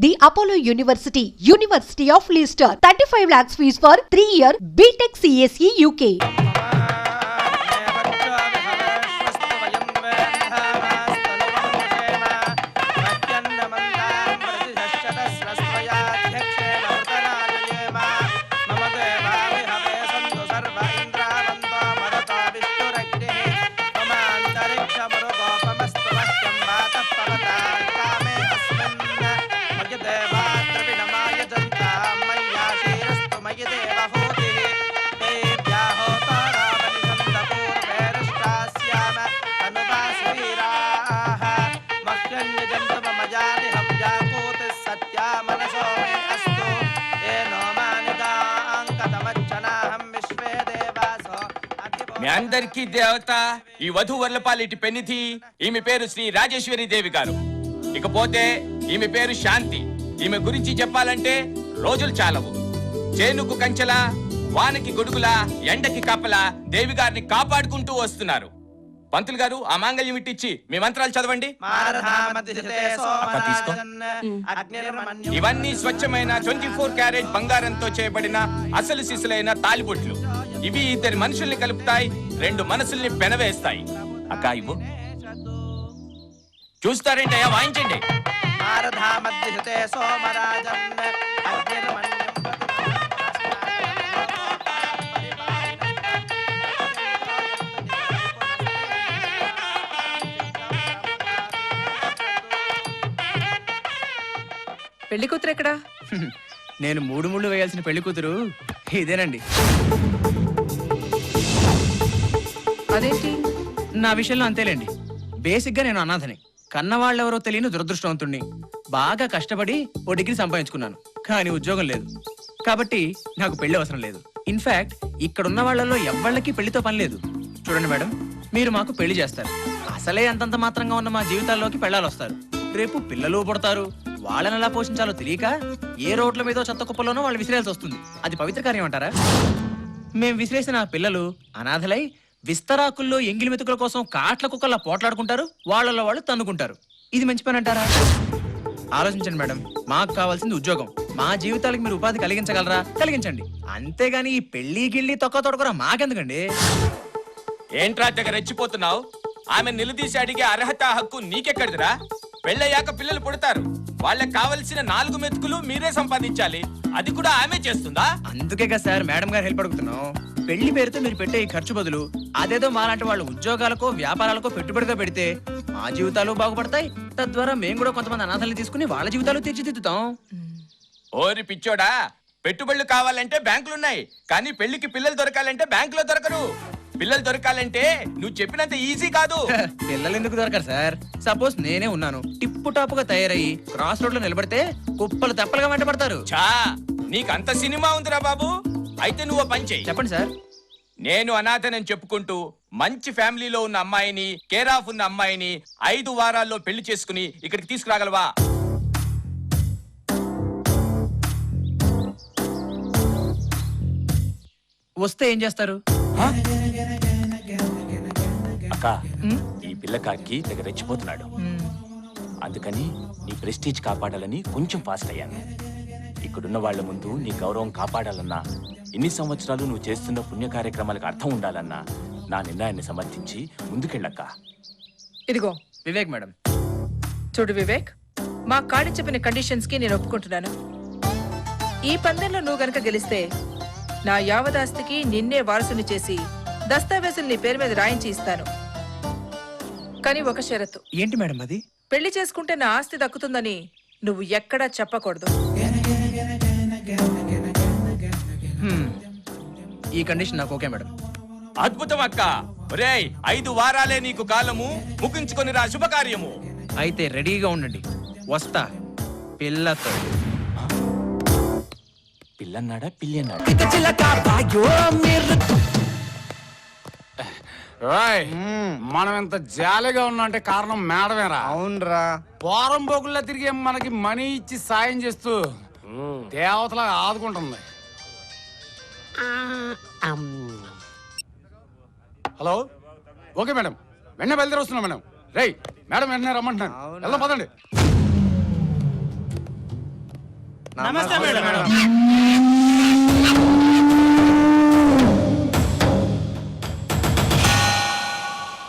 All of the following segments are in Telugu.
The Apollo University, University of Leicester, 35 lakhs fees for 3-year BTech CSE UK. మీ అందరికీ దేవత ఈ వధువర్లపాలిటి పెన్నిధి. ఈమె పేరు శ్రీ రాజేశ్వరి దేవి గారు. ఇకపోతే ఈమె పేరు శాంతి. ఈమె గురించి చెప్పాలంటే రోజులు చాలవు. చేనుకు కంచెల, వానకి గొడుగుల, ఎండకి కప్పల దేవి గారిని కాపాడుకుంటూ వస్తున్నారు. పంతులు గారు ఆ మాంగళ్యం ఇట్టిచ్చి మీ మంత్రాలు చదవండి. ఇవన్నీ స్వచ్ఛమైన 24 క్యారెట్ బంగారంతో చేయబడిన అసలు సిసలైన తాలిబొట్లు. ఇవి ఇద్దరి మనుషుల్ని కలుపుతాయి, 2 మనసుల్ని పెనవేస్తాయి. అక్క ఇవ్వు. చూస్తారేంటయ్యా, వాయించండి. పెళ్లి కూతురు ఎక్కడా? నేను 3 ముళ్ళు వేయాల్సిన పెళ్లి కూతురు ఇదేనండి. అదేంటి? నా విషయంలో అంతేలేండి. బేసిక్ గా నేను అనాథని, కన్నవాళ్ళెవరో తెలియని దురదృష్టవంతుణ్ణి. బాగా కష్టపడి ఓ డిగ్రీ సంపాదించుకున్నాను, కానీ ఉద్యోగం లేదు. కాబట్టి నాకు పెళ్లి అవసరం లేదు. ఇన్ఫాక్ట్ ఇక్కడున్న వాళ్లలో ఎవ్వళ్ళకి పెళ్లితో పని లేదు. చూడండి మేడం, మీరు మాకు పెళ్లి చేస్తారు. అసలే అంతంత మాత్రంగా ఉన్న మా జీవితాల్లోకి పెళ్ళాలు వస్తారు. రేపు పిల్లలు పుడతారు. వాళ్ళని ఎలా పోషించాలో తెలియక ఏ రోడ్ల మీదో చెత్త కుప్పలోనో వాళ్ళు విసిరేయాల్సి వస్తుంది. అది పవిత్ర కార్యం అంటారా? మేం విసిరేసిన ఆ పిల్లలు అనాథలై విస్తరాకుల్లో ఎంగిలి మెతుకుల కోసం కాట్ల కుక్కల్లా పోట్లాడుకుంటారు. వాళ్ళలో వాళ్ళు తన్నుకుంటారు. ఇది మంచి పని అంటారా? ఆలోచించండి మేడం, మాకు కావాల్సింది ఉద్యోగం. మా జీవితాలకు మీరు ఉపాధి కలిగించగలరా? కలిగించండి. అంతేగాని ఈ పెళ్లి గిళ్ళి తొక్క తొడకరా మాకెందుకండి? ఏంట్రా తెగ రెచ్చిపోతున్నావు? ఆమె నిలదీసి అడిగే అర్హత హక్కు నీకెక్కడిదిరా? పెళ్ళయ్యాక పిల్లలు పుడతారు. వాళ్ళకి కావలసిన 4 మెతుకులు మీరే సంపాదించాలి. అది కూడా ఆమె చేస్తుందా? అందుకే కదా సార్ మేడం గారు హెల్ప్ అడుగుతున్నాం. పెళ్లి పేరుతో మీరు పెట్టే ఈ ఖర్చు బదులు అదేదో మాలాంటి వాళ్ళ ఉద్యోగాలకో వ్యాపారాలకో పెట్టుబడిగా పెడితే మా జీవితాలు బాగుపడతాయి. తద్వారా మేము కూడా కొంతమంది అనాథల్ని తీసుకుని వాళ్ళ జీవితాలు తీర్చిదిద్దుతాం. ఓరి పిచ్చోడా, పెట్టుబడులు కావాలంటే బ్యాంకులున్నాయి, కానీ పెళ్లికి పిల్లలు దొరకాలంటే బ్యాంకులో దొరకరు. పిల్లలు దొరకాలంటే నువ్వు చెప్పినంత ఈజీ కాదు. పిల్లలు ఎందుకు దొరకరు సార్? సపోజ్ నేనే ఉన్నాను, టిప్పు టాపుగా తయారయ్యి క్రాస్ రోడ్ లో నిలబడితే కుప్పలు తెప్పలుగా వెంట పడతారు. చా, నీకంత సినిమా ఉందిరా బాబు. అయితే నువ్వు పని చెయ్యి. చెప్పండి సార్. నేను అనాథనని చెప్పుకుంటూ మంచి ఫ్యామిలీలో ఉన్న అమ్మాయిని, కేర్ ఆఫ్ ఉన్న అమ్మాయిని 5 వారాల్లో పెళ్లి చేసుకుని ఇక్కడికి తీసుకురాగలవా? వస్తే ఏం చేస్తారు? అక్క, ఈ పిల్లకాకి తెగ రెచ్చిపోతున్నాడు. అందుకని నీ ప్రెస్టీజ్ కాపాడాలని కొంచెం ఫాస్ట్ అయ్యాను. ఇక్కడున్న వాళ్ళ ముందు నీ గౌరవం కాపాడాలన్నా, ఇన్ని సంవత్సరాలు నువ్వు చేస్తున్న పుణ్య కార్యక్రమాలకు అర్థం ఉండాలన్నా నా నిర్ణయాన్ని సమర్థించి ముందుకెళ్ళక్క. ఇదిగో వివేక్ మేడం. చూడు వివేక్, మా కాడి చెప్పిన కండిషన్స్ కి నేను ఒప్పుకుంటున్నాను. ఈ పందెంలో నువ్వు గనక గెలిస్తే నా యావదాస్తికి నిన్నే వారసుని చేసి దస్తావేజులు నీ పేరు మీద రాయించి ఇస్తాను. కానీ ఒక షరతు. ఏంటి మేడం అది? పెళ్లి చేసుకుంటే నా ఆస్తి దక్కుతుందని నువ్వు ఎక్కడా చెప్పకూడదు. ఈ కండిషన్ నాకు ఓకే మేడం. అద్భుతం అక్క. ఒరేయ్, 5 వారాలే నీకు కాలము, ముగించుకొని రా శుభకార్యము. అయితే రెడీగా ఉండండి, వస్తా పిల్లతో. పిల్లన్నాడా పిల్లన్నాడా? మనం ఇంత జాలీగా ఉన్నా అంటే కారణం మేడమేరా? అవునరా, పోరం బోగుల్లా తిరిగి మనకి మనీ ఇచ్చి సాయం చేస్తూ దేవతలా ఆదుకుంటుంది. హలో, ఓకే మేడం, వెంటనే బయలుదేరి వస్తున్నా మేడం. రేయ్ మేడం, వెంటనే రమ్మంటున్నాను. వెళ్దాం పదండి. నమస్తే మేడం.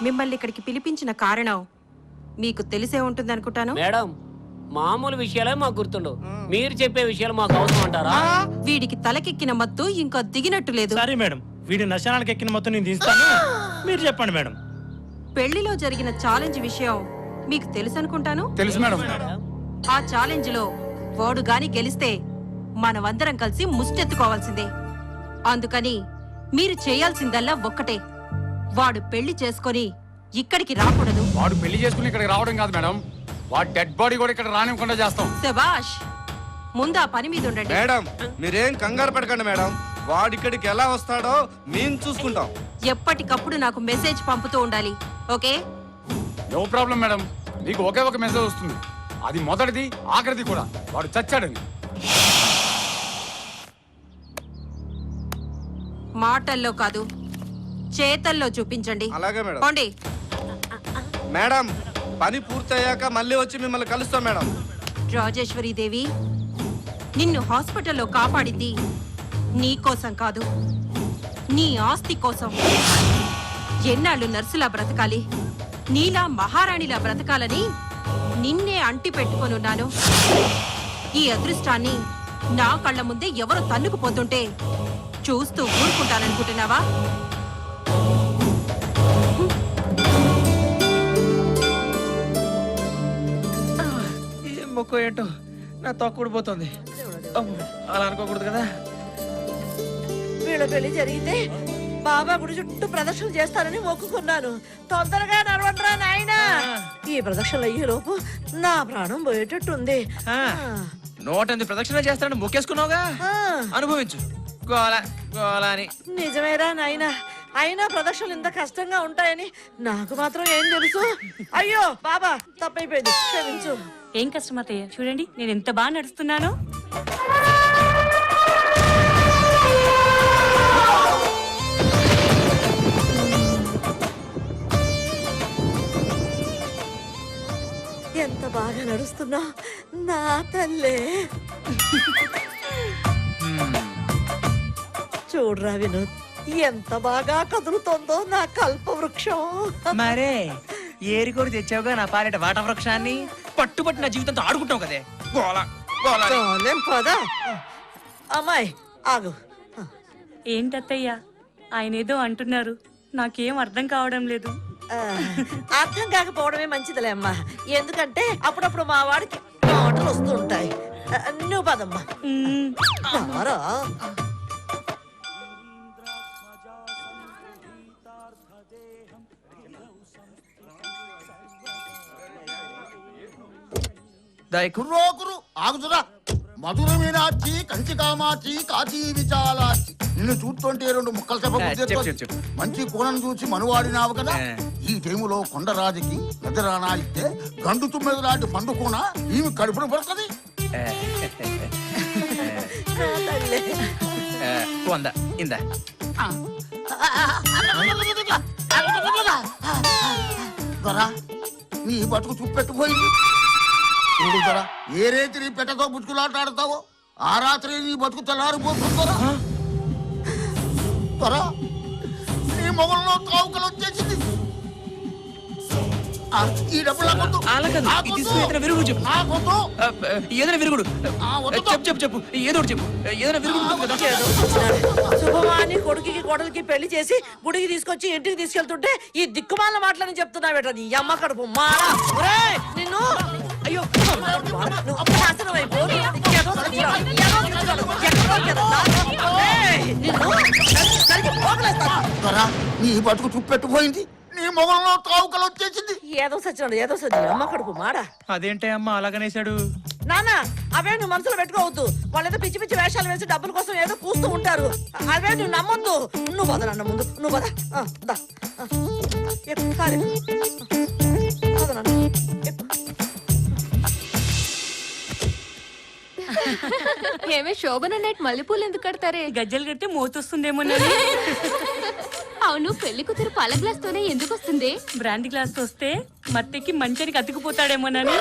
మిమ్మల్ని ఇక్కడికి పిలిపించిన కారణం మీకు తెలిసే ఉంటుంది అనుకుంటాను. మేడం మామూలు విషయాలే మాకు గుర్తుండవు, మీరు చెప్పే విషయాలు మాకు అవసరం అంటారా? వీడికి తలకెక్కిన మత్తు ఇంకా దిగినట్టు లేదు. సారీ మేడం, వీడి నశానాలకు ఎక్కిన మొత్తం నేను తీస్తాను. మీరు చెప్పండి మేడం. పెళ్లిలో జరిగిన ఛాలెంజ్ విషయం మీకు తెలుసు అనుకుంటాను. తెలుసు మేడం. ఆ ఛాలెంజ్ లో వాడు గాని గెలిస్తే మనమందరం కలిసి ముష్టెత్తుకోవాల్సిందే. అందుకని మీరు చేయాల్సిందల్లా ఒక్కటే, వాడు పెళ్లి చేసుకొని ఇక్కడికి రాకూడదు. వాడు పెళ్లి చేసుకుని ఇక్కడికి రావడం కాదు మేడం, వాడు డెడ్ బాడీ కూడా ఇక్కడ రానివ్వకుండా చేస్తాం. శభాష్, ముందు ఆ పని మీద ఉండండి. మేడం మీరేం కంగారు పడకండి మేడం, వాడిక్కడికి ఎలా వస్తాడో మేము చూసుకుంటాం. ఎప్పటికప్పుడు నాకు మెసేజ్ పంపుతూ ఉండాలి, ఓకే? నో ప్రాబ్లం మేడం, మీకు ఒకే ఒక మెసేజ్ వస్తుంది, అది మొదటిది ఆఖరిది కూడా, వాడు చచ్చాడని. మాటల్లో కాదు చేతల్లో చూపించండి. అలాగే మేడం. పోండి. మేడం పని పూర్తయ్యాక మళ్ళీ వచ్చి మిమ్మల్ని కలుస్తాం మేడం. రాజేశ్వరి దేవి, నిన్ను హాస్పిటల్లో కాపాడింది నీ కోసం కాదు, నీ ఆస్తి కోసం. ఎన్నాళ్ళు నర్సులా బ్రతకాలి, నీలా మహారాణిలా బ్రతకాలని నిన్నే అంటి పెట్టుకొనున్నాను. ఈ అదృష్టాన్ని నా కళ్ళ ముందే ఎవరు తన్నుకుపోతుంటే చూస్తూ ఊరుకుంటాననుకుంటున్నావా? ఏం మొక్క ఏంటో నా తొక్కుడిపోతుంది. అలా అనుకోకూడదు కదా. వీళ్ళ పెళ్లి జరిగితే బాబా గుడి చుట్టూ ప్రదక్షిణలు చేస్తానని మొక్కుకున్నాను. తొందరగా నడవండిరా నాయనా. ఈ ప్రదక్షిణలు అయ్యే లోపు నా ప్రాణం పోయేటట్టుంది. 108 ప్రదక్షిణ చేస్తానని మొక్కేసుకున్నావుగా, అనుభవించు. గోల గోల అని. నిజమేరా నాయనా, అయినా ప్రదక్షిణలు ఇంత కష్టంగా ఉంటాయని నాకు మాత్రం ఏం తెలుసు. అయ్యో బాబా, తప్పైపోయింది, క్షమించు. ఏం కష్టం అత్తయ్య, చూడండి నేను ఎంత బాగా నడుస్తున్నానో. ఎంత బాగా నడుస్తున్నా నా తల్లే. చూడరా వినోద్, ఎంత బాగా కదులుతోందో నా కల్ప వృక్షం. మరే ఏరికోరి తెచ్చావుగా నా పాలిట వాట వృక్షాన్ని. పట్టుబట్టి నా జీవితంతో ఆడుకుంటావు కదే. గోల గోల అని. చాలేం పదా. అమ్మాయి ఆగు. ఏంటత్తయ్య ఆయన ఏదో అంటున్నారు, నాకేం అర్థం కావడం లేదు. అర్థం కాకపోవడమే మంచిదిలే అమ్మా, ఎందుకంటే అప్పుడప్పుడు మా వాడికి మాటలు వస్తూ ఉంటాయి. నువ్వు పదమ్మా. రారా. కుర్రోకురు ఆగుతురా. మధుర మీనాచి, కంచి కామాచి, కాచి విచాలాచి. నిన్ను చూస్తుంటే 2 ముక్కలు చెప్పబుద్ధి. మంచి కూనను చూసి మనువాడినావు కదా. ఈ టైములో కొండరాజుకి నిద్రానా ఇస్తే గండు తుమ్మెది లాంటి పండు కూన ఈమె కడుపున పడుతుంది. ఇందా దొరా, నీ బతుకు చూపెట్టుపోయింది. చూడు దొరా, ఏ రేతి నీ పెట్టతో బుచ్చుకులాటాడతావో ఆ రాత్రి నీ బతుకు తెల్లారిపోతుందరా. దొరా, నీ మొగల్లో తావుకలు వచ్చేసింది. ఈ డబ్బులు నాకొద్దు. ఏదైనా విరుగుడు చెప్పు. నాకొద్దు. ఏదైనా విరుగుడు చెప్పు. ఏదో చెప్పు. ఏదైనా విరుగుడు. శుభమాని కొడుకుకి కోడలికి పెళ్లి చేసి గుడికి తీసుకొచ్చి ఇంటికి తీసుకెళ్తుంటే ఈ దిక్కుమాల మాటలని చెప్తున్నా బేట. నీ అమ్మ కడుపు మారా. ఒరేయ్, నిన్ను అయ్యో నువ్వు నాశనం అయిపో. నిన్ను సరిగ్గా పోగలేస్తాను. దొరా, నీ బతుకు చూపెట్టుపోయింది. నీ మొగల్లో తావుకలు వచ్చేసింది. ఏదో సచ్చినాడు, ఏదో సచ్చి అమ్మ కడుపు మాడా. అదేంటే అమ్మ అలాగనేసాడు. నాన్న, అవే నువ్వు మనసులో పెట్టుకోవద్దు. వాళ్ళేదో పిచ్చి పిచ్చి వేషాలు వేసి డబ్బుల కోసం ఏదో కూస్తూ ఉంటారు. అవే నువ్వు నమ్మొద్దు. నువ్వు పద నాన్న, ముందు నువ్వు పద. ఏమే శోభన నైట్ మల్లెపూలు ఎందుకు కడతారే? గజ్జలు కడితే మోతొస్తుందేమో. అవును, పెళ్లి కూతురు పాల గ్లాస్ తోనే ఎందుకు వస్తుంది? బ్రాండీ గ్లాస్ తో వస్తే మత్తెక్కి మంచానికి అతుకుపోతాడేమోనని.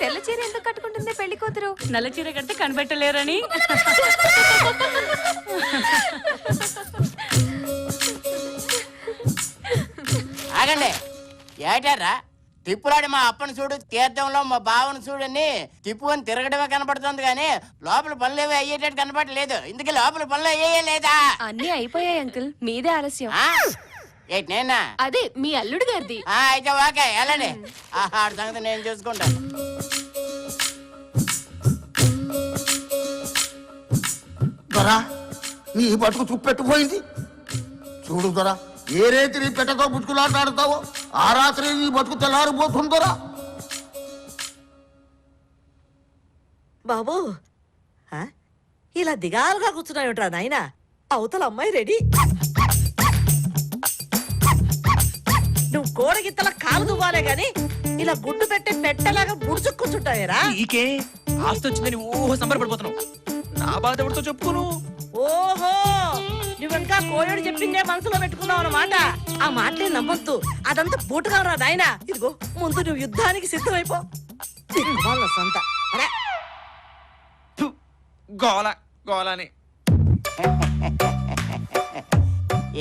తెల్ల చీర ఎందుకు కట్టుకుంటుంది పెళ్లి కూతురు నల్ల చీర కడితే కనిపెట్టలేరని. ఆగండి ఏటారా తిప్పులాడి మా అప్పని చూడు తీర్థంలో మా బావని చూడని తిప్పుకొని తిరగడమే కనపడుతుంది కానీ లోపల పనులు ఏవి అయ్యేటట్టు కనపడలేదు. ఇందుకే లోపల పనులు అయ్యే లేదా? అన్ని అయిపోయాయి అంకుల్, మీదే ఆలస్యం. ఏంటి నేనా? అదే మీ అల్లుడు గారిది. అయితే ఓకే వెళ్ళండి. ఆడి సంగతి నేను చూసుకుంటాను. దొరా నీ బతుకు చుప్పెట్టుపోయింది. చూడు దొరా, ఏ రేతి నీ పెట్టతో బుచ్చుకులాటాడుతావో ఆ రాత్రి నీ బతుకు తెల్లారిపోతుందోరా. బాబు ఇలా దిగాలుగా కూర్చున్నావుట్రా నాయనా. అవతల అమ్మాయి రెడీ. నువ్వు గోడగిత్తల కాలు దువ్వాలే గాని ఇలా గుడ్డు పెట్టే పెట్టలాగా ముడుచు కూర్చుంటావేరా. నీకే ఆస్తి వచ్చిందని ఓహో సంబరపడిపోతున్నావు. నా బాధ ఎవరితో చెప్పుకోను. ఓహో నువ్వింకా కోయోడు చెప్పిందే మనసులో పెట్టుకున్నావు అన్నమాట. ఆ మాటలే నమ్మొద్దు, అదంతా బూటుగా రా నాయనా. ఇదిగో ముందు నువ్వు యుద్ధానికి సిద్ధమైపో. వాళ్ళ సొంత అరే. గోల గోలని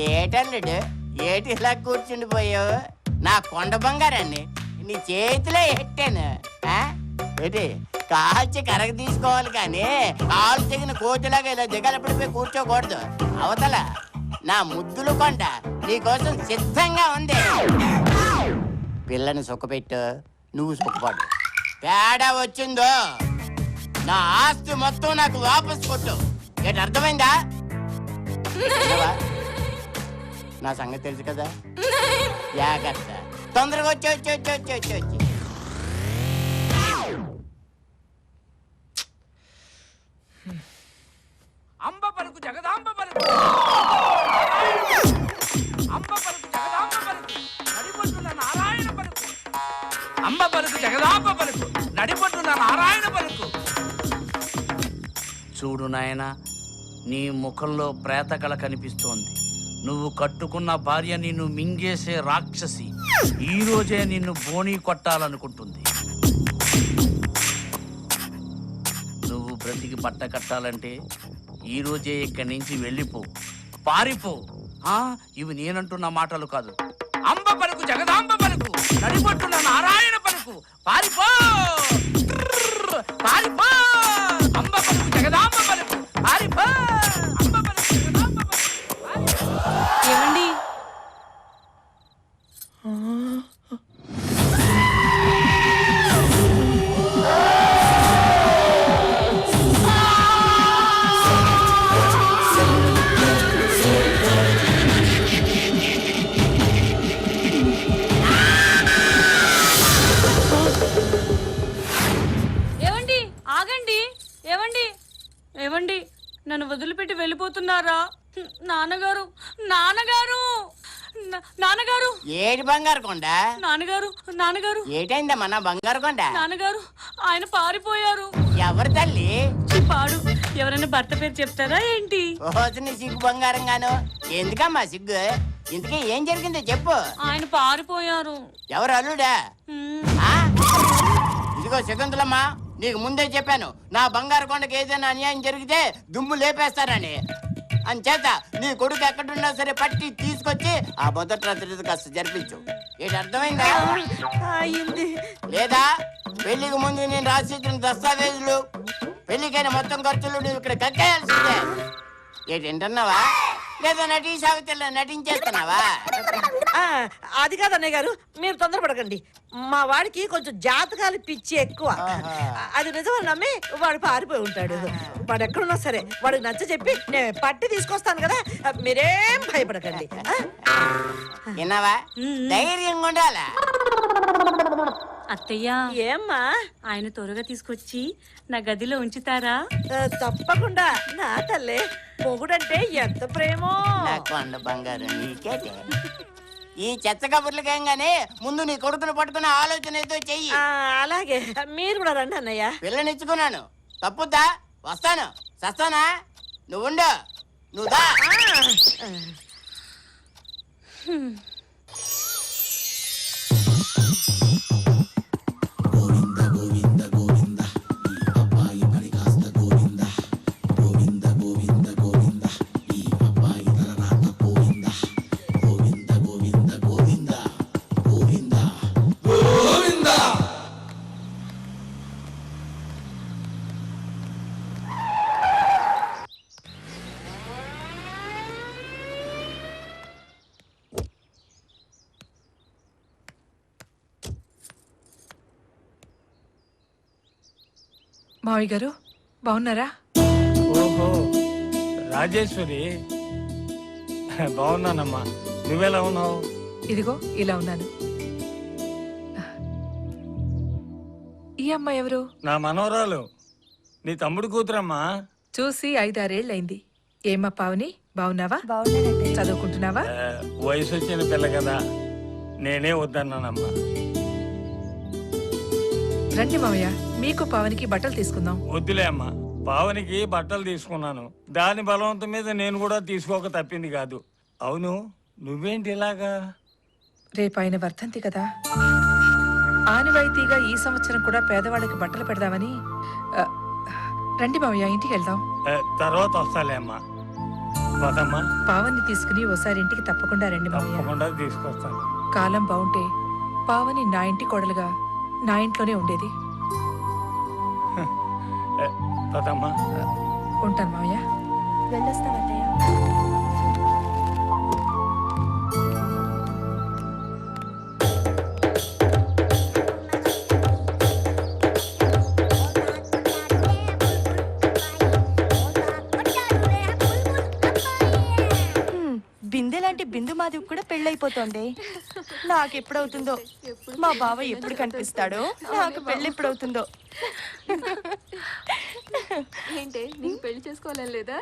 ఏటల్లుడు ఏటి ఇలా కూర్చుండిపోయావు? నా కొండ బంగారాన్ని నీ చేతిలో ఎట్టాను. ఏంటి కాల్చి కరగ తీసుకోవాలి కానీ కాలు తెగిన కోతిలాగా ఇలా దిగలపడిపోయి కూర్చోకూడదు. అవతల నా ముద్దులు కొండ నీకోసం సిద్ధంగా ఉంది. పిల్లని సుఖపెట్టు, నువ్వు సుఖపడు. తేడా వచ్చిందో నా ఆస్తి మొత్తం నాకు వాపస్ కొట్టు. ఏంటి అర్థమైందా? నా సంగతి తెలుసు కదా. జాగ్రత్త, తొందరగా వచ్చి వచ్చి వచ్చి వచ్చి వచ్చి వచ్చి అంబ పలుకు జగదాంబ పలుకు, అంబ పలుకు జగదాంబ పలుకు, నడిపొట్టున నారాయణ పలుకు, అంబ పలుకు జగదాంబ పలుకు, నడిపొట్టున నారాయణ పలుకు. చూడు నాయనా, నీ ముఖంలో ప్రేతకళ కనిపిస్తోంది. నువ్వు కట్టుకున్న భార్య నిన్ను మింగేసే రాక్షసి ఈ రోజే నిన్ను బోనీ కొట్టాలనుకుంటుంది. నువ్వు బ్రతికి బట్ట కట్టాలంటే ఈ రోజే ఇక్కడి నుంచి వెళ్ళిపో, పారిపో. ఇవి నేనంటున్న మాటలు కాదు. అంబ పలుకు జగదాంబ పలుకు, నడిపొట్టున నారాయణ పలుకు, పారిపో పారిపో. అంబ పలుకు జగదాంబ పలుకు, పారిపో. అంబ పలుకు జగదాంబ పలుకు. ఏమండి ఏమండి ఆగండి. ఏమండి ఏమండి నన్ను వదిలిపెట్టి వెళ్ళిపోతున్నారా? నాన్నగారు నాన్నగారు నాన్నగారు. ఏటి బంగారు కొండ? నాన్నగారు నాన్నగారు. ఏటైందమ్మా నా బంగారు కొండ? నాన్నగారు ఆయన పారిపోయారు. ఎవరి తల్లి? పాడు. ఎవరైనా భర్త పేరు చెప్తారా ఏంటి? ఓసిన సిగ్గు బంగారం గాను. ఎందుకమ్మా సిగ్గు? ఇంతకీ ఏం జరిగిందో చెప్పు. ఆయన పారిపోయారు. ఎవరు అల్లుడా? ఇదిగో శకుంతలమ్మా, నీకు ముందే చెప్పాను నా బంగారు కొండకి ఏదైనా అన్యాయం జరిగితే దుమ్ము లేపేస్తారని. అంచేత నీ కొడుకు ఎక్కడున్నా సరే పట్టి తీసుకొచ్చి ఆ మొదటి రాత్రి కాస్త జరిపించు. ఏంటి అర్థమైందా? లేదా పెళ్లికి ముందు నేను రాసిచ్చిన దస్తావేజులు, పెళ్లికైన మొత్తం ఖర్చులు నువ్వు ఇక్కడ కక్కేయాల్సిందే. ఏంటి వింటున్నావా? లేదా నటీ సావిత్రిలో నటించేస్తున్నావా? అది కాదు అన్నయ్య గారు, మీరు తొందరపడకండి. మా వాడికి కొంచెం జాతకాలు పిచ్చి ఎక్కువ. అది నిజమని నమ్మి వాడు పారిపోయి ఉంటాడు. వాడు ఎక్కడున్నా సరే వాడికి నచ్చ చెప్పి నేను పట్టి తీసుకొస్తాను కదా, మీరేం భయపడకండి. విన్నావా? ధైర్యంగా ఉండాలా? అత్తయ్య ఏమ్మా, ఆయన త్వరగా తీసుకొచ్చి నా గదిలో ఉంచుతారా? తప్పకుండా నా తల్లే. మొగుడంటే ఎంత ప్రేమో. నా కొండ బంగారు నీకేటే. ఈ చెత్త కబుర్లకేంగానే ముందు నీ కొడుకును పట్టుకున్న ఆలోచన ఏదో చెయ్యి. అలాగే, మీరు కూడా రండి అన్నయ్య. పిల్లనిచ్చుకున్నాను, తప్పుద్దా? వస్తాను, చస్తానా? నువ్వుండు, నువ్వు దా. మావయ్య గారు బాగున్నారా? ఓహో రాజేశ్వరి, బాగున్నానమ్మా. నువ్వెలా ఉన్నావు? ఇదిగో ఇలా ఉన్నాను. ఈ అమ్మాయి ఎవరు? నా మనవరాలు, నీ తమ్ముడు కూతురమ్మా. చూసి 5-6 ఏళ్ళైంది. ఏమ్మా పావని, బాగున్నావా? చదువుకుంటున్నావా? వయసు వచ్చిన పిల్ల కదా, నేనే వద్దన్నానమ్మా. రండి మావయ్య, మీకు పావనికి బట్టలు తీసుకుందాం. వద్దులే అమ్మా, పావనికి బట్టలు తీసుకున్నాను. దాని బలవంతం మీద నేను కూడా తీసుకోక తప్పింది కాదు. అవును, నువ్వేంటి ఇలాగా? రేపు ఆయన వర్ధంతి కదా, ఆనవాయితీగా ఈ సంవత్సరం కూడా పేదవాళ్ళకి బట్టలు పెడదామని. రండి మావయ్య, ఇంటికి వెళ్దాం. తర్వాత వస్తాలే అమ్మా. పదమ్మా. పావని తీసుకుని ఓసారి ఇంటికి తప్పకుండా రండి మావయ్య. తప్పకుండా తీసుకొస్తాను. కాలం బాగుంటే పావని నా ఇంటి కోడలుగా నా ఇంట్లోనే ఉండేది. పదమ్మా. ఉంటాను మావయ్య. వెళ్ళొస్తామయ్య. బిందెలాంటి బిందు మాధవి కూడా పెళ్ళైపోతోంది. నాకు ఎప్పుడవుతుందో, మా బావ ఎప్పుడు కనిపిస్తాడో, నాకు పెళ్ళి ఎప్పుడవుతుందో. ఏంటే నీకు పెళ్లి చేసుకోవాలని లేదా?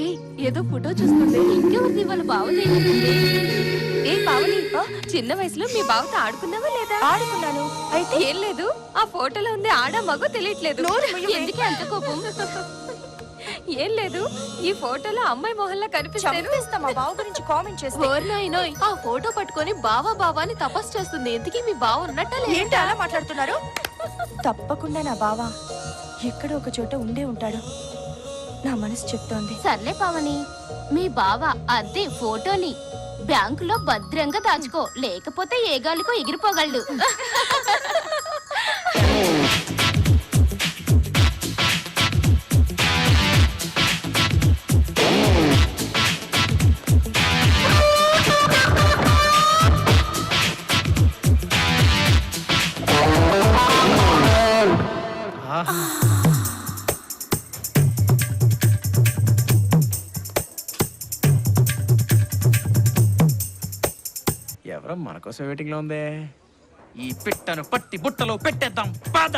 ఏ ఏదో ఫోటో చూస్తుంది. ఇంకెవరిది? వాళ్ళ బావది. ఏ పావని, చిన్న వయసులో మీ బావతో ఆడుకున్నావా లేదా? ఆడుకున్నాను. అయితే ఏం లేదు, ఆ ఫోటోలో ఉంది ఆడా మగో తెలియట్లేదు. ఎందుకే అంత కోపం? ఏం లేదు, ఈ ఫోటోలో అమ్మాయి మొహల్లా కనిపిస్తాను. మా బావ గురించి కామెంట్ చేస్తే ఆ ఫోటో పట్టుకొని బావా బావా అని తపస్సు చేస్తుంది. ఎందుకు మీ బావ ఉన్నట్ట? ఏంటి అలా మాట్లాడుతున్నారు? తప్పకుండా నా బావ ఎక్కడో ఒక చోట ఉండే ఉంటాడు, నా మనసు చెప్తోంది. సర్లే పావని, మీ బావ అదే ఫోటోని బ్యాంకులో భద్రంగా దాచుకో, లేకపోతే ఏ గాలికో ఎగిరిపోగలడు. ఎవరో మన కోసం వెయిటింగ్ లో ఉందే. ఈ పిట్టను పట్టి బుట్టలో పెట్టేద్దాం పద.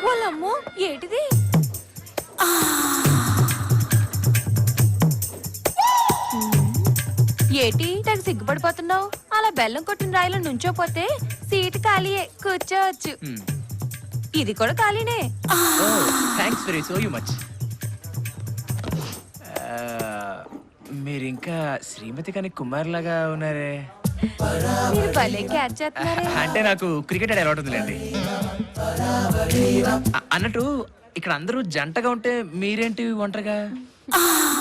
వాళ్ళమ్మో ఏంటిది? ఏటి తెగ సిగ్గుపడిపోతున్నావు? అలా బెల్లం కొట్టిన రాయిలో నుంచోపోతే సీటు ఖాళీయే, కూర్చోవచ్చు. ఇది కూడా ఖాళీనే. Thanks very so much. మీరు ఇంకా శ్రీమతి కానీ కుమార్ లాగా ఉన్నారే. మీరు భలే క్యాచ్ చేస్తున్నారే. అంటే నాకు క్రికెట్ ఆడే అలవాటు ఉందిలేండి. అన్నట్టు ఇక్కడ అందరూ జంటగా ఉంటే మీరేంటి ఒంటరిగా?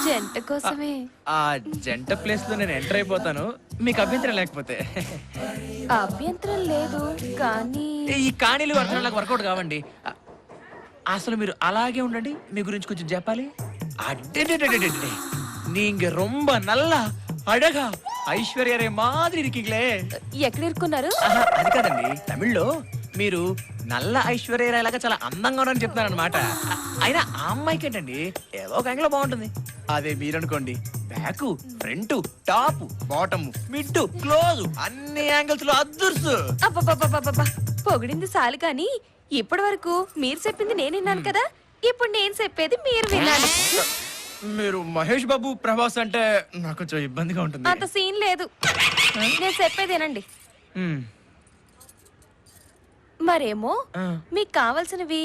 జంట కోసమే. ఆ జంట ప్లేస్ లో నేను ఎంటర్ అయిపోతాను, మీకు అభ్యంతరం లేకపోతే. అభ్యంతరం లేదు, కానీ ఈ కాణీలు వర్తనాలు నాకు వర్కౌట్ కావండి. అసలు మీరు అలాగే ఉండండి, మీ గురించి కొంచెం చెప్పాలి. అడ్డే நீங்க ரொம்ப நல்லா అడగా ఐశ్వర్య మాదిరి ఇరికింగ్లే. ఎక్కడ ఇరుక్కున్నారు? అది కాదండి, తమిళ్లో మీరు నల్ల ఐశ్వర్య లాగా చాలా అందంగా ఉన్నారని చెప్తాను అనమాట. అయినా ఆ అమ్మాయికి ఏంటండి, ఏదో ఒక యాంగిల్ బాగుంటుంది. అదే మీరనుకోండి, back front top bottom mid close అన్ని యాంగిల్స్ లో అదృర్సు. అబ్బబ్బబ్బబ్బబ్బా, పొగిడింది చాలు కానీ ఇప్పటి వరకు మీరు చెప్పింది నేను విన్నాను కదా, ఇప్పుడు నేను చెప్పేది మీరు వినాలి. మీరు మహేష్ బాబు ప్రభాస్ అంటే నాకు కొంచెం ఇబ్బందిగా ఉంటుంది. అంత సీన్ లేదు, నేను చెప్పేదేనండి. మరేమో మీకు కావాల్సినవి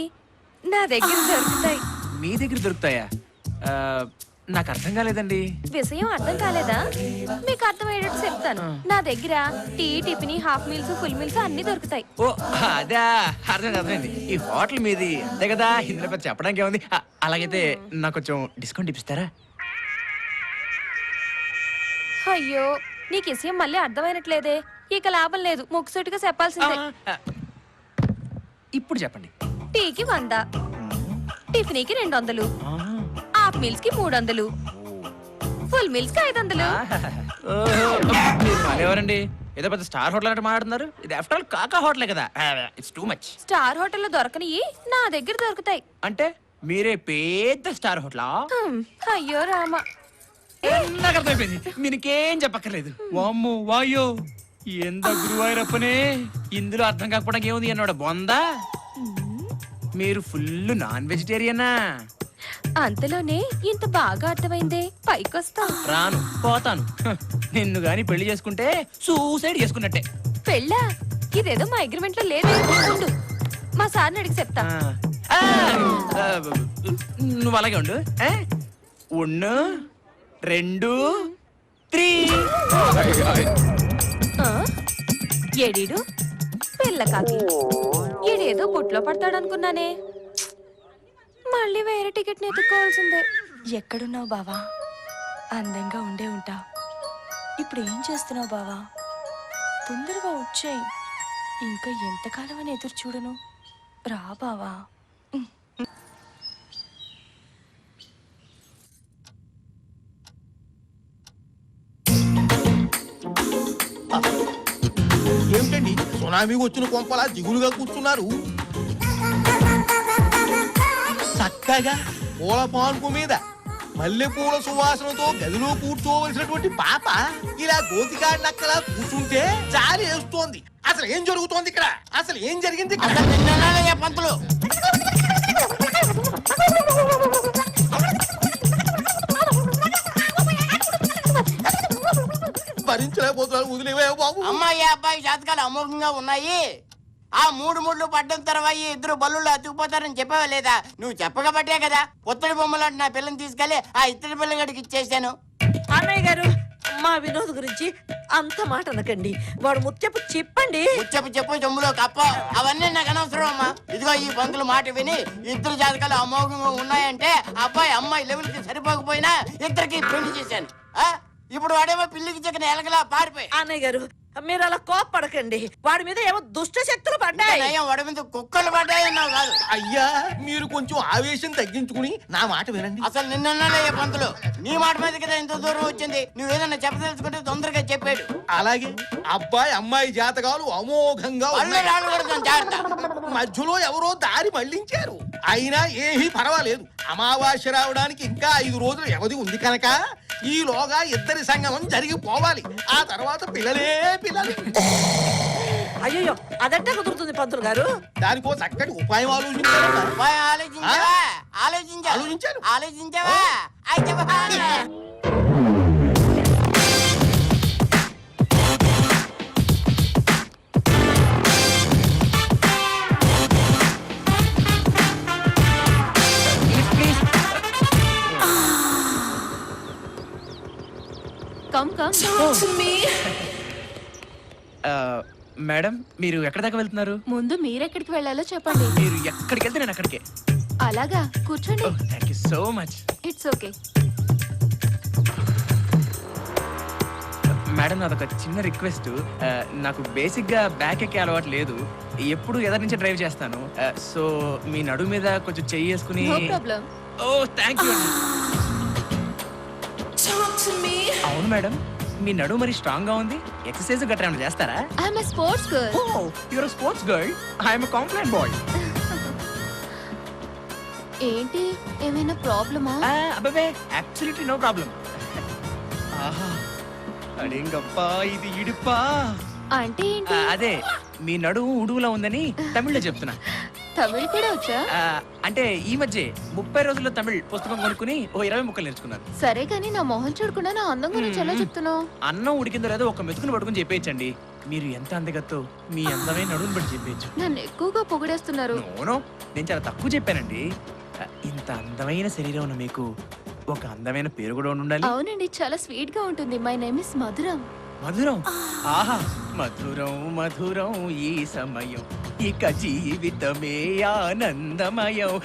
నా దగ్గర దొరుకుతాయి. మీ దగ్గర దొరుకుతాయా? నాకు అర్థం కాలేదండి. విషయం అర్థం కాలేదా? మీకు అర్థమయ్యేటట్టు చెప్తాను. నా దగ్గర tea, tiffin, half meals, full meals అన్ని దొరుకుతాయి. ఓ అదా, అర్థమైంది. ఈ హోటల్ మీది అంతే కదా, ఇందులో పెద్ద చెప్పడానికి ఏముంది. అలాగైతే నాకు కొంచెం డిస్కౌంట్ ఇప్పిస్తారా? అయ్యో, నీకు విషయం మళ్ళీ అర్థమైనట్లేదే. ఇక లాభం లేదు, ముక్కుసూటిగా చెప్పాల్సిందే. ఇప్పుడు చెప్పండి. టీకి 100, టిఫిన్కి 200, హాఫ్ మీల్స్ కి 300, ఫుల్ మీల్స్ కి 500. ఎవరండి ఏదో పెద్ద స్టార్ హోటల్ అంటే మాట్లాడుతున్నారు? ఇది ఆఫ్టర్ ఆల్ కాకా హోటలే కదా. It's too much. స్టార్ హోటల్లో దొరకనివి నా దగ్గర దొరుకుతాయి. అంటే మీరే పెద్ద స్టార్ హోటలా? అయ్యో రామా, నాకు అర్థమైపోయింది. మీకేం చెప్పక్కర్లేదు. వామ్మో వాయో ఎంత గురువాయూరప్పనే, ఇందులో అర్థం కాకపోవడానికి ఏముంది అన్నాడు బొందా. మీరు ఫుల్ నాన్ వెజిటేరియనా? అంతలోనే ఇంత బాగా అర్థమైందే, పైకొస్తా. రాను, పోతాను. నిన్ను గాని పెళ్లి చేసుకుంటే సూసైడ్ చేసుకున్నట్టే. పెళ్ళా? ఇదేదో మా అగ్రిమెంట్ లో లేదు. ఉండు, మా సార్ని అడిగి చెప్తా. ఆ, ఆ, నువ్వు అలాగే ఉండు. 1 2 3. ఏడీడు పిల్ల కాకి, ఈడేదో బుట్లో పడతాడనుకున్నానే. మళ్ళీ వేరే టికెట్ ని ఎత్తుకోవాల్సిందే. ఎక్కడున్నావు బావా? అందంగా ఉండే ఉంటావు. ఇప్పుడు ఏం చేస్తున్నావు బావా? తొందరగా వచ్చేయ్. ఇంకా ఎంతకాలం అని ఎదురు చూడను. రా బావా. ఏమిటండి సునామీ వచ్చిన కొంపలా దిగులుగా కూర్చున్నారు? చక్కగా పూల పాన్పు మీద మల్లెపూల సువాసనతో గదిలో కూర్చోవలసినటువంటి పాప ఇలా గోతికాడి నక్కలా కూర్చుంటే జాలి వేస్తోంది. అసలు ఏం జరుగుతోంది ఇక్కడ? అసలు ఏం జరిగింది ఇక్కడ? పంతులు భరించలేకపోతున్నాను, వదిలేవే బాబు. అమ్మాయి అబ్బాయి జాతకాలు అమోఘంగా ఉన్నాయి. ఆ 3 ముళ్ళు పడ్డం తర్వాత ఇద్దరు బల్లుళ్ళు అతుకుపోతారని చెప్పావా లేదా? నువ్వు చెప్పకబట్టే కదా ఒత్తడి బొమ్మలు నా పిల్లని తీసుకెళ్లి ఆ ఇత్తడి పిల్లగడికి ఇచ్చేసాను. అన్నయ్య గారు, మా వినోద్ గురించి అంత మాట అనకండి. వాడు ముత్యపు చెప్పండి. ముత్యపు చెప్పు చెమ్ములో కప్ప అవన్నీ నాకు అనవసరం అమ్మా. ఇదిగో ఈ పంతులు మాట విని ఇద్దరు జాతకాలు అమోఘంగా ఉన్నాయంటే అబ్బాయి అమ్మాయి లెవెల్ కి సరిపోకపోయినా ఇద్దరికి పెళ్లి చేశాను. ఇప్పుడు వాడేమో పిల్లికి చెక్కిన ఎలకలా పారిపోయి. అన్నయ్య గారు, మీరు అలా కోప్పడకండి. వాడి మీద ఏమో దుష్ట శక్తులు పడ్డాయి. వాడి మీద కుక్కలు పడ్డాయి అన్నావు కాదు. అయ్యా, మీరు కొంచెం ఆవేశం తగ్గించుకుని నా మాట వినండి. అసలు నిన్నయ్యే పంతులు నీ మాట మీద కదా ఇంత దూరం వచ్చింది. నువ్వేదన్నా చెప్పదలుచుకుంటే తొందరగా చెప్పాడు. అలాగే అబ్బాయి అమ్మాయి జాతకాలు అమోఘంగా ఉన్నాయి. మధ్యలో ఎవరో దారి మళ్లించారు. అయినా ఏమీ పర్వాలేదు. అమావాస్య రావడానికి ఇంకా 5 రోజులు వ్యవధి ఉంది కనుక ఈలోగా ఇద్దరి సంగమం జరిగిపోవాలి. ఆ తర్వాత పిల్లలే పిల్లలు. అయ్యో, అదంటే కుదురుతుంది పంతులు గారు. దానికో చక్కటి ఉపాయం ఆలోచించారు. ఆలోచించావా? అయితే మేడం, మీరు ఎక్కడి దాకా వెళ్తున్నారు? ముందు మీరెక్కడికి వెళ్ళాలో చెప్పండి. మీరు ఎక్కడికి వెళ్తే నేను అక్కడికే. అలాగా, కూర్చోండి. Thank you so much. It's okay. Madam, నాదొక చిన్న రిక్వెస్ట్. నాకు బేసిక్ గా బ్యాక్ ఎక్కే అలవాటు లేదు. ఎప్పుడు ఎదరి నుంచి డ్రైవ్ చేస్తాను. సో మీ నడు మీద కొంచెం చెయ్యి వేసుకుని. No problem. ఓ థ్యాంక్ యూ. అవును మేడం, మీ నడు మరి స్ట్రాంగ్ గా ఉంది. ఎక్సర్సైజ్ గట్రా ఏమైనా చేస్తారా? I'm a sports girl. ఓ, you're sports girl. I'm a complaint boy. ఏంటి, ఏమైనా ప్రాబ్లమా? అబ్బే, అబ్సల్యూట్లీ నో ప్రాబ్లం. ఆహా, అడేంగప్పా, ఇది ఇడుపా. అంటే ఏంటి? అదే, మీ నడుము ఉడువులా ఉందని తమిళ్లో చెప్తున్నా. తమిళ్ కూడా వచ్చా? అంటే ఈ మధ్య 30 రోజుల్లో తమిళ్ పుస్తకం కొనుక్కుని ఓ 20 ముక్కలు నేర్చుకున్నాను. సరే కానీ నా మొహం చూడకుండా నా అందం గురించి ఎలా చెప్తున్నావు? అన్నం ఉడికిందో లేదో ఒక మెతుకుని పట్టుకుని చెప్పేయచ్చండి. మీరు ఎంత అందగత్తో మీ అందమైన నడుముని బట్టి చెప్పేయచ్చు. నన్ను ఎక్కువగా పొగిడేస్తున్నారు. నోనో, నేను చాలా తక్కువ చెప్పానండి. ఇంత అందమైన శరీరం ఉన్న మీకు ఒక అందమైన పేరు కూడా ఉండాలి. అవునండి, చాలా స్వీట్ గా ఉంటుంది. మై నేమ్ ఇస్ మధురం. మధురం? ఆహా, మధురం మధురం ఈ సమయం, ఇక జీవితమే ఆనందమయం.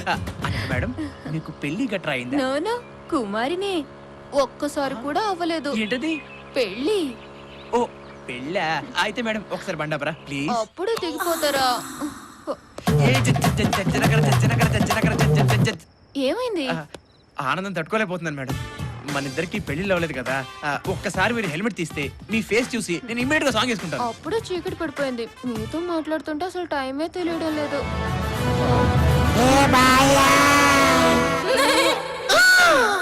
అంటే మేడం, మీకు పెళ్లి గట్రా అయిందా? నోనో, కుమారినే. ఒక్కసారి కూడా అవ్వలేదు. ఏంటది? పెళ్లి. ఓ, పెళ్ళా? అయితే మేడం ఒకసారి బండాబరా ప్లీజ్. అప్పుడు దిగిపోతారా? ఏ ఏమైంది? ఆనందం తట్టుకోలేకపోతున్నాను మేడం. మన ఇద్దరికి పెళ్లిళ్ళు అవ్వలేదు కదా. ఒక్కసారి మీరు హెల్మెట్ తీస్తే మీ ఫేస్ చూసి నేను ఇమ్మీడియట్ గా సాంగ్ వేసుకుంటాను. అప్పుడే చీకటి పడిపోయింది. మీతో మాట్లాడుతుంటే అసలు టైమే తెలియడం లేదు.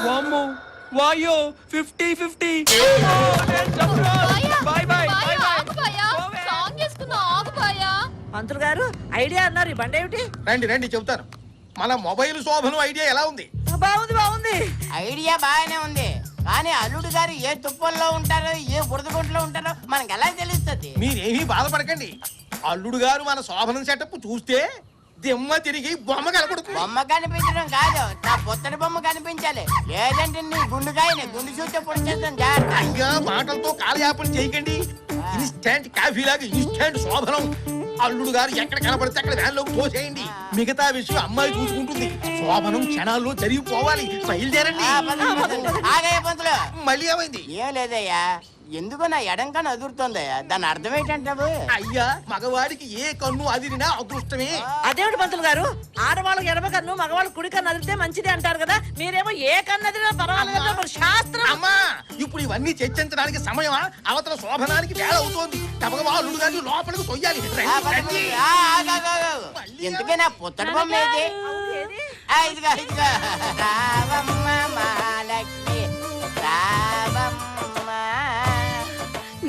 వామ్మో, వాయో 50-50. Bye bye. మంత్రులు గారు ఐడియా అన్నారు, ఈ బండి ఏమిటి? రండి రండి చెబుతాను. మన మొబైల్ శోభను ఐడియా ఎలా ఉంది? బాగుంది బాగుంది. ఐడియా బాగానే ఉంది, కానీ అల్లుడు గారు ఏ తుప్పల్లో ఉంటారో ఏ బురదగుంట్లో ఉంటారో మనకు ఎలా తెలుస్తుంది? మీరేమీ బాధపడకండి. అల్లుడు గారు మన శోభనం సెటప్ చూస్తే దిమ్మ తిరిగి బొమ్మ కనపడుతుంది. బొమ్మ కనిపించడం కాదు, నా పొత్తడి బొమ్మ కనిపించాలి. లేదంటే నీ గుండుకాయని గుండు చూస్తే పొడిచేస్తాం జాగ్రత్త. అయ్యా మాటలతో కాలయాపన చేయకండి. ఇన్స్టాంట్ కాఫీ లాగా ఇన్స్టాంట్ శోభనం. అల్లుడు గారు ఎక్కడ కనపడితే అక్కడ వ్యాన్లోకి తోసేయండి. మిగతా విషయం అమ్మాయి చూసుకుంటుంది. శోభనం క్షణాల్లో జరిగిపోవాలి. బయలుదేరండి. ఆగయ్య పంతులు, మళ్ళీ ఏమైంది? ఏం లేదయ్యా, ఎందుకో నా ఎడంకన్ను అదురుతోందయ్యా. దాని అర్థం ఏంటంటావు? అయ్యా మగవాడికి ఏ కన్ను అదిరినా అదృష్టమే. అదేమిటి పంతులు గారు, ఆడవాళ్ళకి ఎడమ కన్ను మగవాళ్ళకి కుడి కన్ను అదిరితే మంచిది అంటారు కదా. మీరేమో ఏ కన్ను అదిరినా పర్వాలేదు, మరి శాస్త్రం. అమ్మా ఇప్పుడు ఇవన్నీ చర్చించడానికి సమయమా? అవతల శోభనానికి వేళ అవుతోంది. తమగా అల్లుడు గారిని లోపలికి తొయ్యాలి. రండి. ఎందుకే నా పొత్తడి బొమ్మ ఏది? ఇదిగా ఇదిగా. రావమ్మ మహాలక్ష్మి రావమ్మ.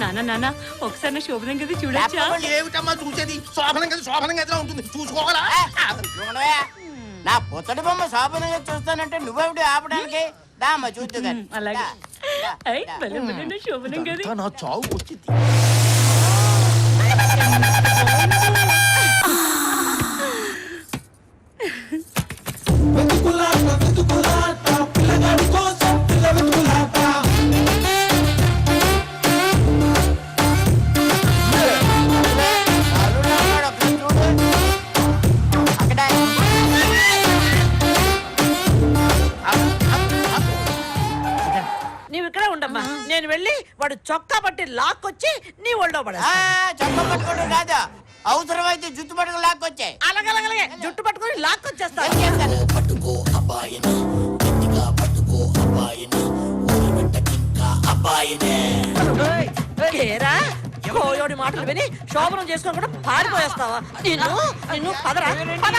నాన్న ఒకసారి శోభనం గది చూడొచ్చా? ఏమిటమ్మా చూసేది? శోభనం గది శోభనం గదిలో ఉంటుంది, చూసుకోవాలా? చూడవయ్యా, నా పొత్తడి బొమ్మ శోభనంగా చూస్తానంటే నువ్వెవడు ఆపడానికి? దామ్మ చూద్దు గాని. అలాగే. శోభనం గది నా చావు వచ్చింది. నీవు ఇక్కడే ఉండమ్మా, నేను వెళ్ళి వాడు చొక్కా పట్టి లాక్కొచ్చి నీ ఒళ్ళో పడ. చొక్కా పట్టుకోవడం కాదు, అవసరమైతే జుట్టు పట్టుకు లాక్కొచ్చాయి. అలాగే జుట్టు పట్టుకొని లాక్కొచ్చేస్తా. పట్టుకో అబ్బాయిని, గట్టిగా పట్టుకో అబ్బాయిని, ఊరబెట్టకింకా అబ్బాయినే. ఏరా, కోయోడి మాటలు విని శోభనం చేసుకొని కూడా పారిపోయేస్తావా? నిన్ను పదరా పద.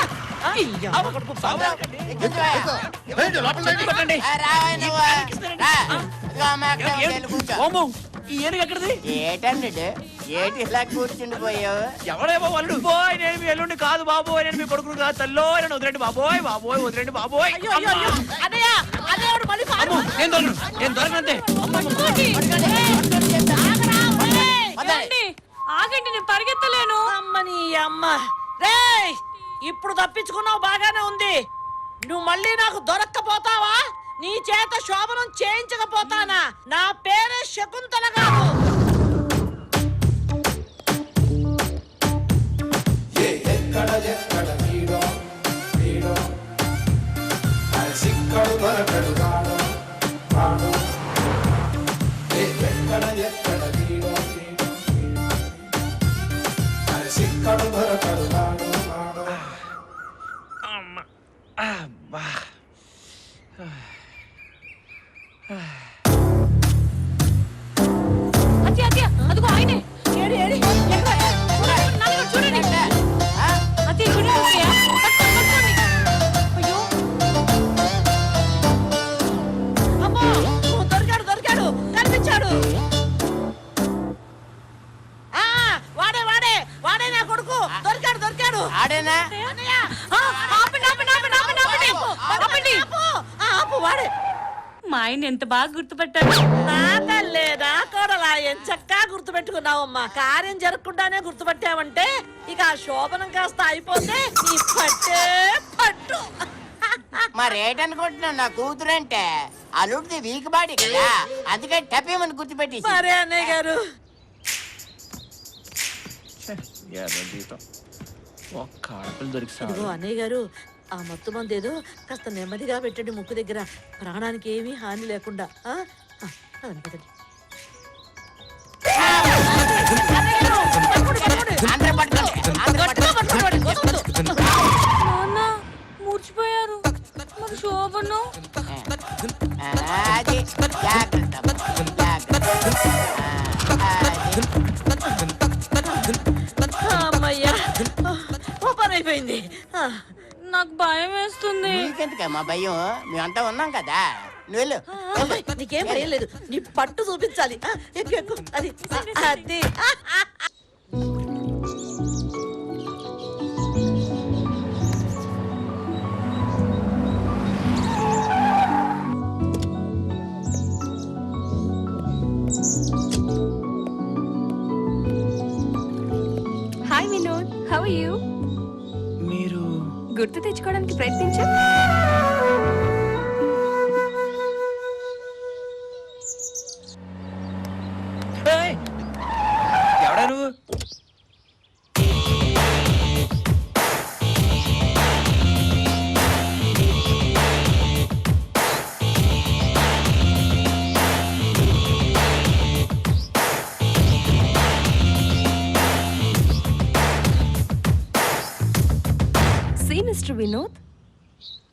ఏటండి ఏటి ఇలా కూర్చుండిపోయావు? ఎవడేమో వాళ్ళు బాయ్, నేను మీ ఎల్లుండి కాదు బాబోయ్, నేను మీ కొడుకును కాదు తల్లో, నేను వదిలేండి బాబోయ్, బాబోయ్ వదిలేండి బాబోయ్. నేను దొరకనంతే. ఆగండి, నేను పరిగెత్తలేను. అమ్మని అమ్మ రేయ్, ఇప్పుడు తప్పించుకున్నావు, బాగానే ఉంది. నువ్వు మళ్ళీ నాకు దొరక్కపోతావా? నీ చేత శోభనం చేయించకపోతానా? నా పేరే శకుంతల గారు. అదిగో ఆయనే. ఏడి ఏడి చూడండి అదే చూడండి. అయ్యో అమ్మో, దొరికాడు కనిపించాడు. వాడే నా కొడుకు. దొరికాడు. ఆడేనా? వాడే. మా ఆయన ఎంత బాగా గుర్తుపట్టాడు. లేదా కోడలా, ఎంచక్కా గుర్తుపెట్టుకున్నావమ్మా. కార్యం జరగకుండానే గుర్తుపట్టావంటే ఇక ఆ శోభనం కాస్త అయిపోతే నీ పట్టే పట్టు. మరేటనుకుంటున్నావు? నా కూతురంటే అల్లుడిది వీక్ బాడీ కదా, అందుకే టపేమని గుర్తుపెట్టి. సరే అన్నయ్య గారు. ఇదిగో అన్నయ్య గారు, ఆ మొత్తం మంది ఏదో కాస్త నెమ్మదిగా పెట్టండి ముక్కు దగ్గర, ప్రాణానికి ఏమీ హాని లేకుండా. అందరూ పట్టుకోండి. కొన్నావు? అది జాగ్రత్త జాగ్రత్త. అమ్మయ్యా ఓ పని అయిపోయింది. నాకు భయం వేస్తుంది. నీకెందుకమ్మా భయం, మేమంతా ఉన్నాం కదా. నువ్వు వెళ్ళు. నీకేం భయం లేదు, నీ పట్టు చూపించాలి. ఎక్కు ఎక్కు. అది అది hi Vinod, how are you? మీరు గుర్తు తెచ్చుకోవడానికి ప్రయత్నించు. ఏయ్! ఎవడా నువ్వు? సీ మిస్టర్ వినోద్,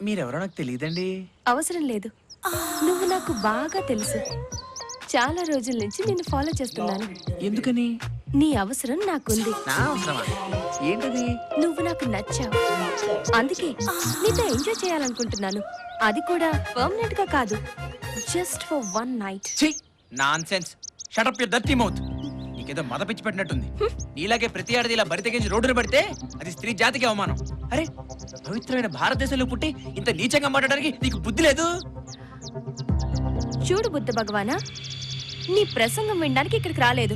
మీరెవరో నాకు తెలియదండి. అవసరం లేదు. నువ్వు నాకు బాగా తెలుసు. చాలా రోజుల నుంచి నిన్ను ఫాలో చేస్తున్నాను. ఎందుకని? నీ అవసరం నాకుంది. నా అవసరమా? ఏంటది? నువ్వు నాకు నచ్చావు, అందుకే నీతో ఎంజాయ్ చేయాలనుకుంటున్నాను. అది కూడా పర్మనెంట్ గా కాదు, జస్ట్ ఫర్ వన్ నైట్. ఛీ! Nonsense. Shut up your dirty mouth. నీకేదో మద పిచ్చి పెట్టినట్టుంది. నీలాగే ప్రతి ఆడది ఇలా బరి తెగించి రోడ్డున పడితే అది స్త్రీ జాతికి అవమానం. అరే, పవిత్రమైన భారతదేశంలో పుట్టి ఇంత నీచంగా మాట్లాడడానికి నీకు బుద్ధి లేదు? చూడు బుద్ధ భగవానా, నీ ప్రసంగం వినడానికి ఇక్కడికి రాలేదు.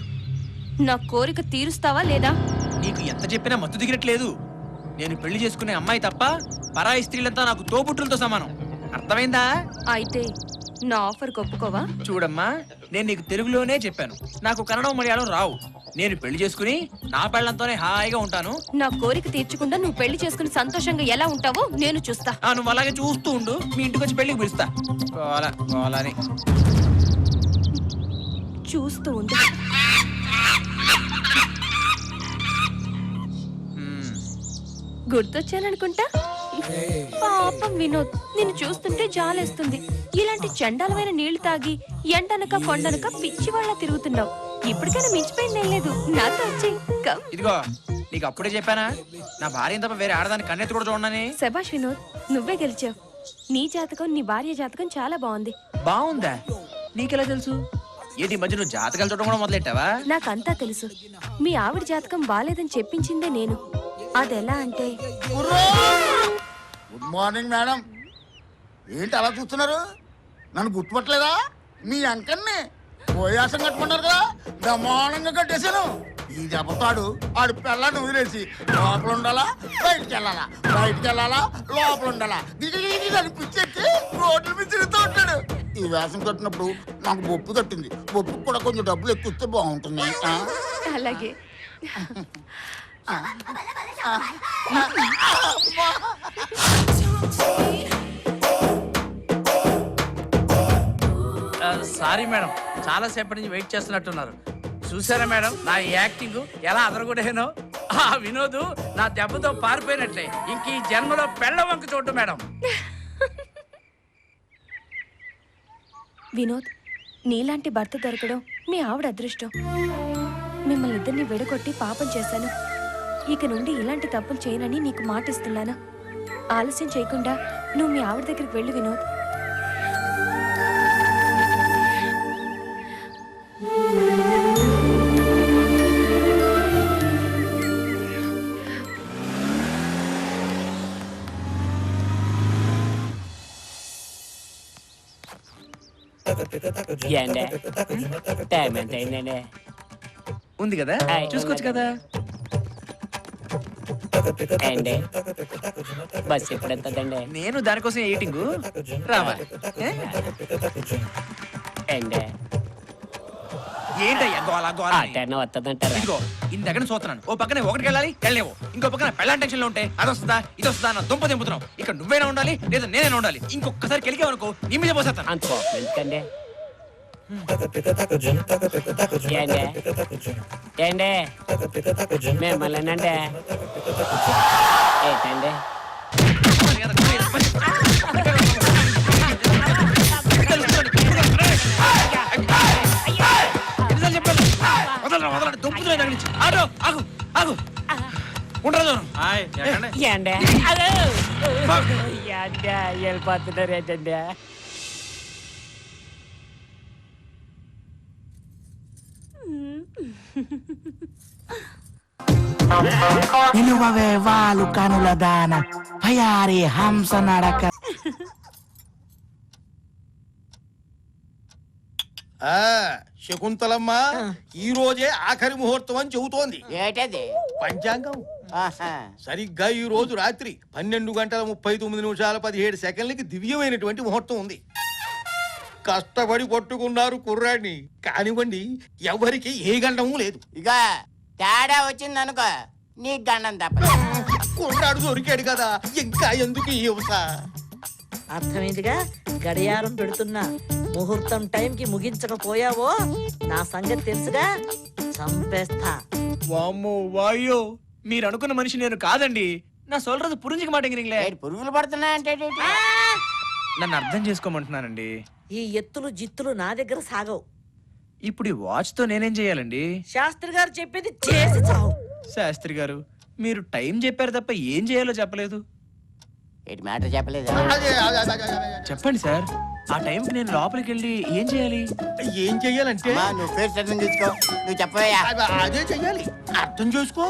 నా కోరిక తీరుస్తావా లేదా? నీకు ఎంత చెప్పినా మత్తు దిగినట్లేదు. నేను పెళ్లి చేసుకునే అమ్మాయి తప్ప పరాయి స్త్రీలంతా నాకు తోబుట్టులతో సమానం. అర్థమైందా? అయితే నా ఆఫర్ ఒప్పుకోవా? చూడమ్మా, నేను నీకు తెలుగులోనే చెప్పాను. నాకు కన్నడం మలయాళం రావు. నేను పెళ్లి చేసుకుని నా పెళ్లంతోనే హాయిగా ఉంటాను. నా కోరిక తీర్చకుండా నువ్వు పెళ్లి చేసుకుని సంతోషంగా ఎలా ఉంటావో నేను చూస్తా. నువ్వు అలాగే చూస్తూ ఉండు. మీ ఇంటికి వచ్చి పెళ్లికి పిలుస్తా. కోలని చూస్తూ ఉండు. గుర్తొచ్చాననుకుంటా. పాపం వినోద్, నిన్ను చూస్తుంటే జాలేస్తుంది. ఇలాంటి చండాలమైన నీళ్లు తాగి ఎండనక కొండనక పిచ్చి వాళ్ళ తిరుగుతున్నావు. ఇప్పటికైనా మించిపోయిందేం లేదు, నాతో వచ్చేయ్. కమ్. ఇదిగో, నీకు అప్పుడే చెప్పానా నా భార్య తప్ప వేరే ఆడదాన్ని కన్నెత్తి కూడా చూడనని? శభాష్ వినోద్, నువ్వే గెలిచావు. నీ జాతకం, నీ భార్య జాతకం చాలా బాగుంది. బాగుందా? నీకెలా తెలుసు? ఏంటి మధ్య నువ్వు జాతకాలు చూడడం కూడా మొదలెట్టావా? నాకంతా తెలుసు. మీ ఆవిడ జాతకం బాలేదని చెప్పించిందే నేను. అదెలా అంటే, గుడ్ మార్నింగ్ మేడం. ఏంటి అలా చూస్తున్నారు? నన్ను గుర్తుపట్టలేదా? మీ అంకన్ని పోయాసం కట్టుకున్నారు కదా, బ్రహ్మాండంగా కట్టేశాను. ఈ దెబ్బతాడు ఆడి పిల్లని వదిలేసి లోపల ఉండాలా, బయటికి వెళ్ళాలా, బయటికి వెళ్ళాలా, లోపల ఉండాలా, దిగి పిచ్చెక్కి రోడ్ల మీద తిరుగుతూ ఉంటాడు. ఈ వేషం కట్టినప్పుడు నాకు బొప్పు కట్టింది. బొప్పు కూడా కొంచెం డబ్బులు ఎక్కువ ఇస్తే బాగుంటుంది. అలాగే. సారీ మేడం, చాలా సేపటి నుంచి వెయిట్ చేస్తున్నట్టున్నారు. చూసారా మేడం నా యాక్టింగ్ ఎలా అదరగొడేనో? ఆ వినోద్ నా దెబ్బతో పారిపోయినట్లే. ఇంక ఈ జన్మలో పెళ్ళ వంక చూడు మేడం. వినోద్, నీలాంటి భర్త దొరకడం మీ ఆవిడ అదృష్టం. మిమ్మల్ని ఇద్దరిని విడగొట్టి పాపం చేశాను. ఇక నుండి ఇలాంటి తప్పులు చేయనని నీకు మాటిస్తున్నాను. ఆలస్యం చేయకుండా నువ్వు మీ ఆవిడ దగ్గరికి వెళ్ళు వినోద్. టైం ఎంత అయిందండి? ఉంది కదా, చూసుకోవచ్చు కదా. అండి బస్ ఎప్పుడు ఎత్తదండి? నేను దానికోసం ఎయిటింగ్ రావాలి. అండి ఏంటయ్యా గోలా గోలా? టైం వస్తుందంటారా? ఇదిగో ఇందక్కడ చూస్తున్నాను. ఓ పక్కన ఒకటికి వెళ్ళాలి, వెళ్ళలేవు. ఇంకో పక్కన పెళ్ళాం టెన్షన్ లో ఉంటే అదొస్తుందా ఇదొస్తుందా నా దుంప దింపుతున్నావు. ఇక్కడ నువ్వైనా ఉండాలి లేదా నేనైనా ఉండాలి. ఇంకొకసారి కెలికేవనుకో నీ మీద పోసేస్తాను. అంత కోపం ఎందుకండి? ఏండి మిమ్మల్ని ఏంటండి? వదలండి దుప్పుతున్నా దగ్గర నుంచి. ఆటో ఆగు ఆగు ఉండదు ఏండే వెళ్ళిపోతున్నారు ఏంటండి నిలువవే వాలు కనుల దాన భయారి హంస నడక. శకుంతలమ్మ ఈ రోజే ఆఖరి ముహూర్తం అని చెబుతోంది. ఏటది పంచాంగం సరిగ్గా ఈ రోజు రాత్రి 12:39:17 దివ్యమైనటువంటి ముహూర్తం ఉంది. కష్టపడి పట్టుకున్నారు కుర్రాడిని, కానివ్వండి ఎవరికి ఏ గండము లేదు. ఇక తేడా వచ్చిందనుకో నీ గండం తప్ప. కుర్రాడు దొరికాడు కదా, ఇంకా ఎందుకు ఈ హింస? అర్థమైందిగా, గడియారం పెడుతున్నా. ముహూర్తం టైంకి ముగించకపోయావో నా సంగతి తెలుసుగా, చంపేస్తా. వామ్మో వాయో మీరు అనుకున్న మనిషి నేను కాదండి. నా సోల్றது పురింజికి మాటంగిరింగ్లే. పురుగులు పడుతున్నాయంటే నన్ను అర్థం చేసుకోమంటున్నానండి. ఈ ఎత్తులు జిత్తులు నా దగ్గర సాగవు. ఇప్పుడు ఈ వాచ్ తో నేనేం చేయాలండి? శాస్త్రి గారు చెప్పేది చేసి చావు. శాస్త్రి గారు మీరు టైం చెప్పారు తప్ప ఏం చేయాలో చెప్పలేదు. ఏంటి మ్యాటర్ చెప్పలేదు? చెప్పండి సార్, ఆ టైంకి నేను లోపలికి వెళ్ళి ఏం చేయాలి? ఏం చెయ్యాలంటే నువ్వు ఫేస్ అర్థం చేసుకో, నువ్వు చెప్పవయ్యా. అదే చెయ్యాలి, అర్థం చేసుకో.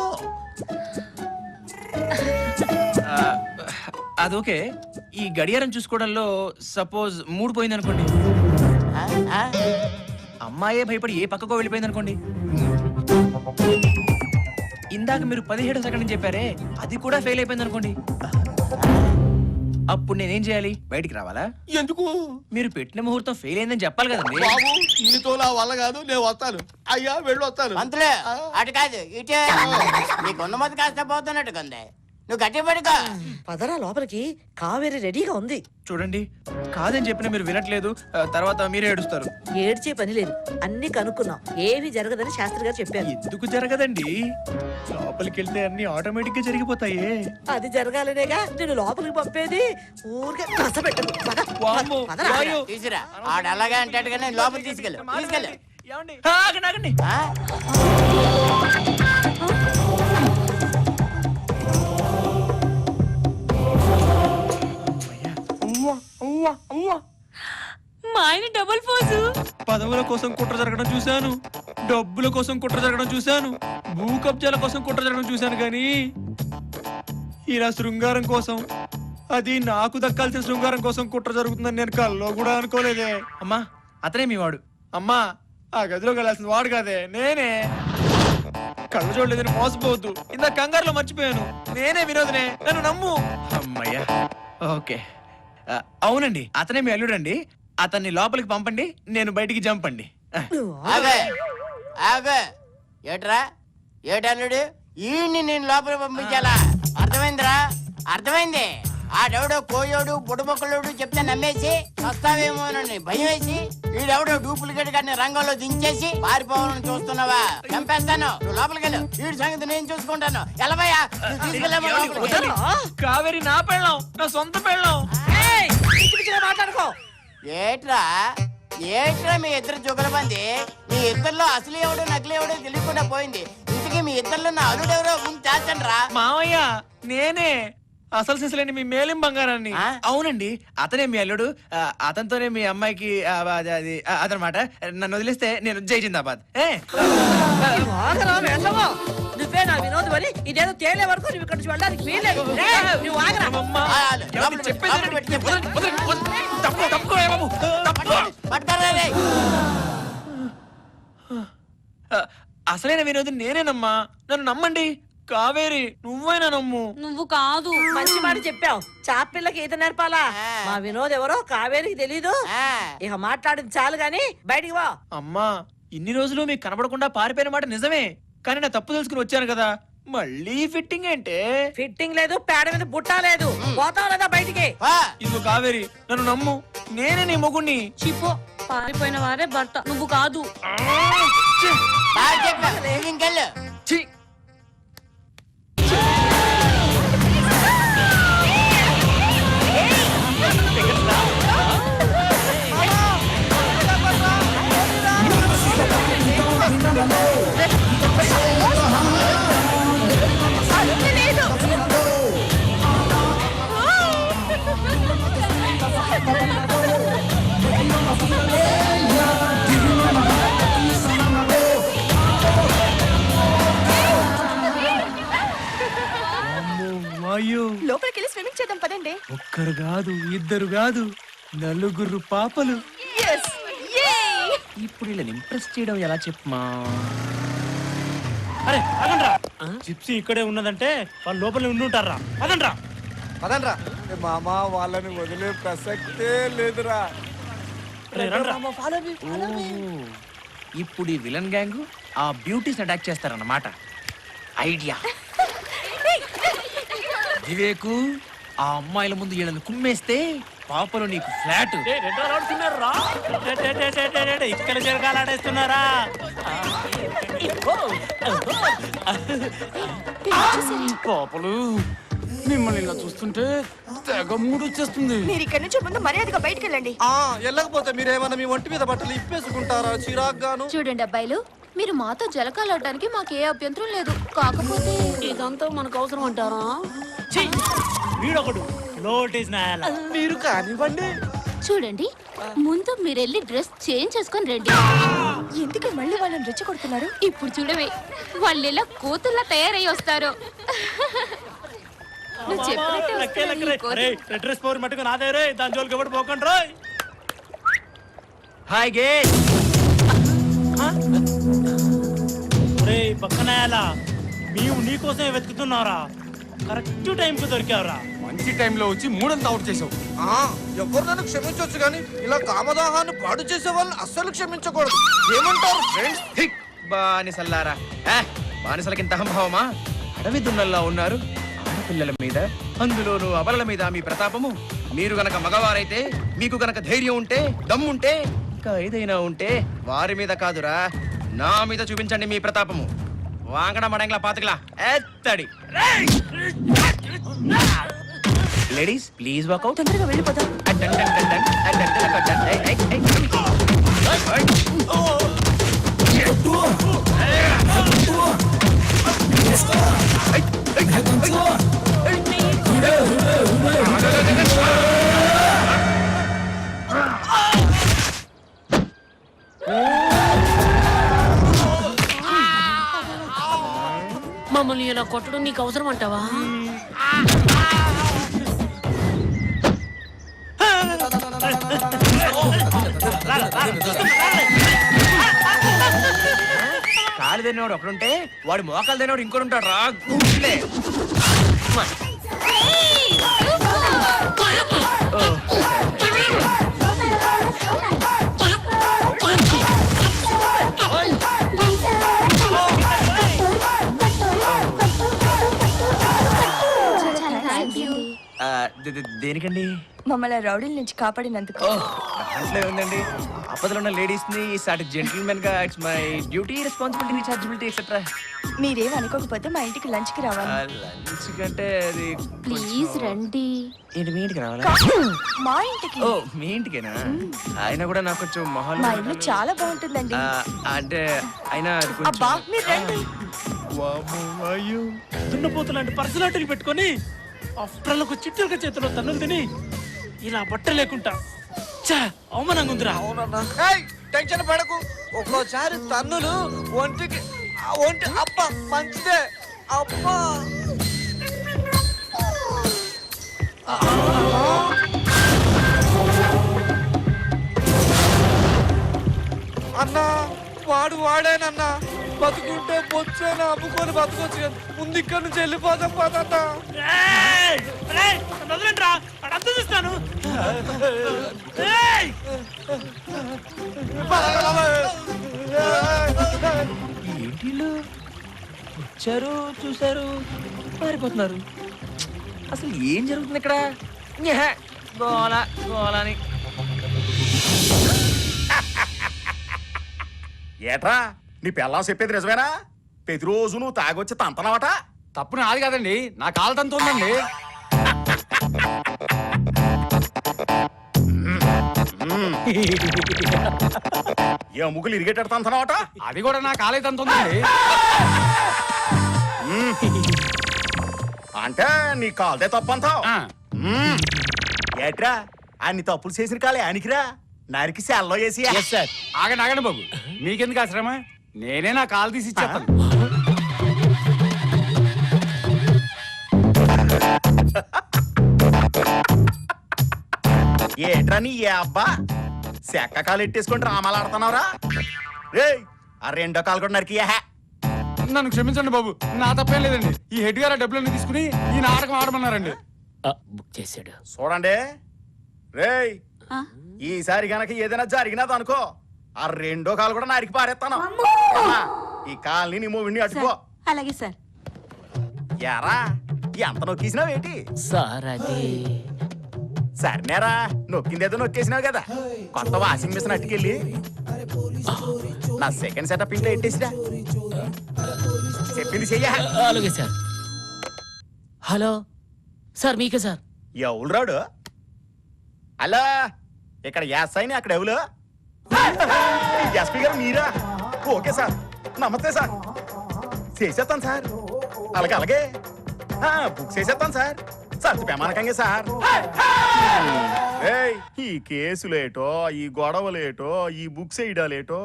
అదొకే, ఈ గడియారం చూసుకోవడంలో సపోజ్ మూడు పోయింది అనుకోండి, అమ్మాయే భయపడి ఏ పక్కకో వెళ్ళిపోయింది అనుకోండి, ఇందాక మీరు 17 సెకండ్ చెప్పారే అది కూడా ఫెయిల్ అయిపోయింది అనుకోండి, అప్పుడు నేనేం చేయాలి? బయటికి రావాలా? ఎందుకు? మీరు పెట్టిన ముహూర్తం ఫెయిల్ అయిందని చెప్పాలి కదండి. బాబు నీతో నా వల్ల కాదు, నేను వస్తాను. అయ్యా వెళ్ళి వస్తాను. మంత్రులు అటు కాదు ఇటే, నీకున్న మొదటి కాస్త పోతున్నట్టుకుంది. నువ్వు గట్టి పడుకో. పదరా లోపలికి, కావేరి రెడీగా ఉంది. చూడండి, కాదని చెప్పినా మీరు వినట్లేదు, తర్వాత మీరే ఏడుస్తారు. ఏడ్చే పని లేదు, అన్ని కనుక్కున్నాం, ఏమీ జరగదని శాస్త్రి గారు చెప్పారు. ఎందుకు జరగదండి? లోపలికి వెళ్తే అన్ని ఆటోమేటిక్ గా జరిగిపోతాయి. అది జరగాలనేగా నేను లోపలికి పంపేది. ఊరికే కష్టపెట్టదు. తీసురా, ఆడు అలాగే అంటాడుగానే లోపలికి తీసుకెళ్ళు. ఆగండి, ఆగండి. మా ఆయన డబుల్ ఫోజు. పదవుల కోసం కుట్ర జరగడం చూశాను, డబ్బుల కోసం కుట్ర జరగడం చూశాను, భూ కబ్జాల కోసం కుట్ర జరగడం చూశాను, కానీ ఇలా శృంగారం కోసం, అది నాకు దక్కాల్సిన శృంగారం కోసం కుట్ర జరుగుతుందని నేను కల్లో కూడా అనుకోలేదే. అమ్మా అతనే మీ వాడు. అమ్మా ఆ గదిలోకి వెళ్ళాల్సిన వాడు కాదే, నేనే. కళ్ళు చూడలేదని మోసపోవద్దు, ఇంత కంగారులో మర్చిపోయాను. నేనే వినోదనే, నన్ను నమ్ము. అమ్మయ్యా, ఓకే. అవునండి, అతనే మీ అల్లుడండి. అతన్ని లోపలికి పంపండి, నేను బయటికి జంపండి. ఏట్రా ఏటల్లుడు, ఈ నేను లోపలికి పంపించాలా? అర్థమైందిరా, అర్థమైంది. ఆడెవడో కోయోడు బుడబొక్కలోడు చెప్తే నమ్మేసి వస్తావేమోనని భయం వేసి, వీడెవడో డూప్లికేట్ గారిని రంగంలో దించేసి పారిపోవాలని చూస్తున్నావా? చంపేస్తాను, నువ్వు లోపలికి వెళ్ళు. వీడి సంగతి నేను చూసుకుంటాను. ఎలవయ్యా, కావేరి నా పెళ్ళం, నా సొంత పెళ్ళం. మాట్లాడుకో. ఏట్రా ఏట్రా మీ ఇద్దరు జుగలబంది? మీ ఇద్దరిలో అసలు ఎవడో నకిలీ ఎవడో తెలియకుండా పోయింది. ఇంతకీ మీ ఇద్దరిలో నా అల్లుడెవరో ముందు తేల్చండి రా. మావయ్య నేనే, అసలు సిసలేని మీ మేలిం బంగారాన్ని. అవునండి, అతనే మీ అల్లుడు. అతనితోనే మీ అమ్మాయికి అది అదనమాట. నన్ను వదిలేస్తే నేను జై జిందాబాద్. నువ్వే నా వినోదం అని ఇదేదో తేలే వరకు నువ్వు ఇక్కడ నుంచి వెళ్ళడానికి వీల్లేదు. నువ్వు ఆగరా. అసలైన వినోదం నేనేనమ్మా, నన్ను నమ్మండి. కావేరి నువ్వైనా నమ్ము. నువ్వు కాదు. మంచి మాట చెప్పావు. చాపిల్లకి ఈత నేర్పాలా? మా వినోద్ ఎవరో కావేరికి తెలీదు. ఇక మాట్లాడింది చాలు గాని బయటికి వా. అమ్మా, ఇన్ని రోజులు మీకు కనబడకుండా పారిపోయిన మాట నిజమే, కానీ నా తప్పు తెలుసుకుని వచ్చాను కదా, మళ్ళీ ఫిట్టింగ్ అంటే? ఫిట్టింగ్ లేదు, పేడ మీద బుట్ట లేదు. పోతావు లేదా బయటికి? ఇదిగో కావేరి, నన్ను నమ్ము, నేనే నీ మొగుణ్ణి. చిపో, పారిపోయిన వారే భర్త, నువ్వు కాదు. ఇంకెళ్ళు. Hey! పదండి. ఒక్కరు కాదు, ఇద్దరు కాదు, నలుగురు పాపలు. ఇప్పుడు వీళ్ళని ఇంప్రెస్ చేయడం ఎలా చెప్పమా? అరే అదండ్రా, జిప్సీ ఇక్కడే ఉన్నదంటే వాళ్ళు లోపల ఉండి ఉంటారా. అదండ్రా పదండ్రా. మామా వాళ్ళని వదిలే ప్రసక్తే లేదురా. ఇప్పుడు ఈ విలన్ గ్యాంగ్ ఆ బ్యూటీస్ అటాక్ చేస్తారన్నమాట. ఐడియా. వివేకు, ఆ అమ్మాయిల ముందు వీళ్ళని కుమ్మేస్తే పాపలు నీకు ఫ్లాట్. ఇక్కడ జరగాలాడేస్తున్నారా? పాపలు మిమ్మల్ని ఇలా చూస్తుంటే తెగ మూడు వచ్చేస్తుంది. మీరు ఇక్కడి నుంచి ముందు మర్యాదగా బయటికి వెళ్ళండి. వెళ్ళకపోతే మీరేమన్నా మీ ఒంటి మీద బట్టలు ఇప్పేసుకుంటారా చిరాగ్గాను? చూడండి అబ్బాయిలు, మీరు మాతో జలకాలాడడానికి మాకు ఏ అభ్యంతరం లేదు. కాకపోతే ఇదంతా మనకు అవసరం అంటారా? వీడొకడు నోటీస్ నాయాల. మీరు కానివ్వండి. చూడండి, ముందు మీరెళ్ళి డ్రెస్ చేంజ్ చేసుకొని రండి. ఎందుకు మళ్ళీ వాళ్ళని రెచ్చగొడుతున్నారు? ఇప్పుడు చూడవే, వాళ్ళు ఎలా కూతుర్లా తయారై వస్తారు. నువ్వు చెప్పినట్టే వస్తారు ఈ కోతులు. డ్రెస్ పవర్ మట్టుకు నాదే రే, దాని జోలికి ఎవరు పోకండి రోయ్. Hi gate. రే పక్కనాయాల, మేము నీకోసమే వెతుకుతున్నారా? కరెక్ట్ టైంకి దొరికావురా. మంచి టైంలో వచ్చి మూడంతా అవుట్ చేసావు. ఎవరినైనా క్షమించవచ్చు కానీ ఇలా కామదాహాన్ని పాడు చేసే వాళ్ళని అస్సలు క్షమించకూడదు. ఏమంటారు ఫ్రెండ్స్? బానిసల్లారా, బానిసలకింత అహంభావమా? అడవి దున్నల్లా ఉన్నారు. ఆడపిల్లల మీద, అందులోనూ అబలల మీద మీ ప్రతాపము. మీరు గనక మగవారైతే, మీకు గనక ధైర్యం ఉంటే, దమ్ముంటే, ఇంకా ఏదైనా ఉంటే వారి మీద కాదురా, నా మీద చూపించండి మీ ప్రతాపము. వాంగడ మడంగ్లా పాతకలా ఎత్తడి. Ladies please walk out. తొందరగా వెళ్ళిపోతాం. మమ్మల్ని ఇలా కొట్టడం నీకు అవసరం అంటావా? కాలు తినేవాడు ఒకడుంటే వాడు మోకాలు తినేవాడు ఇంకోటి ఉంటాడు రా. గుండె. దేనికండి? మమ్మల్ని రౌడీల నుంచి కాపాడినందుకు. దాంట్లో ఉందండి, ఆపదలో ఉన్న లేడీస్ ని సాటి జెంటిల్మెన్ గా it's my duty, responsibility, rechargeability etcetera. మీరేం అనుకోకపోతే మా ఇంటికి లంచ్ కి రావాలి. లంచ్ కంటే అది ప్లీజ్ రండి. ఏంటి మీ ఇంటికి రావాలా? మా ఇంటికి. ఓ మీ ఇంటికేనా? ఆయన కూడా నాకు కొంచెం మొహాలు. మా ఇల్లు చాలా బాగుంటుందండి. అంటే అయినా అది కొంచెం. అబ్బా మీరు రండి. దున్నపోతు లాంటి పర్సనాలిటీలు పెట్టుకొని ఆఫ్టర్లకు చిట్టులుగా చేతిలో తన్నులు తిని ఇలా బట్ట లేకుండా అవమానంగా ఉందిరా. టెన్షన్ పడకు. ఒక్కోసారి తన్నులు ఒంటికి అప్ప మంచిదే. అబ్బా అన్నా, వాడేనన్నా. బతుకుంటే బొచ్చేనా అమ్ముకొని బతుకొచ్చు. ముందు ఇక్కడ నుంచి వెళ్ళిపోదాం పదన్నా. చూస్తాను. ఏంటి వచ్చారు, చూసారు, పారిపోతున్నారు. అసలు ఏం జరుగుతుంది ఇక్కడ? గోల గోలని. ఏట్రా నీ పెళ్ళాం చెప్పేది నిజమేనా? ప్రతిరోజు నువ్వు తాగొచ్చి తంతనవట. తప్పు నాది కాదండి, నా కాలు తంతు ఉందండి. ఏ ముగ్గులు ఇరిగేటట్టు తంతనవట. అది కూడా నా కాలే తంతు ఉందండి. అంటే నీ కాలదే తప్పంతావు. ఏట్రా అన్ని తప్పులు చేసిన కాలే ఆనికిరా, నరికి సెల్లో వేసి. ఆగండి బాబు, మీకెందుకు ఆశ్రమ? నేనే నా కాలు తీసి ఇచ్చేస్తాను. ఏట్రా నీ ఏ అబ్బా చెక్క కాలు ఎట్టేసుకొని డ్రామాలు ఆడుతున్నావురా రేయ్ ఆ రెండో కాలు కూడా నరికి నన్ను క్షమించండి బాబు, నా తప్పేం లేదండి. ఈ హెడ్ గారు ఆ డబ్బులన్నీ తీసుకుని ఈ నాటకం ఆడమన్నారండి. బుక్ చేశాడు. చూడండి రేయ్ ఈసారి గనక ఏదైనా జరిగినది అనుకో ఆ రెండో కాలు కూడా నరికి పారేస్తాను. ఈ కాల్ని నీ మూవిని అట్టుకో. అలాగే సార్. యారా ఎంత నొక్కేసినావేంటి? సార్ అది సరేనేరా, నొక్కిందేదో నొక్కేసినావు కదా. కొత్త వాషింగ్ మిషన్ అట్టుకెళ్ళి నా సెకండ్ సెటప్ ఇంట్లో ఎట్టేసిరా. చెప్పింది చెయ్యా. అలాగే సార్. హలో సార్, మీకే సార్. ఎవరు రాడు? అలా ఇక్కడ యాసైని అక్కడ ఎవరు? ఎస్పీ గారు మీరా? ఓకే సార్, నమస్తే సార్. చేసేస్తాను సార్. అలాగే అలాగే బుక్ చేసేస్తాను సార్. సత్య ప్రమాణకంగా సార్. ఈ కేసులేటో, ఈ గొడవలేటో, ఈ బుక్స్ వేయడాలేటో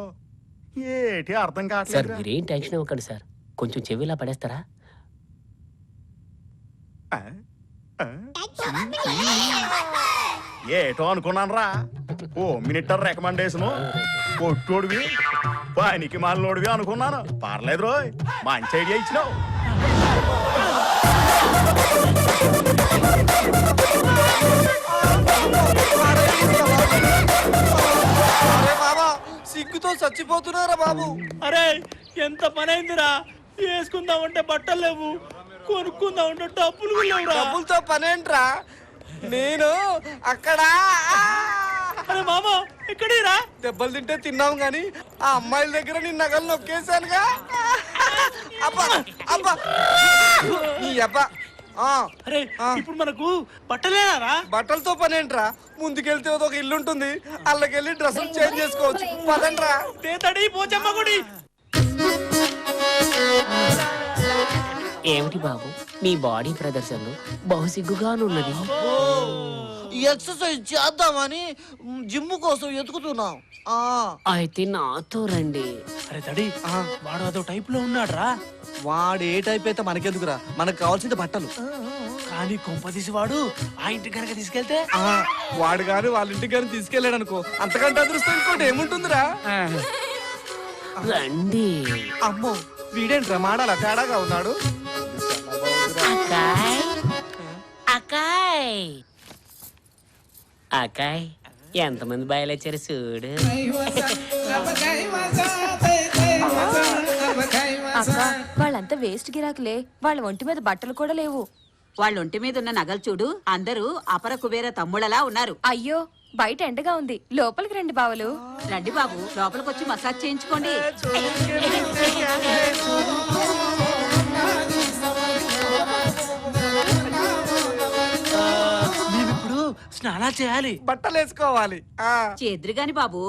ఏటి అర్థం సార్ కావట్లేదు. మీరేం టెన్షన్ అవ్వకండి సార్, కొంచెం చెవిలా పడేస్తారా? ఏటో అనుకున్నాను రా. ఓ మినిటర్ రికమెండేషను కొట్టోడివి పనికి మాలోడివి అనుకున్నాను. పర్లేదు రోయ్, మంచి ఐడియా ఇచ్చినావు. అరే బాబా, సిగ్గుతో చచ్చిపోతున్నారా బాబు. అరే ఎంత పని అయిందిరా. వేసుకుందామంటే బట్టలు లేవు, కొనుక్కుందామంటే డబ్బులు లేవురా. డబ్బులతో పనేంట్రా? నేను అక్కడ అరే మామ ఎక్కడిరా? దెబ్బలు తింటే తిన్నాం గాని ఆ అమ్మాయిల దగ్గర నీ నగలు నొక్కేశానుగా. అబ్బా అబ్బా నీ అబ్బా. అరే ఇప్పుడు మనకు బట్టలేనారా? బట్టలతో పనేంట్రా? ముందుకెళ్తే ఒక ఇల్లు ఉంటుంది, అల్లకెళ్ళి డ్రెస్సులు చేంజ్ చేసుకోవచ్చు. పదండ్రా. తేతడి పోచమ్మ గుడి. ఏమిటి బాబు మీ బాడీ ప్రదర్శనలు బహుసిగ్గుగానున్నది. ఎక్సర్సైజ్ చేద్దామని జిమ్ కోసం ఎతుకుతున్నాం. అయితే నాతో రండి. అరే తడి, వాడు అదో టైప్ లో ఉన్నాడ్రా. వాడు ఏ టైప్ అయితే మనకెందుకురా, మనకు కావాల్సింది బట్టలు. కానీ కొంపదీసి వాడు ఆ ఇంటి కనుక తీసుకెళ్తే వాడు గాని వాళ్ళ ఇంటికి కానీ తీసుకెళ్ళాడు అనుకో, అంతకంటే అదృష్టం ఇంకోటి ఏముంటుందిరా. రండి. అమ్మో వీడేంట్రా మాడాల తేడాగా ఉన్నాడు. అకాయ్ అకాయ్ అకాయ్ ఎంతమంది బయలుచ్చారు చూడు. అక్క వాళ్ళంతా వేస్ట్ గిరాకులే, వాళ్ళ ఒంటి మీద బట్టలు కూడా లేవు. వాళ్ళ ఒంటి మీద ఉన్న నగలు చూడు, అందరూ అపర కుబేర తమ్ముళ్ళలా ఉన్నారు. అయ్యో బయట ఎండగా ఉంది, లోపలికి రండి బావలు. రండి బాబు, లోపలికొచ్చి మసాజ్ చేయించుకోండి. మేమిప్పుడు స్నానాలు చేయాలి, బట్టలు వేసుకోవాలి. చేద్దురు గాని బాబు,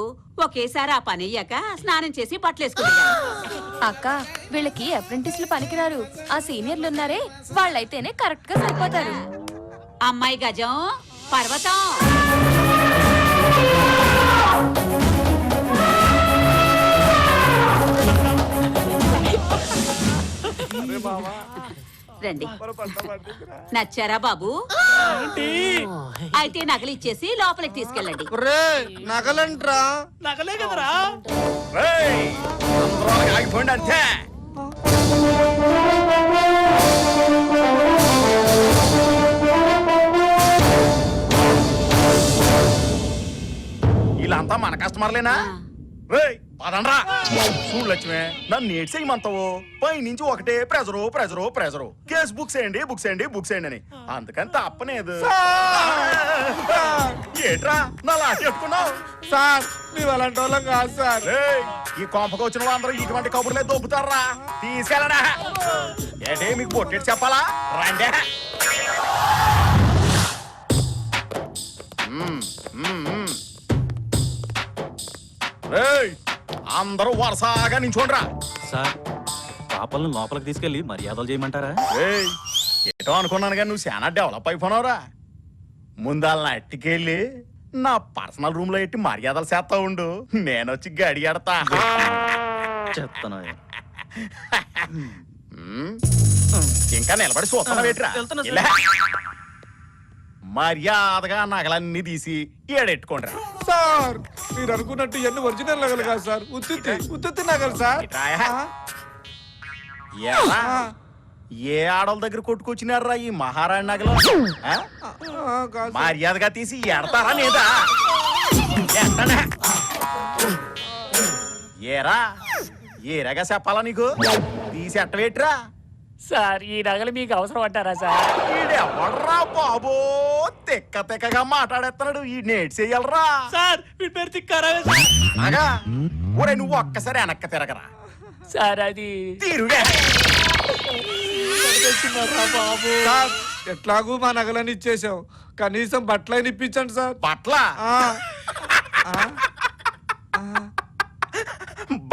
ఒకేసారి ఆ పని అయ్యాక స్నానం చేసి బట్టలేసుకుంటారు. అక్క వీళ్ళకి అప్రెంటిస్లు పనికిరారు, ఆ సీనియర్లు ఉన్నారే వాళ్ళైతేనే కరెక్ట్ గా సరిపోతారు. అమ్మాయి గజం పర్వతం. రండి. నచ్చారా బాబు? అయితే నగలు ఇచ్చేసి లోపలికి తీసుకెళ్ళండి. నగలంట్రా? నగలే కదరా. ఆగిపోండి అంతే. వీళ్ళంతా మన కస్టమర్లేనా? పదండ్రా. చూడు లక్ష్మి, నన్ను ఏడ్చేయమంతావు. పై నుంచి ఒకటే pressure pressure pressure. Case books వేయండి బుక్స్ వేయండి బుక్స్ వేయండి అని. అందుకని తప్పలేదు. ఏట్రా నా లాటి ఎట్టుకున్నావు? సార్ మేము అలాంటి వాళ్ళం కాదు సార్. ఈ కొంపకు వచ్చిన వాళ్ళందరూ ఇటువంటి కబుర్లే దొబ్బుతారా? తీసుకెళ్ళడా? ఏంటి మీకు పొట్టేటి చెప్పాలా? రండి. అందరూ వరుసగా నించోండ్రా. సార్ పాపలను లోపలికి తీసుకెళ్లి మర్యాదలు చేయమంటారా? ఏటో అనుకున్నాను కానీ నువ్వు చాలా డెవలప్ అయిపోయినావురా. ముందాలని అట్టికెళ్ళి నా పర్సనల్ రూమ్ లో ఎట్టి మర్యాదలు చేస్తా ఉండు, నేనొచ్చి గడియాడతా. చెప్తాను. ఇంకా నిలబడి చూస్తున్నావేట్రా? మర్యాదగా నగలన్నీ తీసి ఏడెట్టుకోండి. సార్ మీరు అనుకున్నట్టు ఎన్ని ఒరిజినల్ నగలు కాదు సార్, ఉత్తుత్తి నగలు సార్. ఏరా, ఏ ఆడల దగ్గర కొట్టుకొచ్చినారా ఈ మహారాణి నగలు? మర్యాదగా తీసి ఎడతారా లేదా? ఎడతానే. ఏరా, ఏరాగా చెప్పాలా నీకు? తీసి ఎట్టవేట్రా సార్ ఈ నగలు మీకు అవసరం అంటారా సార్? ఈడెవడ్రా బాబో, తెక్క తెక్కగా మాట్లాడేస్తున్నాడు. ఈ నేటి చెయ్యాలరా సార్ మీ పేరు తిక్కారా అగా. ఒరే నువ్వు ఒక్కసారి వెనక్కి తిరగరా సార్. అది తీరుడే. బాబు సార్ ఎట్లాగూ మా నగలని ఇచ్చేసాం, కనీసం బట్టలైన ఇప్పించండి సార్. బట్ల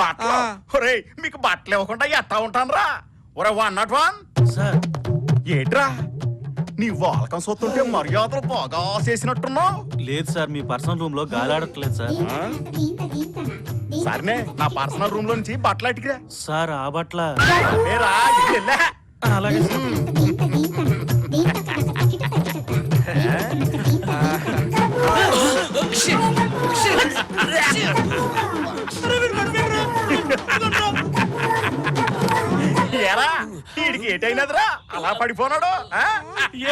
బట్ల ఒరే మీకు బట్టలు ఇవ్వకుండా ఎట్టా ఉంటానరా? ఒరే 101 సార్ ఏట్రా నీ వాలకం సొత్తుంటే మర్యాదలు బాగా చేసినట్టున్నావు. లేదు సార్, మీ పర్సనల్ రూమ్ లో గాలి ఆడట్లేదు సార్. సరేనే నా పర్సనల్ రూమ్ లో నుంచి బట్టలు అటుకురా. సార్ ఆ బట్ల అలాగే ఏరా వీడికి ఏటైనదిరా అలా పడిపోనాడు?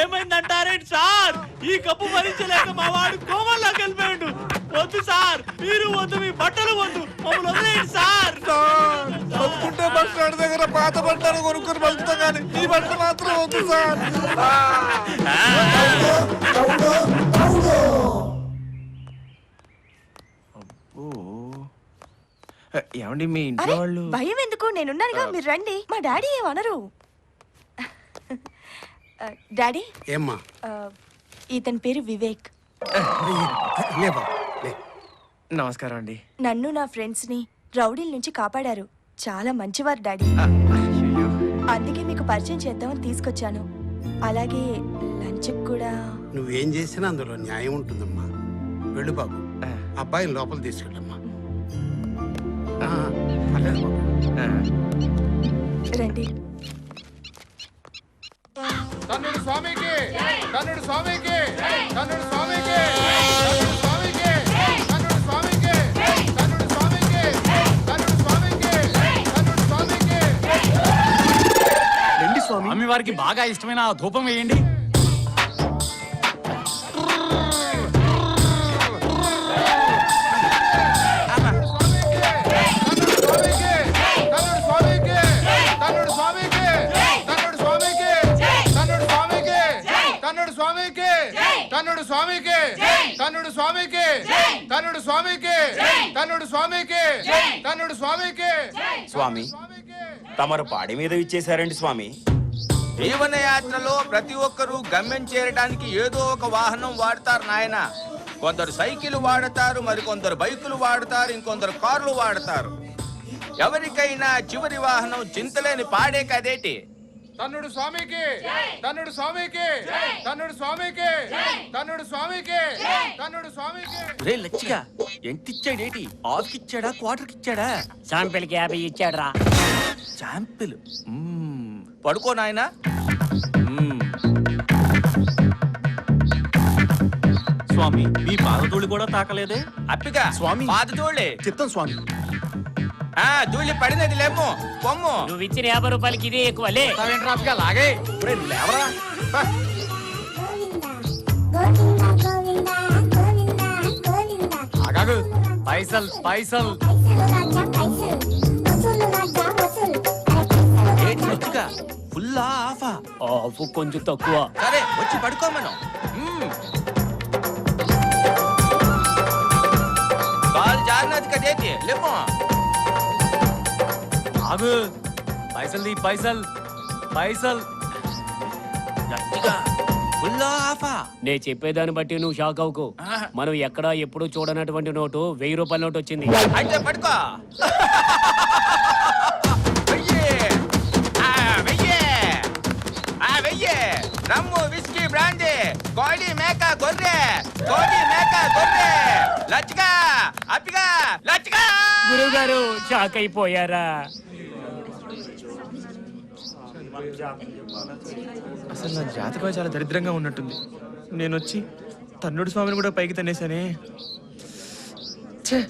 ఏమైందంటారేంటి సార్? ఈ కప్పు భరించలేక మా వాడు కోమల్లోకి వెళ్ళిపోయాడు. వద్దు సార్, మీరు వద్దు, మీ బట్టలు వద్దు, మమ్మల్ని వదిలేయండి సార్. ఒప్పుకుంటే బస్ స్టాండ్ దగ్గర పాత బట్టలు కొనుక్కొని బతుకుతాం కానీ ఈ బట్ట మాత్రం వద్దు సార్. ఏమండి మీ ఇంట్లో వాళ్ళు? భయం ఎందుకు, నేనున్నానుగా, మీరు రండి. మా డాడీ ఏమనరు. డాడీ ఏమ్మా ఇతని పేరు వివేక్. నమస్కారం అండి. నన్ను నా ఫ్రెండ్స్ ని రౌడీల నుంచి కాపాడారు. చాలా మంచివారు డాడీ. అందుకే మీకు పరిచయం చేద్దామని తీసుకొచ్చాను. అలాగే లంచ్ కూడా. నువ్వేం చేసినా అందులో న్యాయం ఉంటుందమ్మా. వెళ్ళు బాబు, అబ్బాయిని లోపల తీసుకెళ్ళమ్మా. రండి. కన్నుడు స్వామికి, కన్నుడు స్వామికి, కన్నుడు స్వామికి, కన్నుడు స్వామికి, కన్నుడు స్వామికి, కన్నుడు స్వామికి, కన్నుడు స్వామికి, కన్నుడు స్వామికి. రండి స్వామి. అమ్మి వారికి బాగా ఇష్టమైన ఆ ధూపం వేయండి. కన్నుడు స్వామికి, కన్నుడు స్వామికి, కన్నుడు స్వామికి, కన్నుడు స్వామికి, కన్నుడు స్వామికి. స్వామి తమరు పాడి మీద ఇచ్చేశారండి స్వామి. జీవనయాత్రలో ప్రతి ఒక్కరూ గమ్యం చేరడానికి ఏదో ఒక వాహనం వాడతారు నాయన. కొందరు సైకిల్ వాడతారు, మరికొందరు బైకులు వాడతారు, ఇంకొందరు కార్లు వాడతారు. ఎవరికైనా చివరి వాహనం చింతలేని పాడే కదేటి. కన్నుడు స్వామికి, కన్నుడు స్వామికి, కన్నుడు స్వామికి, కన్నుడు స్వామికి, కన్నుడు స్వామికి. రే లచ్చిగా ఎంతిచ్చాడేటి? హాఫ్ ఇచ్చాడా, క్వార్టర్ ఇచ్చాడా? శాంపిల్కి 50 ఇచ్చాడ్రా. శాంపిల్. పడుకో నాయనా. స్వామి మీ పాదతోళి కూడా తాకలేదే? అప్పిగా స్వామి. పాదతోళ్ళే చెప్తాను స్వామి. ధూళి పడినది లేము కొమ్ము. నువ్వు ఇచ్చిన 50 రూపాయలకి ఇదే ఎక్కువ లే. లాగే లేవరా ఆగాగు. పైసల్ పైసల్. ఏంటి లచ్చిగా ఫుల్లా ఆఫా? ఆఫ్ కొంచెం తక్కువ. సరే వచ్చి పడుకో మనం. కాలు జారినది కదేటి లేము. ఆగు. పైసల్ ది పైసల్ పైసల్. లచ్చిగా ఫుల్లా ఆఫా? నే చెప్పేదాన్ని బట్టి నువ్వు షాక్ అవ్వకు. మనం ఎక్కడా ఎప్పుడు చూడనటువంటి నోటు 1000 రూపాయల నోటు వచ్చింది. అయితే పడుకో. వెయ్యి రమ్ము, విస్కీ, బ్రాండీ, కోడి, మేక, గొర్రె, కోడి, మేక, గొర్రె. లచ్చిగా అప్పిగా లచ్చిగా. గురువు గారు షాక్ అయిపోయారా? అసలు నా జాతకం చాలా దరిద్రంగా ఉన్నట్టుంది. నేను వచ్చి తన్నుడు స్వామిని కూడా పైకి తన్నేశానే. ఛే!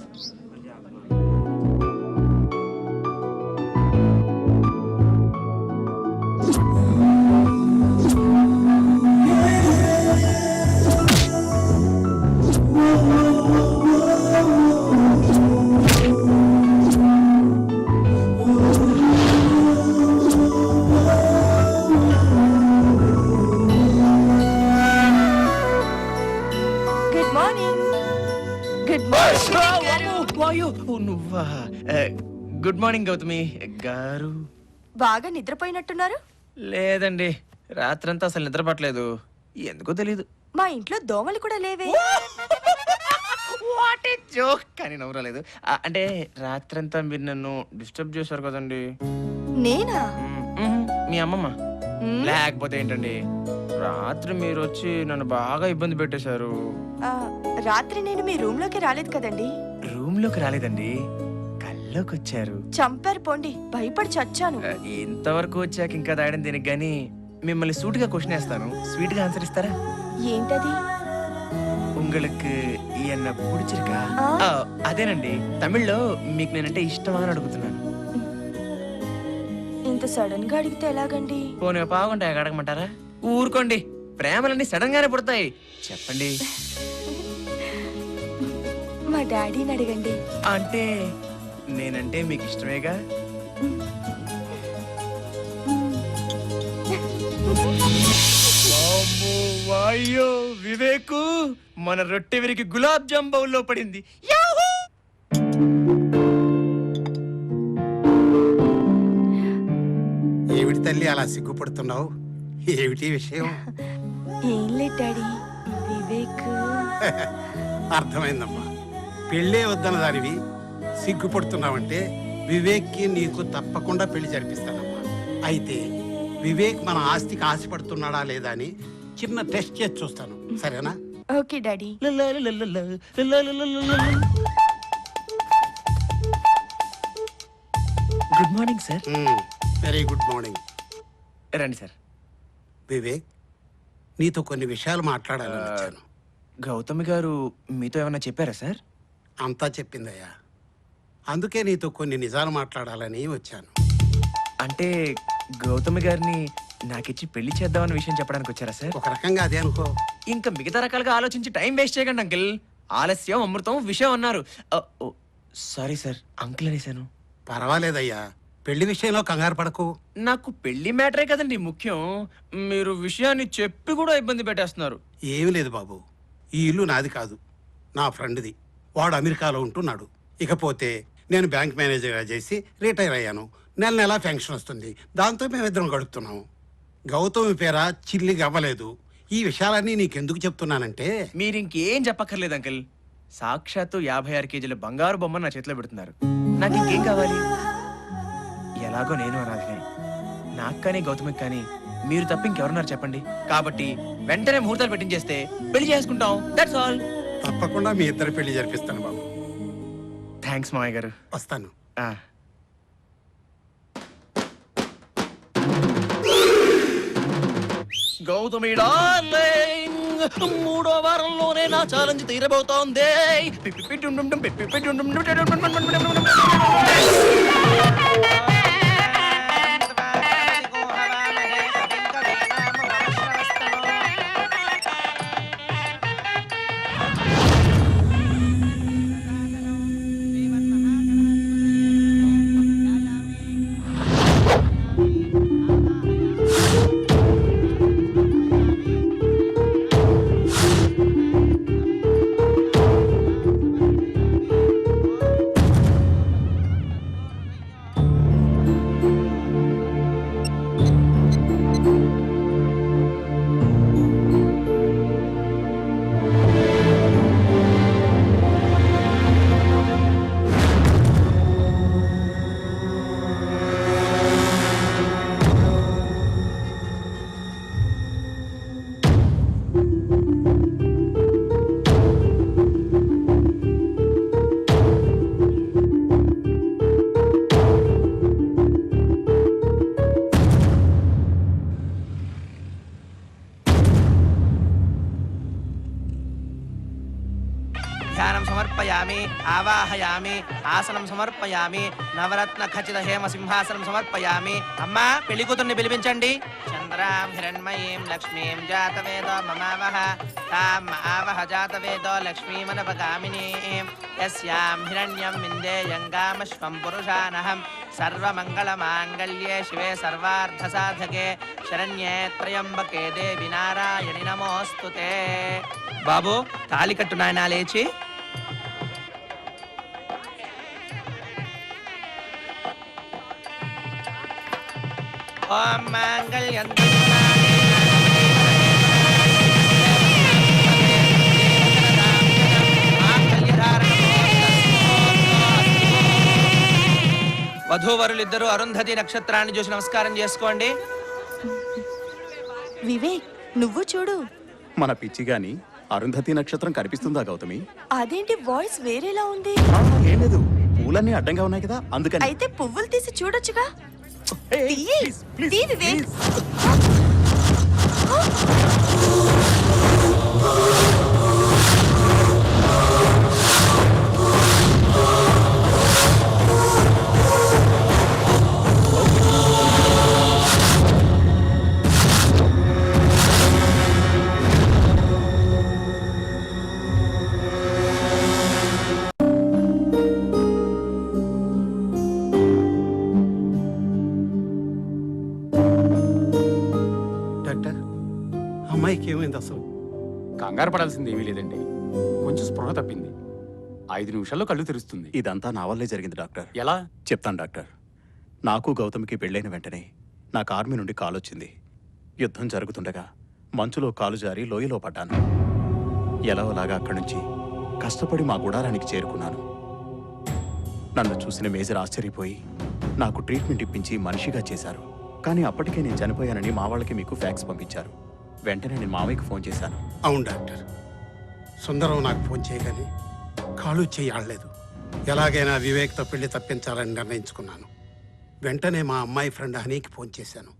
Good morning. Good morning. వాయు నువ్వా? గుడ్ మార్నింగ్ గౌతమి గారు. బాగా నిద్రపోయినట్టున్నారు. లేదండి, రాత్రంతా అసలు నిద్ర పట్టలేదు, ఎందుకో తెలీదు. మా ఇంట్లో దోమలు కూడా లేవే. What a joke. కానీ నవ్వరాలేదు. అంటే రాత్రంతా మీరు నన్ను డిస్టర్బ్ చేశారు కదండి. నేనా? మీ అమ్మమ్మ. లేకపోతే ఏంటండి, రాత్రి మీరు వచ్చి నన్ను బాగా ఇబ్బంది పెట్టేశారు. ఆ, రాత్రి నేను మీ రూమ్ లోకి రాలేదు కదండి. రూమ్ లోకి రాలేదండి, కల్లోకి వచ్చారు. చంపారు పోండి, భయపడి చచ్చాను. ఇంతవరకు వచ్చాక ఇంకా దాయడం దీనికి గానీ మిమ్మల్ని సూటిగా క్వశ్చన్ వేస్తాను, స్వీట్ గా ఆన్సర్ ఇస్తారా? ఏంటది? உங்களுக்கு என்ன பிடிச்சிருக்கா? ఆ? అదేనండి, తమిళ్లో మీకు నేనంటే ఇష్టమా అని అడుగుతున్నాను. ఇంత సడన్ గా అడిగితే ఎలాగండి? పోనీ బాగుంటాయి అడగమంటారా? ఊరుకోండి, ప్రేమలన్నీ సడన్ గానే పుడతాయి. చెప్పండి. మా డాడీని అడగండి. అంటే నేనంటే మీకు ఇష్టమేగా? వాయ్యో వివేకు, మన రొట్టె విరికి గులాబ్ జామ్ బౌల్లో పడింది. యాహూ! ఏమిటి తల్లి అలా సిగ్గుపడుతున్నావు? ఏమిటి విషయం? ఏం లేదు డాడీ, వివేక్. అర్థమైందమ్మా. పెళ్ళే వద్దన్న దానివి సిగ్గుపడుతున్నావంటే వివేక్కి నీకు తప్పకుండా పెళ్లి జరిపిస్తానమ్మా. అయితే వివేక్ మన ఆస్తికి ఆశపడుతున్నాడా లేదా అని చిన్న టెస్ట్ చేసి చూస్తాను, సరేనా? Okay daddy. Good morning sir. Very good morning. రండి సార్. వివేక్, నీతో కొన్ని విషయాలు మాట్లాడాలని వచ్చాను. గౌతమి గారు మీతో ఏమైనా చెప్పారా సార్? అంతా చెప్పిందయ్యా, అందుకే నీతో కొన్ని నిజాలు మాట్లాడాలని వచ్చాను. అంటే గౌతమి గారిని నాకిచ్చి పెళ్లి చేద్దామన్న విషయం చెప్పడానికి వచ్చారా సార్? ఒక రకంగా అదే అనుకో. ఇంకా మిగతా రకాలుగా ఆలోచించి టైం వేస్ట్ చేయకండి అంకిల్. ఆలస్యం అమృతం విషయం అన్నారు. సారీ సార్, అంకిల్ అనేసాను. పర్వాలేదయ్యా, పెళ్లి విషయంలో కంగారు పడకు. నాకు పెళ్లి మ్యాటరే కదండి ముఖ్యం, మీరు విషయాన్ని చెప్పి కూడా ఇబ్బంది పెట్టేస్తున్నారు. ఏమి లేదు బాబు, ఈ ఇల్లు నాది కాదు, నా ఫ్రెండ్ది. వాడు అమెరికాలో ఉంటున్నాడు. ఇకపోతే నేను బ్యాంక్ మేనేజర్గా చేసి రిటైర్ అయ్యాను. నెల నెలా పెన్షన్ వస్తుంది, దాంతో మేమిద్దరం గడుపుతున్నాము. గౌతమి పేర చిల్లిగా అవ్వలేదు. ఈ విషయాలన్నీ నీకెందుకు చెప్తున్నానంటే, మీరు ఇంకేం చెప్పక్కర్లేదు అంకిల్. సాక్షాత్తు 56 కేజీల బంగారు బొమ్మ నా చేతిలో పెడుతున్నారు. నాకు ఇంకేం కావాలి? ఎలాగో నేను అనాథనే, నాకు కానీ గౌతమికి కానీ మీరు తప్ప ఇంకెవరున్నారు చెప్పండి. కాబట్టి వెంటనే ముహూర్తాలు పెట్టించేస్తే పెళ్లి చేసుకుంటాం. That's all. తప్పకుండా మీ ఇద్దరి పెళ్లి జరిపిస్తాను బాబు. థ్యాంక్స్ మామయ్య గారు. వస్తాను. గౌతమి డార్లింగ్, 3వ వారంలోనే నా ఛాలెంజ్ తీరబోతోంది. ధ్యానం సమర్పయామి ఆవాహయామి ఆసనం సమర్పయామి నవరత్న ఖచ్చిత హేమ సింహాసనం సమర్పయామి. అమ్మా పెళ్లి కూతుర్ని పిలిపించండి. చంద్రాం హిరణ్మయీం లక్ష్మీం జాతవేదో మమావహ తాం ఆవహ జాతవేదో లక్ష్మీమనపగామినీం యస్యాం హిరణ్యం విందేయం గామశ్వం పురుషానహం సర్వమంగళమాంగళ్యే శివే సర్వార్థసాధకే శరణ్యే త్రయంబకే దేవి నారాయణి నమోస్తుతే. బాబు తాళి కట్టు నాయనా లేచి. ఓం మాంగళ్యం వధూవరులిద్దరూ అరుంధతి నక్షత్రాన్ని చూసి నమస్కారం చేసుకోండి. వివేక్ నువ్వు చూడు. మన పిచ్చి గాని అరుంధతి నక్షత్రం కనిపిస్తుందా గౌతమి? అదేంటి వాయిస్ వేరేలా ఉంది? ఏం లేదు, పూలన్నీ అడ్డంగా ఉన్నాయి కదా అందుకని. అయితే పువ్వులు తీసి చూడొచ్చుగా. తీయి. తీ వివేక్. డాక్టర్, అమ్మాయికి ఏమైంది అసలు? కంగారు పడాల్సింది ఏమీ లేదండి. కొంచెం స్పృహ తప్పింది. 5 నిమిషాల్లో కళ్ళు తెరుస్తుంది. ఇదంతా నా వల్లే జరిగింది డాక్టర్. ఎలా? చెప్తాను డాక్టర్. నాకు గౌతమికి పెళ్ళైన వెంటనే నాకు ఆర్మీ నుండి కాల్ వచ్చింది. యుద్ధం జరుగుతుండగా మంచులో కాలు జారి లోయలో పడ్డాను. ఎలాగోలాగా అక్కడి నుంచి కష్టపడి మా గుడారానికి చేరుకున్నాను. నన్ను చూసిన మేజర్ ఆశ్చర్యపోయి నాకు ట్రీట్మెంట్ ఇప్పించి మనిషిగా చేశారు. కానీ అప్పటికే నేను చనిపోయానని మా వాళ్ళకి మీకు ఫ్యాక్స్ పంపించారు. వెంటనే నేను మామయ్యకి ఫోన్ చేశాను. అవును డాక్టర్, సుందరం నాకు ఫోన్ చేయగానే కాలు చేయలేదు. ఎలాగైనా వివేక్తో పెళ్లి తప్పించాలని నిర్ణయించుకున్నాను. వెంటనే మా అమ్మాయి ఫ్రెండ్ హనీకి ఫోన్ చేశాను.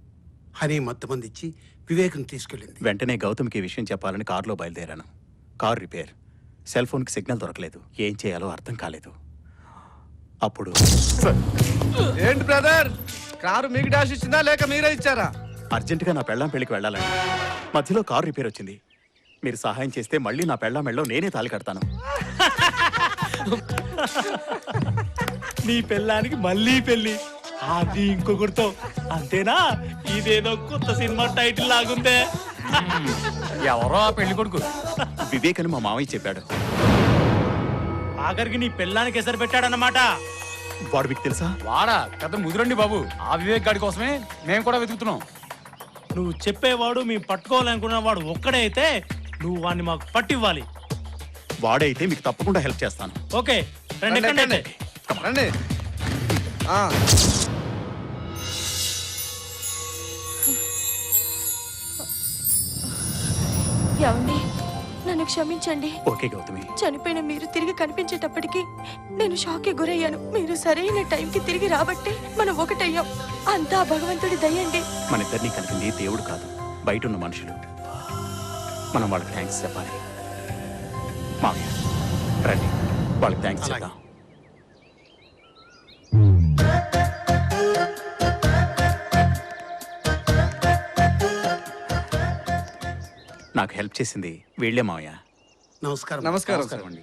హనీ మత్తుమంది ఇచ్చి వివేక్ని తీసుకెళ్ళింది. వెంటనే గౌతమ్కి ఈ విషయం చెప్పాలని కారులో బయలుదేరాను. కారు రిపేర్, సెల్ ఫోన్కి సిగ్నల్ దొరకలేదు. ఏం చేయాలో అర్థం కాలేదు. అప్పుడు ఏంటి బ్రదర్, కారు మీకు డాష్ ఇచ్చిందా లేక మీరే ఇచ్చారా? అర్జెంటుగా నా పెళ్ళాం పెళ్ళికి వెళ్ళాలండి. మధ్యలో కారు రిపేర్ వచ్చింది. మీరు సహాయం చేస్తే మళ్ళీ నా పెళ్ళాం మెళ్ళో నేనే తాళి కడతాను. నీ పెళ్ళానికి మళ్ళీ పెళ్లి, అది ఇంకొకరితో, అంతేనా? ఇదేదో కొత్త సినిమా టైటిల్ లాగుందే. ఎవరో ఆ పెళ్లి కొడుకు? వివేక్ అని మా మామయ్య చెప్పాడు. ఆఖరికి నీ పెళ్ళానికి ఎసరు పెట్టాడన్నమాట. వాడు మీకు తెలుసా? వాడా? పెద్ద ముదురండి బాబు. ఆ వివేక్ గాడి కోసమే మేము కూడా వెతుకుతున్నాం. నువ్వు చెప్పేవాడు మేము పట్టుకోవాలనుకున్న వాడు ఒక్కడే అయితే నువ్వు వాడిని మాకు పట్టివ్వాలి. వాడైతే మీకు తప్పకుండా హెల్ప్ చేస్తాను. ఓకే రండి, ఎక్కండి. రండి. ఏమండి, నన్ను క్షమించండి. ఓకే గౌతమి. చనిపోయిన మీరు తిరిగి కనిపించేటప్పటికి నేను షాక్కి గురయ్యాను. మీరు సరైన టైంకి తిరిగి రాబట్టే మనం ఒకటయ్యాం. అంతా భగవంతుడి దయండి. మన ఇద్దరినీ కలిపింది దేవుడు కాదు, బయట ఉన్న మనుషులు. మనం వాళ్ళకి థ్యాంక్స్ చెప్పాలి. మామయ్య రండి, వాళ్ళకి థ్యాంక్స్ చెప్దాం. నాకు హెల్ప్ చేసింది వీళ్ళే మామయ్య. నమస్కారం. నమస్కారం అండి.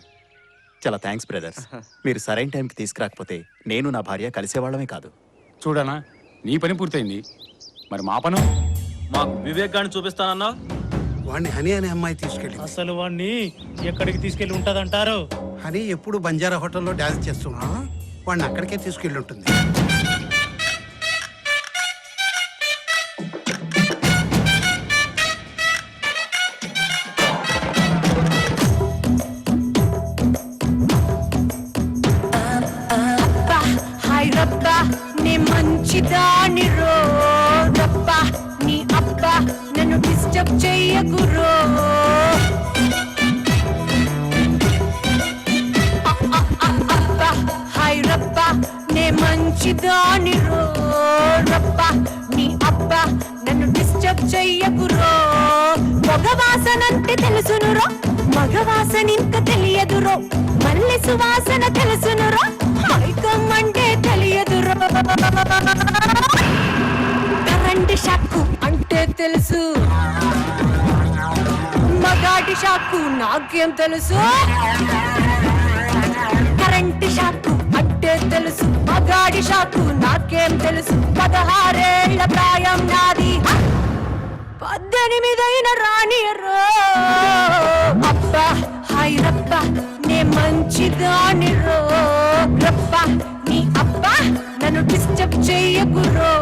చాలా థ్యాంక్స్ బ్రదర్స్. మీరు సరైన టైంకి తీసుకురాకపోతే నేను నా భార్య కలిసేవాళ్ళమే కాదు. చూడనా, నీ పని పూర్తయింది. మరి మా పను? మాకు వివేక్ గారిని చూపిస్తానన్నా. వాడిని హనీ అనే అమ్మాయి తీసుకెళ్ళింది. అసలు వాడిని ఎక్కడికి తీసుకెళ్లి ఉంటదంటారు? హనీ ఎప్పుడు బంజారా హోటల్లో డాన్స్ చేస్తున్నా, వాడిని అక్కడికే తీసుకెళ్ళి ఉంటుంది. మంచిదాని రో రప్ప, నీ అప్ప నన్ను డిస్టర్బ్ చెయ్యకురో. హాయ్ రప్ప, నే మంచిదాని రో రప్ప, నీ అప్ప నన్ను డిస్టర్బ్ చెయ్యకురో. మగవాసనంటే తెలుసునురో, మగవాసనింక తెలియదు తెలియదురో మల్లె సువాసన తెలుసునురో మైకమ్మంటే తెలియదురో కరెంట్ షాక్ అంటే తెలుసు మగాడి షాకు నాకేం తెలుసు కరెంట్ షాకు అంటే తెలుసు మగాడి షాకు నాకేం తెలుసు 16 ఏళ్ల ప్రాయం నాది 18 రానియరో అబ్బా హాయ్ రబ్బా నే మంచిదాని రో రబ్బా నీ అబ్బా నన్ను డిస్టర్బ్ చెయ్యకురో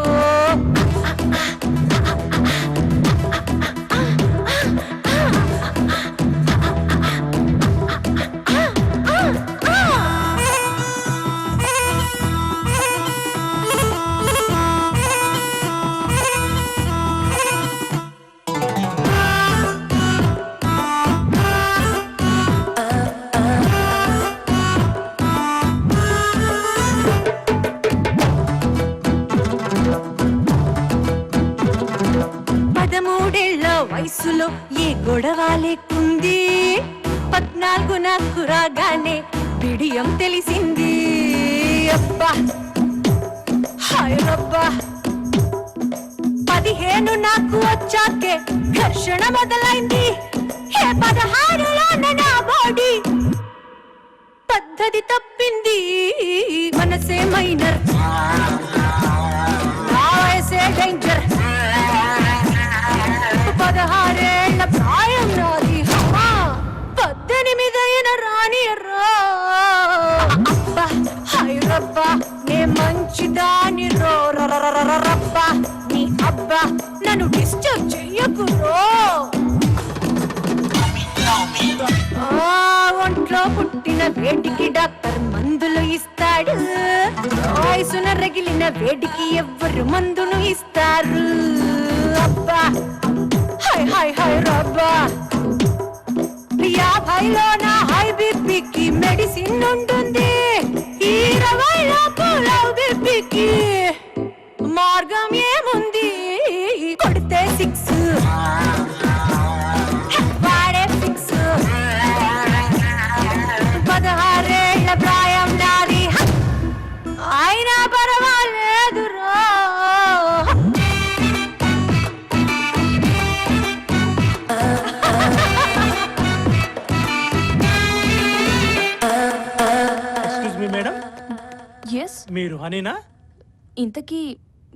వయసులో ఏ గొడవ లేకుంది 14 నాకు రాగానే బిడియం తెలిసింది అబ్బా హాయ్ రబ్బా 15 నాకు వచ్చాకే ఘర్షణ మొదలైంది 16 నా బాడీ పద్ధతి తప్పింది మనసే మైనర్ నా వయసే డేంజర్ 16 ఏళ్ల ప్రాయం నాది 18 రానియర్రా అబ్బా హాయ్ రబ్బా నే మంచిదాని రో రబ్బా నీ అబ్బా నన్ను డిస్టర్బ్ చెయ్యకురో ఒంట్లో పుట్టిన వేడికి డాక్టర్ మందులు ఇస్తాడు వయసున రగిలిన వేడికి ఎవ్వరు మందును ఇస్తారు అబ్బా హాయ్ హాయ్ హాయ్ రబ్బా 50లో నా హై బీపీకి మెడిసిన్ ఉంటుంది 20లో పులావ్ బీపీకి మార్గం ఏముంది కొడితే 6 వాడే 6 16 ఏళ్ల ప్రాయం నాది అయినా పర్వాలేదురా మేడం ఎస్ మీరు హనీనా? ఇంతకీ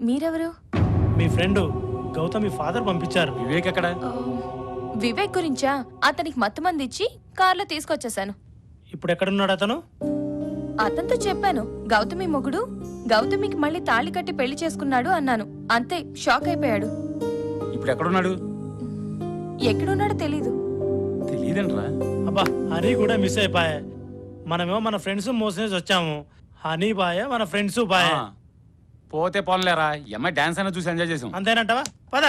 మీరెవరు? మీ ఫ్రెండ్ గౌతమి ఫాదర్ పంపించారు. వివేక్ ఎక్కడ? వివేక్ గురించా? అతనికి మత్తు మంది ఇచ్చి కార్లో తీసుకొచ్చేసాను. ఇప్పుడు ఎక్కడున్నాడు అతను? అతనితో చెప్పాను గౌతమి మొగుడు గౌతమికి మళ్ళీ తాళి కట్టి పెళ్లి చేసుకున్నాడు అన్నాను. అంతే, షాక్ అయిపోయాడు. ఇప్పుడు ఎక్కడున్నాడు? ఎక్కడున్నాడో తెలీదు. తెలియదంట్రా. అబ్బా హనీ కూడా మిస్ అయిపోయా. మనమేమో మన ఫ్రెండ్స్ మోసేసి వచ్చాము. హనీ బాయ మన ఫ్రెండ్స్ బాయ. పోతే పోన్లేరా, ఎమ్మ డాన్స్ అయినా చూసి ఎంజాయ్ చేసాం. అంతేనంటవా? పద.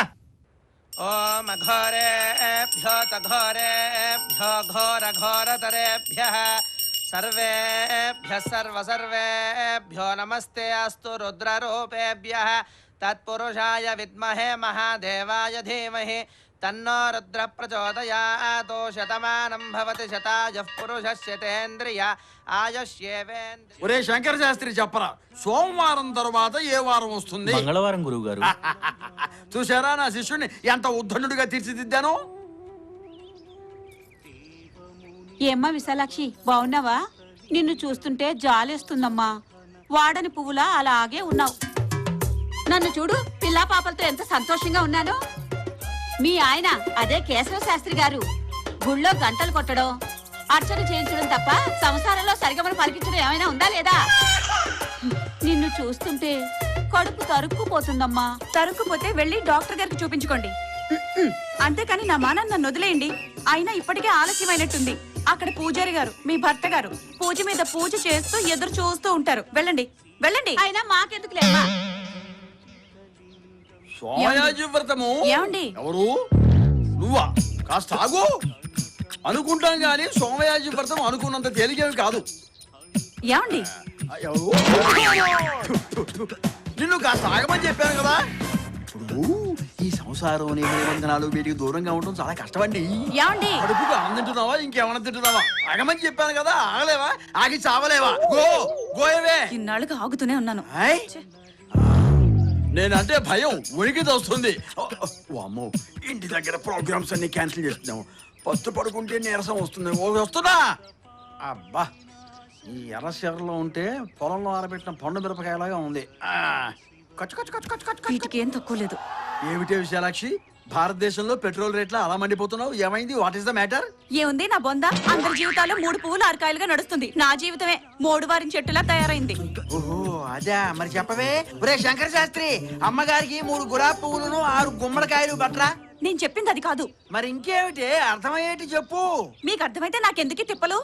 ఓం ఘోరేభ్యో తఘోరేభ్యో ఘోర ఘోరతరేభ్యః సర్వేభ్యః సర్వసర్వేభ్యో నమస్తే అస్తు రుద్రరూపేభ్యః తత్పురుషాయ విద్మహే మహాదేవాయ ధీమహి తన్నో రుద్ర ప్రచోదయాత్. శతమానం భవతి శతాయః పురుషస్యతేంద్రియ ఆయుష్యేవేంద్రియ. ఒరే శంకర శాస్త్రి చెప్పరా, సోమవారం తర్వాత ఏ వారం వస్తుంది? మంగళవారం గురువు గారు. చూసారా నా శిష్యుడిని ఎంత ఉద్ధనుడిగా తీర్చిదిద్దాను. ఏమ్మా విశాలాక్షి, బాగున్నావా? నిన్ను చూస్తుంటే జాలేస్తుందమ్మా. వాడని పువ్వులా అలాగే ఉన్నావు. నన్ను చూడు, పిల్లా పాపలతో ఎంత సంతోషంగా ఉన్నాను. మీ ఆయన అదే కేశవ శాస్త్రి గారు గుళ్ళో గంటలు కొట్టడం, అర్చన చేయించడం తప్ప సంసారంలో సరిగమను పలికించడం ఏమైనా ఉందా లేదా? నిన్ను చూస్తుంటే కడుపు తరుక్కుపోతుందమ్మా. తరుక్కుపోతే వెళ్ళి డాక్టర్ గారికి చూపించుకోండి. అంతేకాని నా మానాన్ని నన్ను వదిలేయండి. అయినా ఇప్పటికే ఆలస్యమైనట్టుంది. అక్కడ పూజారి గారు, మీ భర్త గారు పూజ మీద పూజ చేస్తూ ఎదురు చూస్తూ ఉంటారు. వెళ్ళండి వెళ్ళండి. అయినా మాకెందుకు లేవా? సోమయాజి వ్రతము ఏమండి? ఎవరు? నువ్వా? కాస్త ఆగు. అనుకుంటాం గాని సోమయాజి వ్రతం అనుకున్నంత తేలికేమి కాదు. ఏమండి? ఎవరు? నిన్ను కాస్త ఆగమని చెప్పాను కదా. ఇప్పుడు ఈ సంసారం నిబంధనలు వీటికి దూరంగా ఉండడం చాలా కష్టమండి. ఏమండి కడుపుకు అన్నం తింటున్నావా ఇంకేమన్నా తింటున్నావా? ఆగమని చెప్పాను కదా, ఆగలేవా? ఆగి చావలేవా? గో గోయవే. ఇన్నాళ్ళుగా ఆగుతూనే ఉన్నాను. నేనంటే భయం ఉనికి తోస్తుంది. అమ్మో, ఇంటి దగ్గర ప్రోగ్రామ్స్ అన్ని క్యాన్సిల్ చేస్తున్నాము. పస్తు పడుకుంటే నీరసం వస్తుంది. వస్తున్నా. అబ్బా, ఈ ఎర్రశీరలో ఉంటే పొలంలో ఆరబెట్టిన పండు మిరపకాయలాగా ఉంది. కచ్చు కచ్చు కచ్చు కచ్చు కచ్చు. వీటికి ఏం తక్కువ లేదు. ఏమిటే విశాలాక్షి, భారతదేశంలో పెట్రోల్ రేట్లు అలా మండిపోతున్నావు? ఏమైంది? What is the matter? ఏముంది నా బొంద? అందరి జీవితాలు 3 పువ్వులు 6 కాయలుగా నడుస్తుంది. నా జీవితమే 3 వారిన చెట్టులా తయారైంది. ఓహో అదే, మరి చెప్పవే. ఒరే శంకర శాస్త్రి, అమ్మగారికి 3 గులాబీ పువ్వులను 6 గుమ్మడికాయలు పట్రా. నేను చెప్పింది అది కాదు. మరి ఇంకేమిటి? అర్థమయ్యేటి చెప్పు. మీకు అర్థమైతే నాకెందుకు తిప్పలు?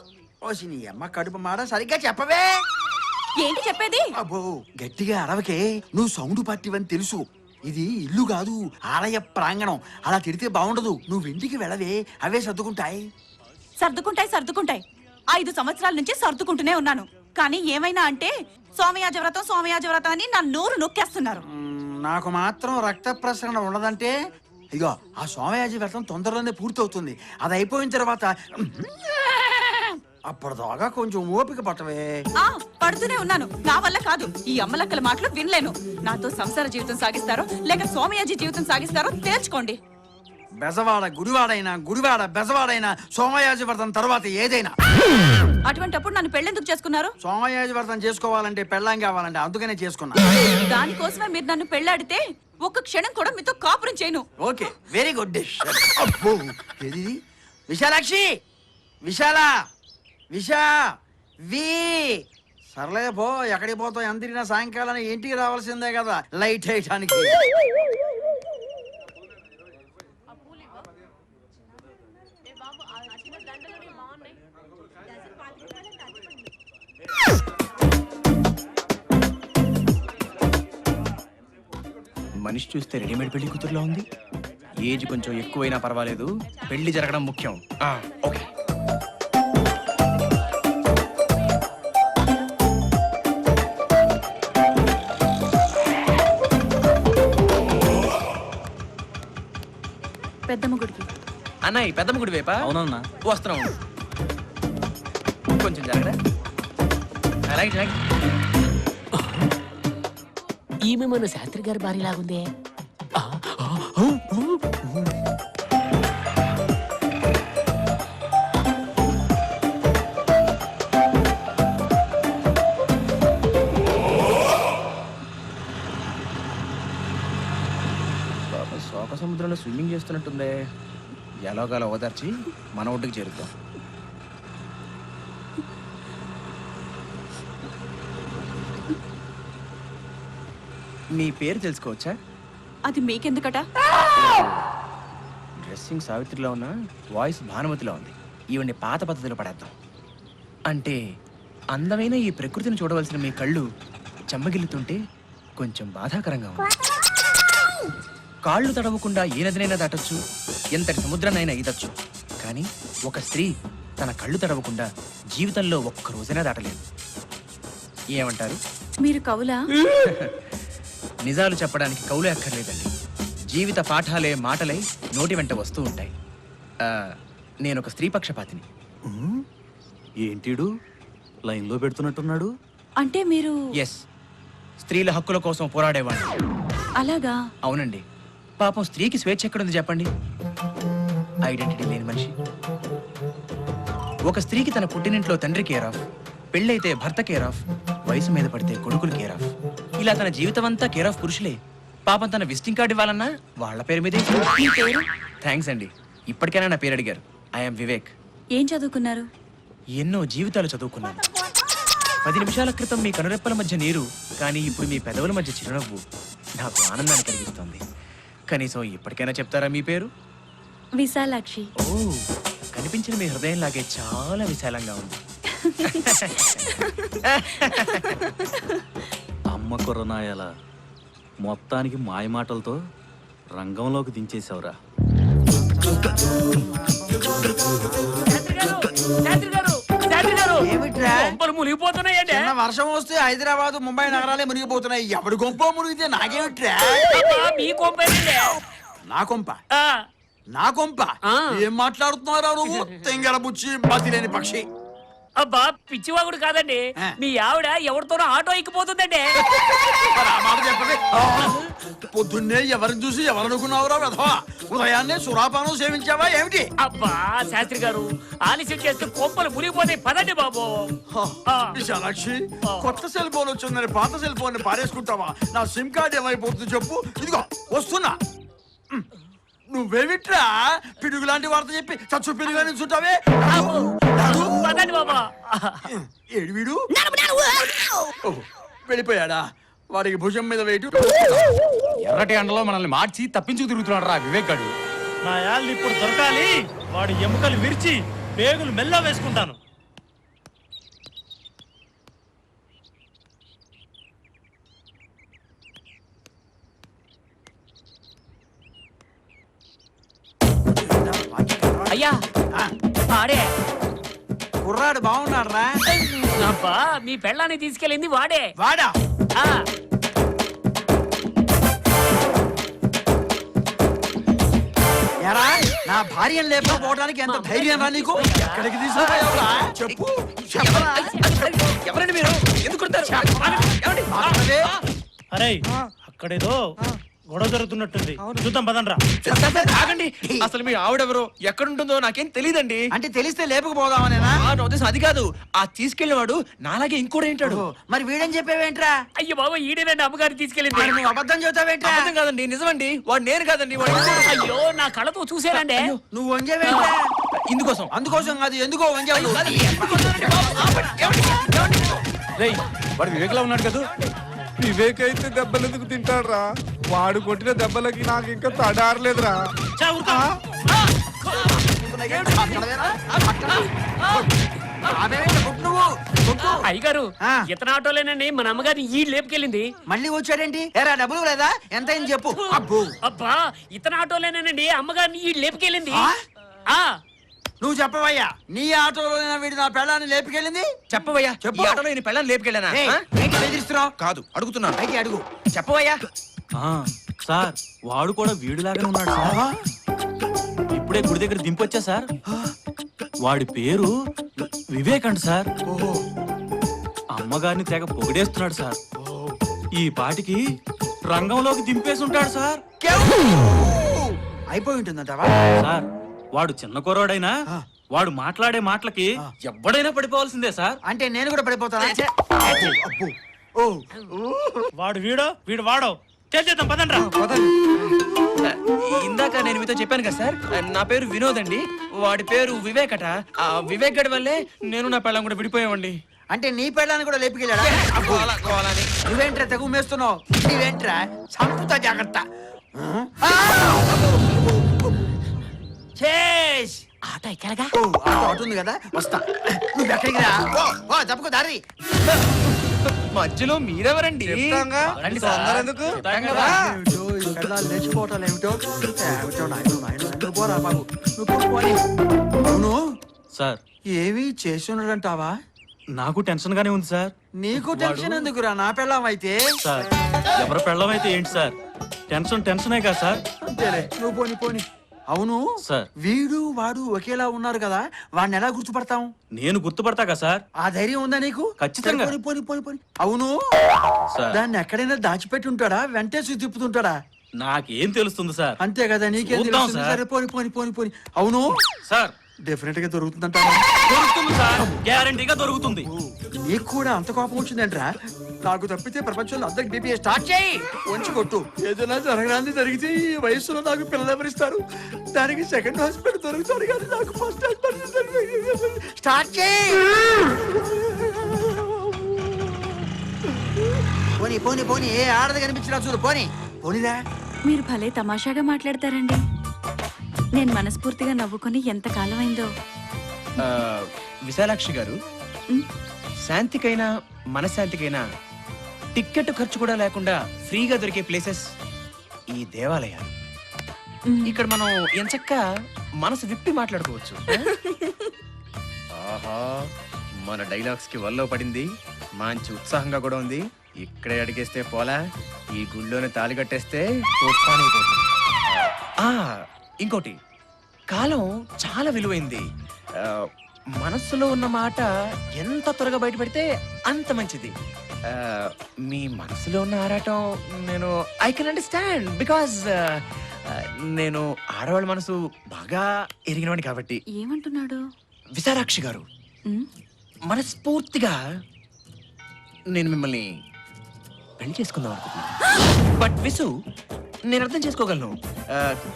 ఓసి నీ అమ్మ కడుపు మాట సరిగ్గా చెప్పవే. ఏంటి చెప్పేది? అబ్బో, గట్టిగా అరవకే. నువ్వు సౌండ్ పట్టివని తెలుసు. ఇది ఇల్లు కాదు, ఆలయ ప్రాంగణం. అలా తిడితే బాగుండదు. నువ్వు ఇంటికి వెళ్ళవే, అవే సర్దుకుంటాయి. సర్దుకుంటాయి 5 సంవత్సరాల నుంచి సర్దుకుంటూనే ఉన్నాను. కానీ ఏమైనా అంటే సోమయాజ వ్రతం అని నా నోరు నొక్కేస్తున్నారు. నాకు మాత్రం రక్త ప్రసరణ ఉండదంటే, ఇగో ఆ సోమయాజి వ్రతం తొందరలోనే పూర్తవుతుంది. అది అయిపోయిన తర్వాత అప్పటిదాకా కొంచెం ఓపిక పట్టవే. పడుతూనే ఉన్నాను. నా వల్ల కాదు. ఈ అమ్మలక్కల మాటలు వినలేను. నాతో సంసార జీవితం సాగిస్తారో లేక సోమయాజి జీవితం సాగిస్తారో తేల్చుకోండి. బెజవాడ గుడివాడైనా, గుడివాడ బెజవాడైనా సోమయాజి వ్రతం తర్వాత ఏదైనా. అటువంటప్పుడు నన్ను పెళ్ళెందుకు చేసుకున్నారు? సోమయాజి వ్రతం చేసుకోవాలంటే పెళ్ళాం కావాలంటే అందుకనే చేసుకున్నా. దానికోసమే మీరు నన్ను పెళ్ళాడితే ఒక్క క్షణం కూడా మీతో కాపురం చేయను. Okay, very good dish. ఏది విశాలాక్షి? విశా సర్లే పో. ఎక్కడికి పోతావు? ఎంత తిరిగినా సాయంకాలం ఇంటికి రావాల్సిందే కదా లైట్ వేయటానికి. మనిషి చూస్తే రెడీమేడ్ పెళ్లి కూతురులో ఉంది. ఏజ్ కొంచెం ఎక్కువైనా పర్వాలేదు, పెళ్లి జరగడం ముఖ్యం. ఓకే. పెద్దమ్మ గుడికి. అన్నయ్య పెద్దమ్మ గుడి వైపా? అవునన్నా. వస్తున్నాం. కొంచెం జరగరా. అలాగే. ఈమె మన శాస్త్రి గారి భార్య లాగుందే. శోక సముద్రంలో స్విమ్మింగ్ చేస్తున్నట్టుందే. ఎలాగోలా ఓదార్చి మన ఒడ్డుకి చేరుద్దాం. మీ పేరు తెలుసుకోవచ్చా? అది మీకెందుకట? డ్రెస్సింగ్ సావిత్రిలో ఉన్న, వాయిస్ భానుమతిలో ఉంది. ఈవెన్ని పాత పద్ధతిలో పడేద్దాం. అంటే అందమైన ఈ ప్రకృతిని చూడవలసిన మీ కళ్ళు చెమ్మగిల్లుతుంటే కొంచెం బాధాకరంగా ఉంది. కాళ్ళు తడవకుండా ఏ నదినైనా దాటొచ్చు, ఎంతటి సముద్రాన్నైనా ఈదచ్చు. కానీ ఒక స్త్రీ తన కళ్ళు తడవకుండా జీవితంలో ఒక్క రోజైనా దాటలేదు. ఏమంటారు? మీరు కవులా? నిజాలు చెప్పడానికి కవులే అక్కర్లేదండి. జీవిత పాఠాలే మాటలై నోటి వెంట వస్తూ ఉంటాయి. నేను ఒక స్త్రీ పక్షపాతిని. ఏంటిడు లైన్లో పెడుతున్నట్టున్నాడు? అంటే మీరు? ఎస్, స్త్రీల హక్కుల కోసం పోరాడేవాడిని. అలాగా? అవునండి. పాపం స్త్రీకి స్వేచ్ఛ ఎక్కడుంది చెప్పండి? ఐడెంటిటీ లేని మనిషి. ఒక స్త్రీకి తన పుట్టినింట్లో తండ్రి కేర్ ఆఫ్, పెళ్ళైతే భర్త కేర్ ఆఫ్, వయసు మీద పడితే కొడుకులు కేర్ ఆఫ్. ఇలా తన జీవితం అంతా కేర్ ఆఫ్ పురుషులే. పాపం తన విజిటింగ్ కార్డు ఇవ్వాలన్నా వాళ్ళ పేరు మీదే. థ్యాంక్స్ అండి. ఇప్పటికైనా నా పేరు అడిగారు. ఐఎమ్ వివేక్. ఏం చదువుకున్నారు? ఎన్నో జీవితాలు చదువుకున్నాను. 10 నిమిషాల క్రితం మీ కనురెప్పల మధ్య నీరు, కానీ ఇప్పుడు మీ పెదవుల మధ్య చిరునవ్వు నాకు ఆనందాన్ని కలిగిస్తుంది. కనీసం ఇప్పటికైనా చెప్తారా మీ పేరు? విశాలాక్షి. ఓ, కనిపించిన మీ హృదయం లాగే చాలా విశాలంగా ఉంది. అమ్మ కుర్రనాయాల మొత్తానికి మాయమాటలతో రంగంలోకి దించేశావురా. మునిగిపోతున్నాయండి. వర్షం వస్తే హైదరాబాద్, ముంబై నగరాలే మునిగిపోతున్నాయి. ఎవడి గొంప మునిగితే నాకేమిట్రా? మీ కొంపేనండి. నా కొంప నా కొంప ఏం మాట్లాడుతున్నారా నువ్వు తెంగర బుచ్చి బతి లేని పక్షి అబ్బా పిచ్చివాగుడు కాదండి మీ ఆవిడ ఎవరితోనో ఆటో ఎక్కిపోతుందండి. మరి ఆ మాట చెప్పవే. పొద్దున్నే ఎవరిని చూసి ఎవరనుకున్నావురా వెధవా? ఉదయాన్నే సురాపానం సేవించావా ఏమిటి? అబ్బా శాస్త్రి గారు ఆలస్యం చేస్తే కొప్పలు మునిగిపోతాయి పదండి బాబు. విశాలాక్షి, కొత్త సెల్ ఫోన్ వచ్చిందని పాత సెల్ ఫోన్ పారేసుకుంటావా? నా సిమ్ కార్డ్ ఏమైపోతుంది చెప్పు. ఇదిగో వస్తున్నా. నువ్వేమిట్రా పిడుగు లాంటి వార్త చెప్పి చచ్చు పిడుగు నిల్చుంటావే? ఏడు వీడు వెళ్ళిపోయాడా? వాడికి భుజం మీద వేయటు. ఎర్రటి అండలో మనల్ని మార్చి తప్పించుకు తిరుగుతున్నాడు రా వివేక్ గాడు. నా యాళ్ళు ఇప్పుడు దొరకాలి. వాడి ఎముకలు విరిచి పేగులు మెల్ల వేసుకుంటాను. అయ్యా వాడే కుర్రాడు బాగున్నాడు రా. అబ్బా మీ పెళ్ళాన్ని తీసుకెళ్ళింది వాడే. వాడా? ఎరా నా భార్యను లేకపోవడానికి ఎంత ధైర్యం రా నీకు? ఎక్కడికి తీసుకుపోయావురా? చెప్పు. ఎవరండి మీరు? ఎందుకు అరే అక్కడేదో గొడవ జరుగుతున్నట్టుంది. చూద్దాం పదండ్రా. ఆగండి. అసలు మీ ఆవిడెవరో ఎక్కడుంటుందో నాకేం తెలియదండి. అంటే తెలిస్తే లేపుకుపోదామనేనా? అది కాదు, ఆ తీసుకెళ్లినవాడు నాలాగే ఇంకోటి ఏంటాడు. మరి వీడని చెప్పేవేంట్రా? అయ్యో బాబా ఈడేనండి అమ్మగారు తీసుకెళ్ళింది. మరి నువ్వు అబద్ధం చెబుతావేంట్రా? అబద్ధం కాదండి, నిజమండి. వాడు నేను కాదండి, వాడు ఇంకోడు. అయ్యో నా కళ్ళతో చూసానండి. నువ్వు వంజేవేంట్రా? ఇందుకోసం. అందుకోసం కాదు, ఎందుకో వంజావు. వాడు వివేక్ లో ఉన్నాడు కదా. వివేక్ అయితే దెబ్బలు ఎందుకు తింటాడురా? వాడు కొట్టిన దెబ్బలకి నాకు ఇంకా తడారలేదురా. అయ్యగారు ఇతను ఆటోలేనండి మన అమ్మగారిని ఈ లేపుకెళ్ళింది. మళ్ళీ వచ్చాడేంటి? ఎరా డబ్బులు లేదా? ఎంత అయింది చెప్పు. అబ్బో అబ్బా ఇతను ఆటోలేనండి అమ్మగారిని ఈ లేపుకెళ్ళింది. నువ్వు చెప్పవయ్యా, నీ ఆటోలో వీడు నా పెళ్ళాన్ని లేపుకెళ్ళింది? చెప్పవయ్యా. చెప్పు. ఆటోలో నేను పెళ్ళాన్ని లేపుకెళ్ళానా? బెదిరిస్తున్నావు? కాదు, అడుగుతున్నాను. అయితే అడుగు. చెప్పవయ్యా. సార్ వాడు కూడా వీడిలాగానే ఉన్నాడు సార్. ఇప్పుడే గుడి దగ్గర దింపొచ్చా సార్. వాడి పేరు వివేక్ అంట సార్. అమ్మగారిని తెగ పొగిడేస్తున్నాడు సార్. ఈ పాటికి రంగంలోకి దింపేసి ఉంటాడు సార్. అయిపోయి ఉంటుందంటావా? సార్ వాడు చిన్న కుర్రాడైనా వాడు మాట్లాడే మాటలకి ఎవడైనా పడిపోవాల్సిందే సార్. అంటే నేను కూడా పడిపోతానా? వాడు వీడు వాడో చేద్దాం పదండ్రా. ఇందాక నేను మీతో చెప్పాను కదా సార్, నా పేరు వినోద్ అండి. వాడి పేరు వివేక్ అట. ఆ వివేక్ గడి వల్లే నేను నా పెళ్ళం కూడా విడిపోయామండి. అంటే నీ పెళ్ళాన్ని కూడా లేపుకెళ్ళాడా? నువ్వేంట్రా తెగు మేస్తున్నావు? నువ్వేంట్రా సంపుతా జాగ్రత్త. ఆటో ఎక్కడగా? ఆటో అవుతుంది కదా, వస్తా. నువ్వు ఎక్కడికి రా. తప్పుకో దారి. మధ్యలో మీరెవరండి? లేచిపోవటాలు ఏమిటో. అవును సార్ ఏవి చేసి ఉండడంటావా? నాకు టెన్షన్ గానే ఉంది సార్. నీకు టెన్షన్ ఎందుకురా? నా పెళ్ళాం అయితే. సార్ ఎవరి పెళ్ళం అయితే ఏంటి సార్, టెన్షనే కదా సార్. అంతేలే, నువ్వు పోని పోని. అవును సార్ వీడు వాడు ఒకేలా ఉన్నారు కదా, వాడిని ఎలా గుర్తుపడతాం? నేను గుర్తుపడతా కదా సార్. ఆ ధైర్యం ఉందా నీకు? ఖచ్చితంగా. పోని పోని పోని పోని. అవును సార్ దాన్ని ఎక్కడైనా దాచిపెట్టి ఉంటాడా, వెంటేసి తిప్పుతుంటాడా? నాకేం తెలుస్తుంది సార్. అంతే కదా, నీకేం చూద్దాం తెలుస్తుంది? సార్. సరే పోని పోని పోని పోని. అవును సార్ డెఫినెట్ గా దొరుకుతుందంటారా? దొరుకుతుంది సార్, గ్యారంటీగా దొరుకుతుంది. నీకు కూడా అంత కోపం వచ్చిందంట్రా? నాకు తప్పితే ప్రపంచంలో అందరికి బీపీ స్టార్ట్ చేయి, వంచి కొట్టు. ఏదైనా జరగడానికి జరిగితే ఈ వయసులో నాకు పిల్లలు ఎవరిస్తారు? దానికి సెకండ్ హాస్పిటల్ దొరుకుతాడు కానీ నాకు ఫస్ట్ హాస్పిటల్ స్టార్ట్ చేయి. పోనీ పోనీ పోనీ, ఏ ఆడది కనిపించినా చూడు. పోనీ పోనీరా. మీరు భలే తమాషాగా మాట్లాడతారండి. నేను మనస్ఫూర్తిగా నవ్వుకొని ఎంత కాలం అయిందో. విశాలాక్షి గారు, శాంతికైనా మనశ్శాంతికైనా టిక్కెట్ ఖర్చు కూడా లేకుండా ఫ్రీగా దొరికే ప్లేసెస్ ఈ దేవాలయాలు. ఇక్కడ మనం ఎంచక్క మనసు విప్పి మాట్లాడుకోవచ్చు. ఆహా, మన డైలాగ్స్ కి వల్లో పడింది. మంచి ఉత్సాహంగా కూడా ఉంది. ఇక్కడే అడిగేస్తే పోలా, ఈ గుళ్ళోనే తాళి కట్టేస్తే ఇంకోటి, కాలం చాలా విలువైంది. ఆ, మనస్సులో ఉన్న మాట ఎంత త్వరగా బయట పెడితే అంత మంచిది. ఆ, మీ మనసులో ఉన్న ఆరాటం నేను ఐ కెన్ అండర్స్టాండ్, బికాజ్ నేను ఆడవాళ్ళ మనసు బాగా ఎరిగినవాడిని కాబట్టి. ఏమంటున్నాడు? విశాలాక్షి గారు, మనస్ఫూర్తిగా నేను మిమ్మల్ని పెళ్లి చేసుకుందాం అనుకుంటున్నాను. బట్ విసు, నేను అర్థం చేసుకోగలను.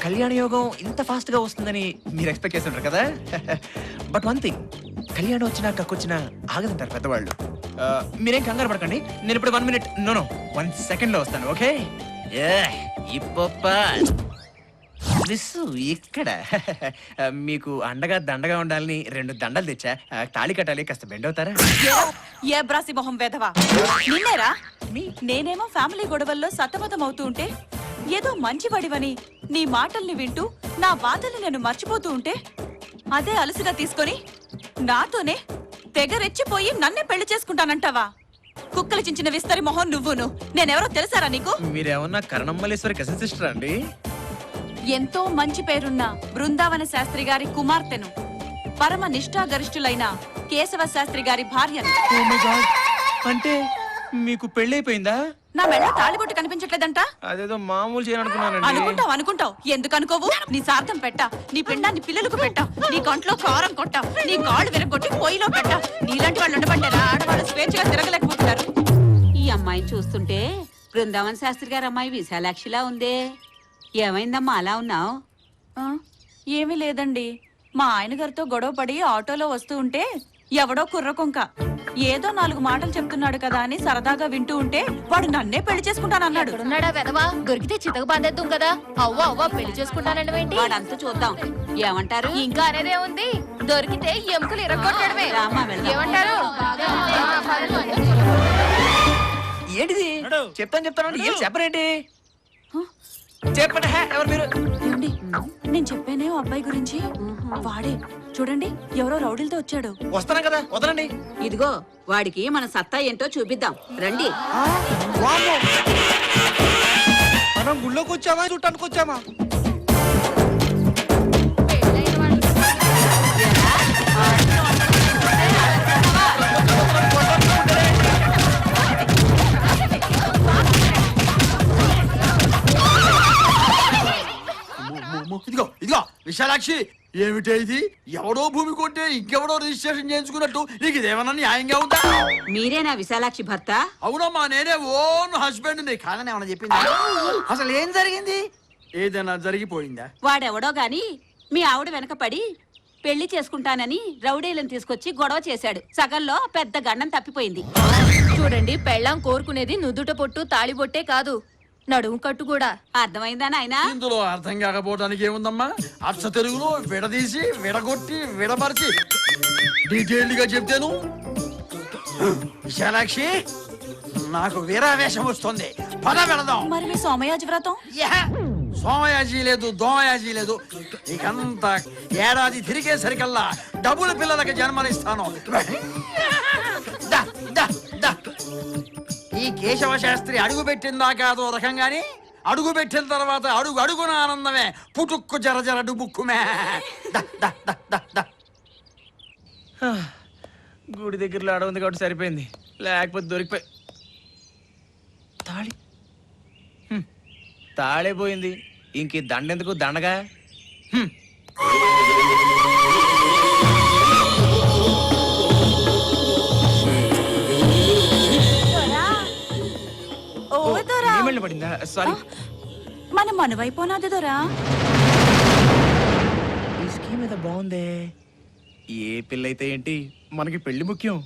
కళ్యాణ యోగం ఇంత ఫాస్ట్ గా వస్తుందని మీరు ఎక్స్పెక్ట్ చేస్తుంటారు కదా. బట్ వన్ థింగ్, కళ్యాణం వచ్చినా కక్కొచ్చినా ఆగదంటారు పెద్దవాళ్ళు. మీరేం కంగారు పడకండి, నేను ఇప్పుడు 1 minute, నో 1 second లో వస్తాను. ఓకే? విసు ఇక్కడ మీకు అండగా దండగా ఉండాలని 2 దండలు తెచ్చా. తాళి కట్టాలి, కాస్త బెండ్ అవుతారా? ఏ బ్రాసి మొహం వేధవా, నిన్నేరా? నేనేమో ఫ్యామిలీ గొడవల్లో సతమతం అవుతూ ఉంటే, ఏదో మంచివాడివని నీ మాటల్ని వింటూ నా బాధల్ని నేను మర్చిపోతూ ఉంటే, అదే అలసిగా తీసుకొని నాతోనే తెగ రెచ్చిపోయి నన్నే పెళ్లి చేసుకుంటానంటావా? కుక్కలు చించిన విస్తరి మొహం నువ్వును. నేనెవరో తెలుసారా నీకు? మీరేమన్నా కరణమ్మలేశ్వరి కజిన్ సిస్టర్ అండి? ఎంతో మంచి పేరున్న బృందావన శాస్త్రి గారి కుమార్తెను, పరమ నిష్ఠాగరిష్ఠులైన కేశవ శాస్త్రి గారి భార్యను. Oh my God. అంటే మీకు పెళ్ళైపోయిందా? నా మెళ్ళ తాళిబొట్టు కనిపించట్లేదంట. అదేదో మామూలు చేయాలనుకున్నానండి. అనుకుంటావు ఎందుకు అనుకోవు? నీ సార్థం పెట్టా, నీ పిండాన్ని పిల్లలకు పెట్టా, నీ కంట్లో కారం కొట్టా, నీ కాళ్ళు విరగొట్టి పొయ్యిలో పెట్టా. నీలాంటి వాళ్ళు ఉండబట్టారా ఆడవాళ్ళు స్వేచ్ఛగా తిరగలేకపోతున్నారు. ఈ అమ్మాయిని చూస్తుంటే బృందావన్ శాస్త్రి గారి అమ్మాయి విశాలాక్షిలా ఉందే. ఏమైందమ్మా అలా ఉన్నావు? ఏమీ లేదండి, మా ఆయన గారితో గొడవ పడి ఆటోలో వస్తూ ఉంటే ఎవడో కుర్రకొంక ఏదో 4 మాటలు చెప్తున్నాడు కదా అని సరదాగా వింటూ ఉంటే వాడు నన్నే పెళ్లి చేసుకుంటానన్నాడు. ఉన్నాడా వెదవా? దొరికితే చితక బాధేద్దాం కదా. అవ్వ పెళ్లి చేసుకుంటానండి ఏంటి? వాడంతా చూద్దాం. ఏమంటారు? ఇంకా అనేదే ఉంది, దొరికితే ఎముకలు ఇరగొట్టడమే. ఏమంటారు? ఏంటిది? చెప్తాను ఏం చెప్పరేంటి? చెప్పండి. ఎవరు మీరు? ఏమండి, నేను చెప్పానే ఓ అబ్బాయి గురించి. వాడే చూడండి, ఎవరో రౌడీలతో వచ్చాడు. వస్తాను కదా, వదలండి. ఇదిగో వాడికి మన సత్తా ఏంటో చూపిద్దాం రండి. మనం గుళ్ళోకి వచ్చామా చుట్టానికి వచ్చామా? ఇదిగో ఇదిగో విశాలాక్షి, ఏమిటే ఇది? ఎవడో భూమి కొంటే ఇంకెవడో రిజిస్ట్రేషన్ చేయించుకున్నట్టు నీకు ఇదేమన్నా న్యాయంగా ఉందా? మీరేనా విశాలాక్షి భర్త? అవునమ్మా, నేనే ఓన్ హస్బెండ్. నీ కాదని ఏమన్నా చెప్పిందా? అసలు ఏం జరిగింది? ఏదైనా జరిగిపోయిందా? వాడెవడో గాని మీ ఆవిడ వెనకపడి పెళ్లి చేసుకుంటానని రౌడీలను తీసుకొచ్చి గొడవ చేశాడు. సగంలో పెద్ద గండం తప్పిపోయింది. చూడండి, పెళ్ళాం కోరుకునేది నుదుట పొట్టు తాళిబొట్టే కాదు, నడుము కట్టు కూడా. అర్థమైందా నాయనా? ఇందులో అర్థం కాకపోవడానికి ఏముందమ్మా? అచ్చ తెలుగులో విడదీసి విడగొట్టి విడమర్చి డీటెయిల్డ్ గా చెప్తాను. విశాలాక్షి, నాకు వీరావేశం వస్తుంది, పద వెళదాం. మరి మీ సోమయాజి వ్రతం? సోమయాజీ లేదు, దోమయాజీ లేదు. ఇకంతా ఏడాది తిరిగేసరికల్లా డబుల్ పిల్లలకి జన్మనిస్తాను. దా, దా, దా. ఈ కేశవ శాస్త్రి అడుగు పెట్టిందాకా అదో రకంగాని, అడుగు పెట్టిన తర్వాత అడుగు అడుగున ఆనందమే. పుటుక్కు జర జర డుబుక్కుమే. గుడి దగ్గరలో ఆడ ఉంది కాబట్టి సరిపోయింది, లేకపోతే దొరికిపోయి. తాళి తాళే పోయింది, ఇంక దండెందుకు దండగా. పడిందా? సారీ, మనం మనవైపోనాది దొరా. ఈ స్కీమ్ ఏదో బాగుందే. ఏ పిల్లయితే ఏంటి, మనకి పెళ్లి ముఖ్యం.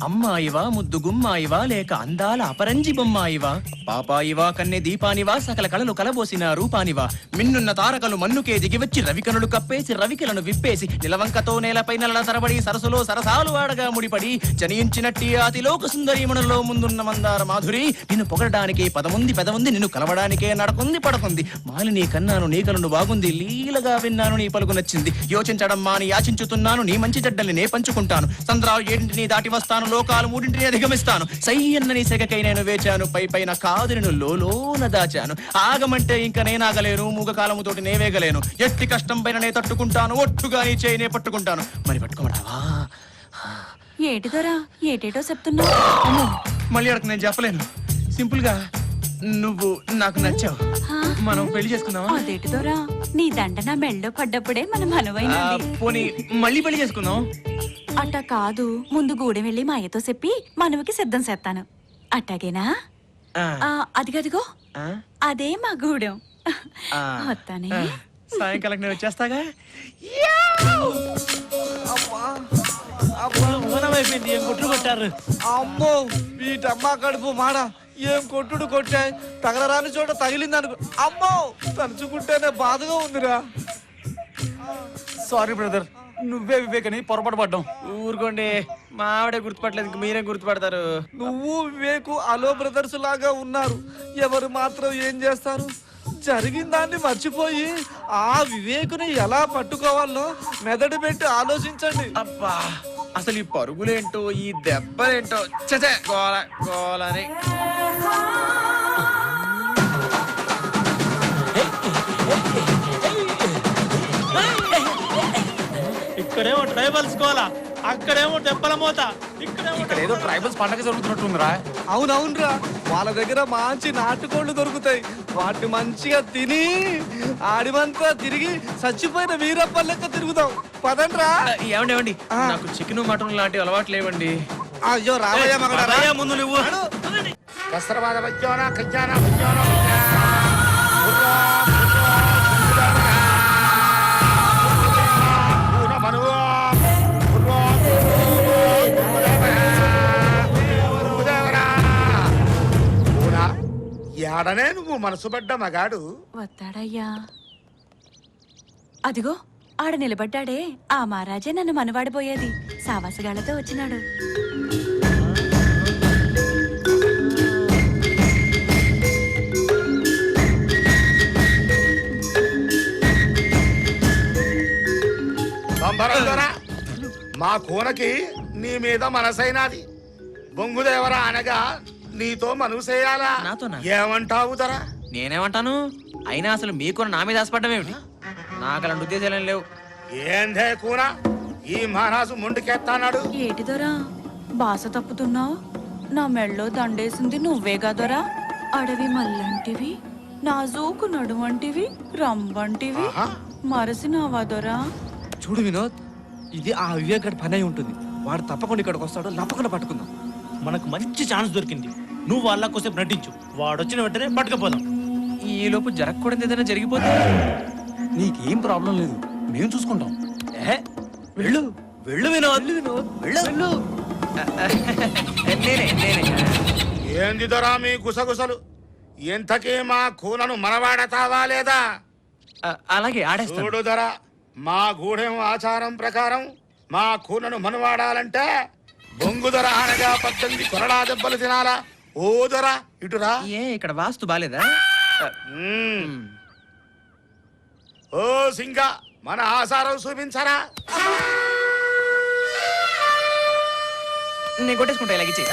అమ్మాయివా, ముద్దు గుమ్మాయివా, లేక అందాల అపరంజి బొమ్మాయివా, పాపాయివా, కన్నె దీపానివా, సకల కళలు కలబోసిన రూపానివా, మిన్నున్న తారకలు మన్నుకే దిగివచ్చి రవికనులు కప్పేసి రవికలను విప్పేసి నిలవంకతో నేలపై నెలల తరబడి సరస్సులో సరసాలు వాడగా ముడిపడి జనించినట్టి అతిలోక సుందరీమణుల్లో ముందున్న మందార మాధురి, నిన్ను పొగడడానికి పదముంది పెదముంది, నిన్ను కలవడానికే నడకుంది పడకుంది. మాలిని కన్నాను నీ కలను బాగుంది, లీలగా విన్నాను నీ పలుకు నచ్చింది. యోచించడం మాని యాచించుతున్నాను, నీ మంచి చెడ్డల్ని నే పంచుకుంటాను. సంద్రాలు ఏంటిని దాటి వస్తాను, లోకాలు మూడింటిని అధిగమిస్తాను సై అన్న నీ సెగకై నేను వేచాను పై పైన కాదు నేను లోన దాచాను ఆగమంటే ఇంక నేనాగలేను మూగ కాలముతోటి నేవేగలేను ఎట్టి కష్టం పైన నే తట్టుకుంటాను ఒట్టుగా నీ చేయి నే పట్టుకుంటాను మరి పట్టుకోమంటావా ఏటి దొరా ఏటేటో చెప్తున్నావు అమ్మో, మళ్ళీ అడగ నేను చెప్పలేను సింపుల్ గా నువ్వు నాకు నచ్చావు మనం పెళ్లి చేసుకుందామా అదేటి దొరా నీ దండ నా మెళ్ళో పడ్డప్పుడే మనం అనువైనది పోనీ మళ్ళీ పెళ్లి చేసుకుందాం అట్ట కాదు ముందు గూడెం వెళ్ళి మా అయ్యతో చెప్పి మనవకి సిద్ధం చేస్తాను అట్టాగేనా అదిగదిగో అదే మా గూడెం వస్తానే సాయంకాలం నేను వచ్చేస్తాగా అయిపోయింది ఏం కొట్లు కొట్టారు అమ్మో వీటమ్మా కడుపు మాడ ఏం కొట్టుడు కొట్టాయి తగలరాని చోట తగిలింది అనుకో అమ్మో తలుచుకుంటేనే బాధగా ఉందిరా సారీ బ్రదర్, నువ్వే వివేకని పొరపాటు పడ్డాం. ఊరుకోండి మా ఆవిడే గుర్తుపట్టలేదు ఇంక మీరే గుర్తుపడతారు నువ్వు వివేకు అలో బ్రదర్స్ లాగా ఉన్నారు. ఎవరు మాత్రం ఏం చేస్తారు? జరిగిన దాన్ని మర్చిపోయి ఆ వివేకుని ఎలా పట్టుకోవాలో మెదడు పెట్టి ఆలోచించండి. అబ్బా అసలు ఈ పరుగులేంటో ఈ దెబ్బలేంటో చచే గోల గోలని ఇక్కడేమో ట్రైబల్స్ కోలా, అక్కడేమో దెబ్బల మోత, ఇక్కడ ఏదో ట్రైబల్స్ పండగ జరుగుతున్నట్టుందిరా. అవునవునరా, వాళ్ళ దగ్గర మంచి నాటుకోళ్లు దొరుకుతాయి. వాటిని మంచిగా తిని ఆడిమంతా తిరిగి చచ్చిపోయిన వీరప్ప లెక్క తిరుగుతాం. పదండ్రా. ఏమండి ఏమండి నాకు చికెన్ మటన్ లాంటి అలవాటు లేవండి. అయ్యో రావయ్య మగడా ముందు నువ్వు కస్తరవాద వజ్జోన కజ్జాన ఏడనే నువ్వు మనసు పడ్డ మగాడు వస్తాడయ్యా. అదిగో ఆడ నిలబడ్డాడే ఆ మహారాజే నన్ను మనవాడిపోయేది. సావాసగాళ్లతో వచ్చినాడు. మా కోనకి నీ మీద మనసైనాది. బొంగుదేవరా అనగా నీతో మనసేయాలా? నాతోనా? ఏమంటావు దొరా? నేనేమంటాను? అయినా అసలు మీకు నా మీద ఆశపడ్డం ఏమిటి? నాకు అలాంటి ఉద్దేశాలు లేవు. ఏందే కూన ఈ మహారాజు ముందుకెత్తాడు. ఏటిదోరా బాస తప్పుతున్నావు? నా మెళ్ళో దండేసింది నువ్వే కదరా. అడవి మల్లంటివి, నాజూకు నడువంటివి, రంబంటివి మరసినావాదోరా. చూడు వినోద్, ఇది ఆ వివేక్ పని అయి ఉంటుంది. వాడు తప్పకుండా ఇక్కడికి వస్తాడు. తప్పకుండా పట్టుకుందాం. మనకు మంచి ఛాన్స్ దొరికింది. నువ్వు వాళ్ళకోసేపు నటించు, వాడు వచ్చిన వెంటనే పట్టుకపోదాం. ఈ లోపు జరగకూడదు ఏదైనా జరిగిపోతే నీకేం ప్రాబ్లం లేదు, మేము చూసుకుంటాం. వెళ్ళు వెళ్ళు వినోద్ వెళ్ళు వెళ్ళు. నేనే ఏంది దొరా మీ గుసగుసలు? ఇంతకీ మా కూనను మనవాడతావా లేదా? అలాగే ఆడేస్తాను. చూడు దొరా, మా గూడెం ఆచారం ప్రకారం మా కూనను మనవాడాలంటే బొంగు దొర అనగా 18 కొరడా దెబ్బలు తినాలా. ఓ దొరా ఇటురా. ఏ ఇక్కడ వాస్తు బాలేదా? ఓ సింగ, మన ఆచారం చూపించరా. నేను కొట్టేసుకుంటా ఇలాగిచ్చి.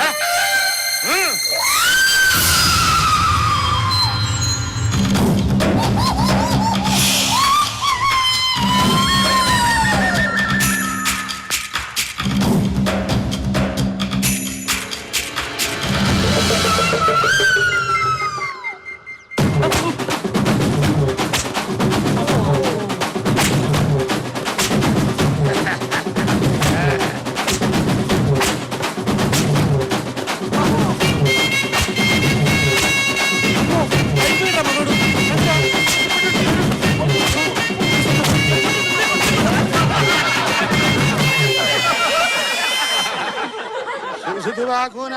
కూన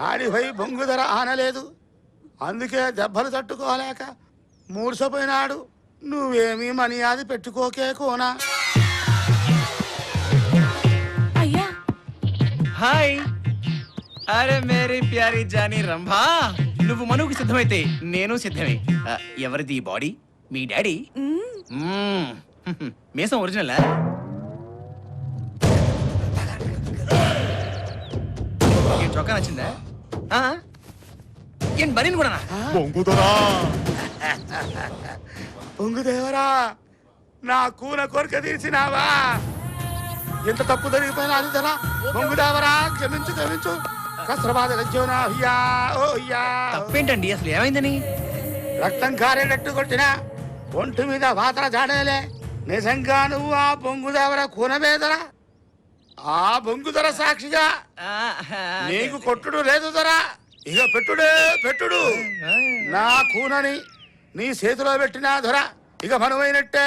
ఆడిపోయి బొంగు ధర ఆనలేదు, అందుకే దెబ్బలు తట్టుకోలేక మూర్చపోయినాడు. నువ్వేమీ మర్యాద పెట్టుకోకే కోనా. అయ్యా హాయ్, అరే మేరీ ప్యారీ జానీ రంభా, నువ్వు మనువుకి సిద్ధమైతే నేను సిద్ధమే. ఎవరిది ఈ బాడీ? మీ డాడీ? మీసం ఒరిజినల్? చొక్కా నచ్చిందా ఏంటి బనీన్ కూడా పొంగుదేవరా నా కూన కోరిక తీర్చినావా ఎంత తప్పు జరిగిపోయినా అది ధర పొంగుదేవరా క్షమించు క్షమించు కస్రబాద గజ్జోనా అయ్యా ఓ అయ్యా తప్పేంటండి అసలు ఏమైందని రక్తం కారేటట్టు కొట్టినా ఒంటి మీద వాతర జాడేలే నిజంగా నువ్వు ఆ పొంగుదేవర కూనవేదరా ఆ బొంగుదర సాక్షిగా నీకు కొట్టుడు లేదు దొరా ఇక పెట్టుడు నా కూనని నీ చేతిలో పెట్టినా దొర ఇక మనమైనట్టే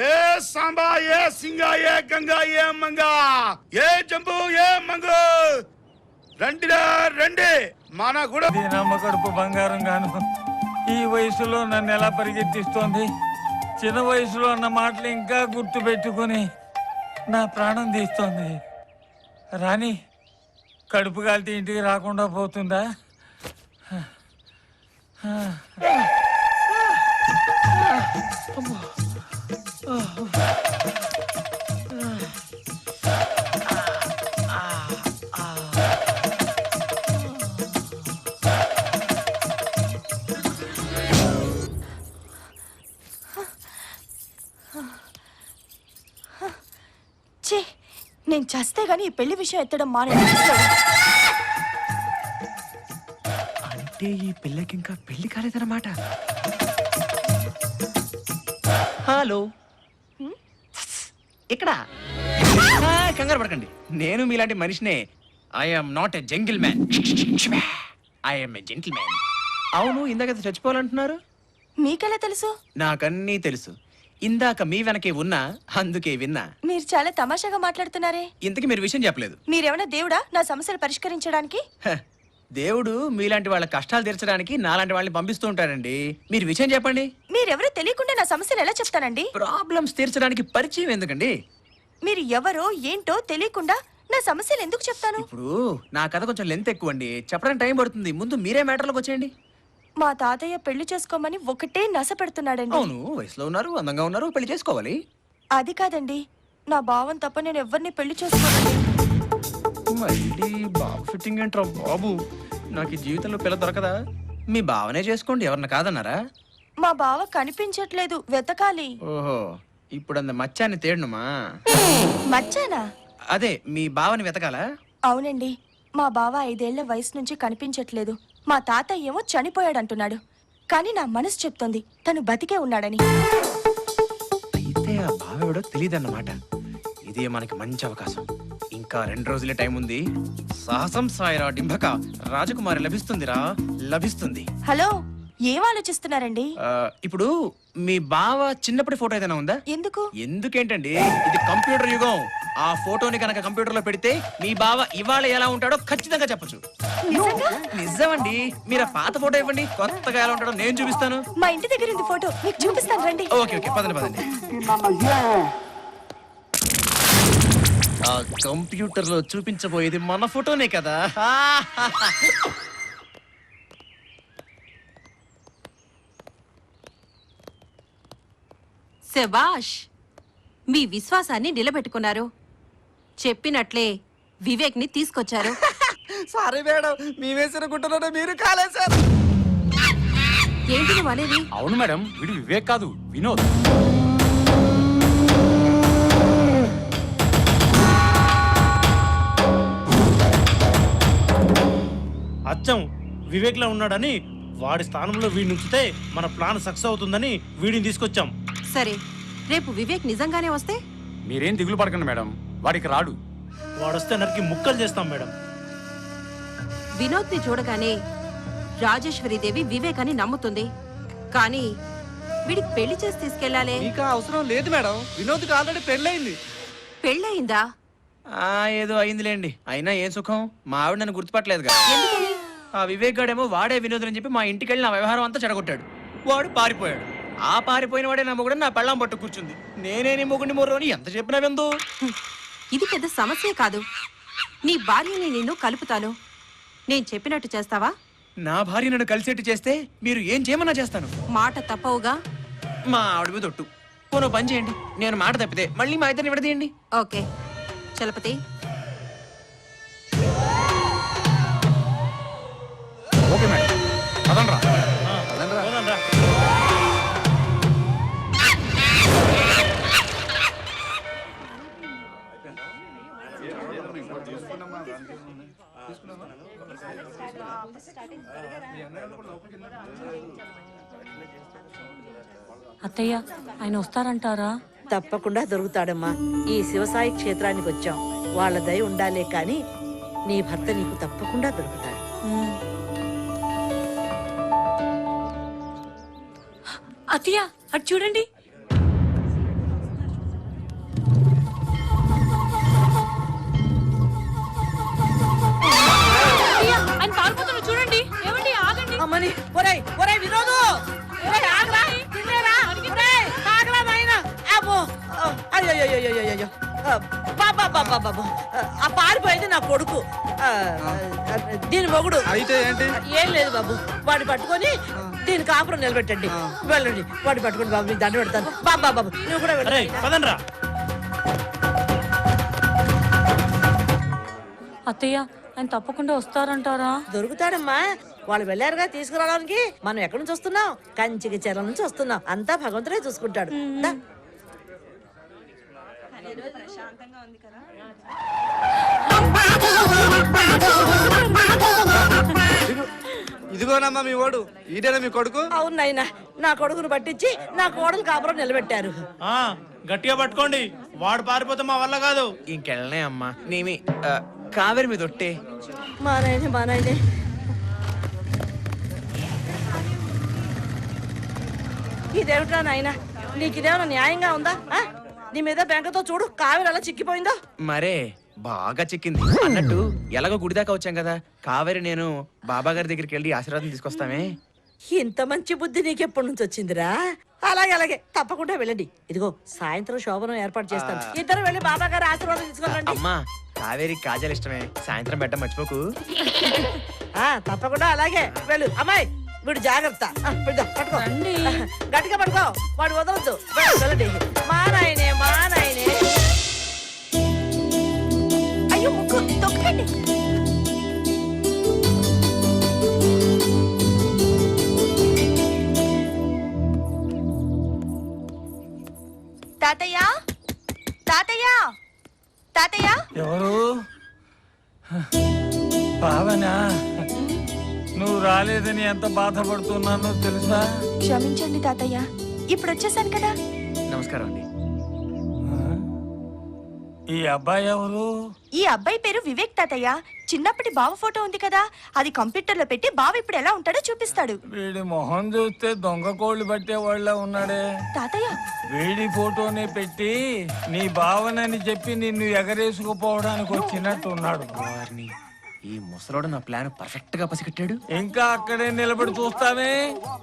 ఏ సాంబా ఏ సింగా ఏ గంగా ఏ మంగా ఏ జంబు ఏ మంగు రండిరా రండి మన కూడా నమ్మ కడుపు బంగారం గాను ఈ వయసులో నన్ను ఎలా పరిగెత్తిస్తోంది చిన్న వయసులో అన్న మాటలు ఇంకా గుర్తు పెట్టుకుని నా ప్రాణం తీస్తోంది రాణి కడుపు కాలితే ఇంటికి రాకుండా పోతుందా ఛీ, నేను చస్తే గానీ ఈ పెళ్లి విషయం ఎత్తడం మానే అంటే ఈ పిల్లకి ఇంకా పెళ్లి కాలేదన్నమాట. హలో ఇక్కడ కంగారు పడకండి, నేను మీలాంటి మనిషినే. I'm not a jungle man, I'm a gentle man. అవును, ఇందాక చచ్చిపోవాలంటున్నారు. మీకెలా తెలుసు? నాకన్నీ తెలుసు. ఇందాక మీ వెనకే ఉన్నా, అందుకే విన్నా. మీరు చాలా తమాషాగా మాట్లాడుతున్నారే. ఇంతకీ మీరు విషయం చెప్పలేదు. మీరేమైనా దేవుడా నా సమస్యలు పరిష్కరించడానికి? దేవుడు మీలాంటి వాళ్ళ కష్టాలు తీర్చడానికి నాలాంటి వాళ్ళని పంపిస్తూ ఉంటాడండి. మీరు విషయం చెప్పండి. మీరెవరో తెలియకుండా నా సమస్యలు ఎలా చెప్తానండి? ప్రాబ్లమ్స్ తీర్చడానికి పరిచయం ఎందుకండి? మీరు ఎవరో ఏంటో తెలియకుండా నా సమస్యలు ఎందుకు చెప్తాను? ఇప్పుడు నా కథ కొంచెం లెంత్ ఎక్కువ అండి, చెప్పడానికి టైం పడుతుంది. ముందు మీరే మ్యాటర్లోకి వచ్చేయండి. మా తాతయ్య పెళ్లి చేసుకోమని ఒకటే నస పెడుతున్నాడండి. అవును, వయసులో ఉన్నారు, అందంగా ఉన్నారు, పెళ్లి చేసుకోవాలి. అది కాదండి, నా భావం తప్ప నేను ఎవరిని పెళ్లి చేసుకోనండి. మళ్ళీ బాబు ఫిట్టింగ్ ఏంట్రా బాబు, నాకు ఈ జీవితంలో పిల్ల దొరకదా? మీ బావనే చేసుకోండి, ఎవరిని కాదన్నారా? మా బావ కనిపించట్లేదు, వెతకాలి. ఓహో, ఇప్పుడు అంత మచ్చాన్ని తేడనుమా? మచ్చానా? అదే మీ బావని వెతకాలా? అవునండి, మా బావ 5 ఏళ్ల వయసు నుంచి కనిపించట్లేదు. మా తాతయ్య ఏమో చనిపోయాడంటున్నాడు, కానీ నా మనసు చెప్తోంది తను బతికే ఉన్నాడని. అయితే ఆ బావెవడో తెలియదన్నమాట. ఇదే మనకి మంచి అవకాశం. ఇంకా 2 రోజులే టైం ఉంది. సాహసం సాయరా డింబక, రాజకుమారి లభిస్తుందిరా, లభిస్తుంది. హలో, ఏం ఆలోచిస్తున్నారండి? ఇప్పుడు మీ బావ చిన్నప్పటి ఫోటో ఏదైనా ఉందా? ఎందుకు? ఎందుకేంటండి, ఇది కంప్యూటర్ యుగం. ఆ ఫోటోని కనుక కంప్యూటర్ లో పెడితే మీ బావ ఇవాళ ఎలా ఉంటాడో ఖచ్చితంగా చెప్పొచ్చు. నిజమండి, మీరు ఆ పాత ఫోటో ఇవ్వండి, కొత్తగా ఎలా ఉంటాడో నేను చూపిస్తాను. మా ఇంటి దగ్గర ఉంది ఫోటో, మీకు చూపిస్తాను రండి. ఓకే ఓకే, పదండి పదండి. ఆ కంప్యూటర్ లో చూపించబోయేది మన ఫోటోనే కదా. శభాష్, మీ విశ్వాసాన్ని నిలబెట్టుకున్నారు. చెప్పినట్లే వివేక్ ని తీసుకొచ్చారు. సారీ మేడం, మీ వేసిన గుట్టలోనే మీరు కాలేదు సార్. ఏంటి నువ్వు అనేది? అవును మేడం, వీడు వివేక్ కాదు, వినోద్. అచ్చం వివేక్ లా ఉన్నాడని వాడి స్థానంలో వీడిని ఉంచితే మన ప్లాన్ సక్సెస్ అవుతుందని వీడిని తీసుకొచ్చాం. సరే, రేపు వివేక్ నిజంగానే వస్తే? మీరేం దిగులు పడకండి మేడం, వాడికి రాడు. వాడొస్తే నరికి ముక్కలు చేస్తాం మేడం. వినోద్ ని చూడగానే రాజేశ్వరీదేవి వివేక్ అని నమ్ముతుంది, కానీ వీడికి పెళ్లి చేసి తీసుకెళ్లాలే. ఇంకా అవసరం లేదు మేడం, వినోద్కి ఆల్రెడీ పెళ్ళయింది. పెళ్ళయిందా? ఏదో అయిందిలేండి. అయినా ఏం సుఖం, మా ఆవిడ నన్ను గుర్తుపట్టలేదుగా. ఎందుకని? ఆ వివేక్ గాడేమో వాడే వినోద్ అని చెప్పి మా ఇంటికి వెళ్ళి నా వ్యవహారం అంతా చెడగొట్టాడు. వాడు పారిపోయాడు. ఆ పారిపోయిన వాడే నా మొగుడు నా పెళ్ళాం పట్టు కూర్చుంది. నేనే నీ మొగుడిని మొర్రు అని ఎంత చెప్పినా విందు. ఇది పెద్ద సమస్యే కాదు. నీ భార్యని నిన్ను కలుపుతాను, నేను చెప్పినట్టు చేస్తావా? నా భార్య నన్ను కలిసేట్టు చేస్తే మీరు ఏం చేయమన్నా చేస్తాను. మాట తప్పవుగా? మా ఆవిడ మీద ఒట్టు. పోనో పని చేయండి, నేను మాట తప్పితే మళ్ళీ మా ఇద్దరిని విడదీయండి. ఓకే చలపతి. పదండ్రా. అత్తయ్య ఆయన వస్తారంటారా? తప్పకుండా దొరుకుతాడమ్మా. ఈ శివసాయి క్షేత్రానికి వచ్చాం, వాళ్ళ దయ ఉండాలే కాని నీ భర్త నీకు తప్పకుండా దొరుకుతాడు. అత్తయ్య అటు చూడండి. ఆయన పారిపోతున్నారు చూడండి. ఏమండి ఆగండి. అమ్మని ఒరేయ్ ఒరేయ్ వినోదు, ఒరేయ్ ఆగరా, తిన్నేరా, ఒరేయ్ ఆగరా నాయనా. అబ్బో అయ్యో బాబా ఆ పారిపోయింది నా కొడుకు, దీని మొగుడు. అయితే ఏంటి? ఏం లేదు బాబు, వాడిని పట్టుకొని దీని కాపురం నిలబెట్టండి. వెళ్ళండి, వాడిని పట్టుకొని బాబు నీకు దండ పెడతాను. బాబు నువ్వు కూడా వెళ్ళండి. అత్తయ్య ఆయన తప్పకుండా వస్తారంటారా? దొరుకుతాడమ్మా, వాళ్ళు వెళ్ళారుగా తీసుకురావడానికి. మనం ఎక్కడి నుంచి వస్తున్నాం? కంచికి చెర నుంచి వస్తున్నాం. అంతా భగవంతుడే చూసుకుంటాడు. దా. ఇదిగోనమ్మా మీ ఓడు. ఈడేనా మీ కొడుకు? అవును నాయనా, నా కొడుకును పట్టించి నా కోడలు కాపురం నిలబెట్టారు. గట్టిగా పట్టుకోండి, వాడు పారిపోతే మా వల్ల కాదు. ఇంకెళ్ళనే అమ్మా నేమి కావేరి మీద ఒట్టే. మా నాయనే ఇదేమిట్రా నాయనా, నీకు ఇదేమన్నా న్యాయంగా ఉందా? నీ మీద బెంకతో చూడు, కావేరి అలా చిక్కిపోయిందో. మరే బాగా చిక్కింది అన్నట్టు. ఎలాగో గుడి దాకా వచ్చాం కదా, కావేరి నేను బాబా గారి దగ్గరికి వెళ్ళి ఆశీర్వాదం తీసుకొస్తామే. ఇంత మంచి బుద్ధి నీకెప్పటి నుంచి వచ్చిందిరా? అలాగే తప్పకుండా వెళ్ళండి. ఇదిగో సాయంత్రం శోభనం ఏర్పాటు చేస్తాను, ఇద్దరు వెళ్ళి బాబా గారి ఆశీర్వాదం తీసుకోరండి. అమ్మా కావేరి కాజాలు ఇష్టమే, సాయంత్రం పెట్ట మర్చిపోకు. తప్పకుండా అలాగే వెళ్ళు. అమ్మాయి వీడు జాగ్రత్త, పట్టుకో, గట్టిగా పట్టుకో, వాడు వదలొద్దు. వెళ్ళండి. మా నాయనే అయ్యో ముక్కు తొక్కకండి. తాతయ్య ఎవరు? బావనా? నువ్వు రాలేదని ఎంత బాధపడుతున్నానో తెలుసా? క్షమించండి తాతయ్య, ఇప్పుడు వచ్చేసాను కదా. నమస్కారం అండి. ఈ అబ్బాయి ఎవరు? ఈ అబ్బాయి పేరు వివేక్ తాతయ్య. చిన్నప్పటి బావ ఫోటో ఉంది కదా, అది కంప్యూటర్ లో పెట్టి బావ ఇప్పుడు ఎలా ఉంటాడో చూపిస్తాడు. వీడి మొహం చూస్తే దొంగ కోళ్ళు పట్టే వాళ్ళ ఉన్నాడే. తాతయ్య వీడి ఫోటోనే పెట్టి నీ భావనని చెప్పి నిన్ను ఎగరేసుకుపోవడానికి వచ్చినట్టు ఉన్నాడు. వారిని ఈ ముసలోడు నా ప్లాన్ పర్ఫెక్ట్ గా పసిగట్టాడు. ఇంకా అక్కడే నిలబడి చూస్తామే,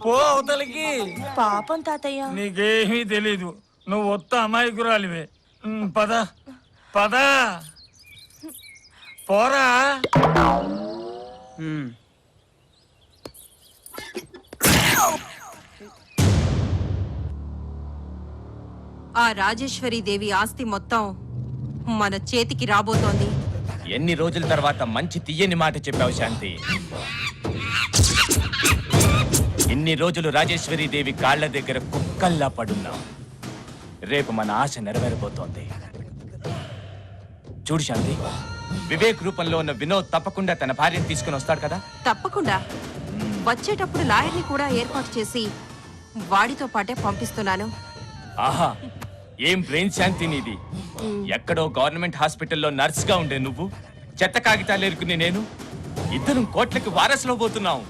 పో అవతలికి. పాపం తాతయ్య. నీకేమీ తెలీదు, నువ్వు ఒత్త అమాయకురాలివే. పద పోరా. ఆ రాజేశ్వరి దేవి ఆస్తి మొత్తం మన చేతికి రాబోతోంది. ఎన్ని రోజుల తర్వాత మంచి తీయని మాట చెప్పావు శాంతి. ఇన్ని రోజులు రాజేశ్వరి దేవి కాళ్ల దగ్గర కుక్కల్లా పడున్నాం. రేపు మన ఆశ నెరవేరబోతోంది. చూడు శాంతి, వివేక్ రూపంలో ఉన్న వినోద్ తప్పకుండా తన భార్యను తీసుకుని వస్తాడు కదా. తప్పకుండా వచ్చేటప్పుడు లాయర్ని కూడా ఏర్పాటు చేసి వాడితో పాటే పంపిస్తున్నాను. ఆహా, ఏం బ్రెయిన్ శాంతి నీది. ఎక్కడో గవర్నమెంట్ హాస్పిటల్లో నర్స్ గా ఉండే నువ్వు, చెత్త కాగితాలు ఎరుకుని నేను, ఇద్దరం కోట్లకి వారసులో పోతున్నాం.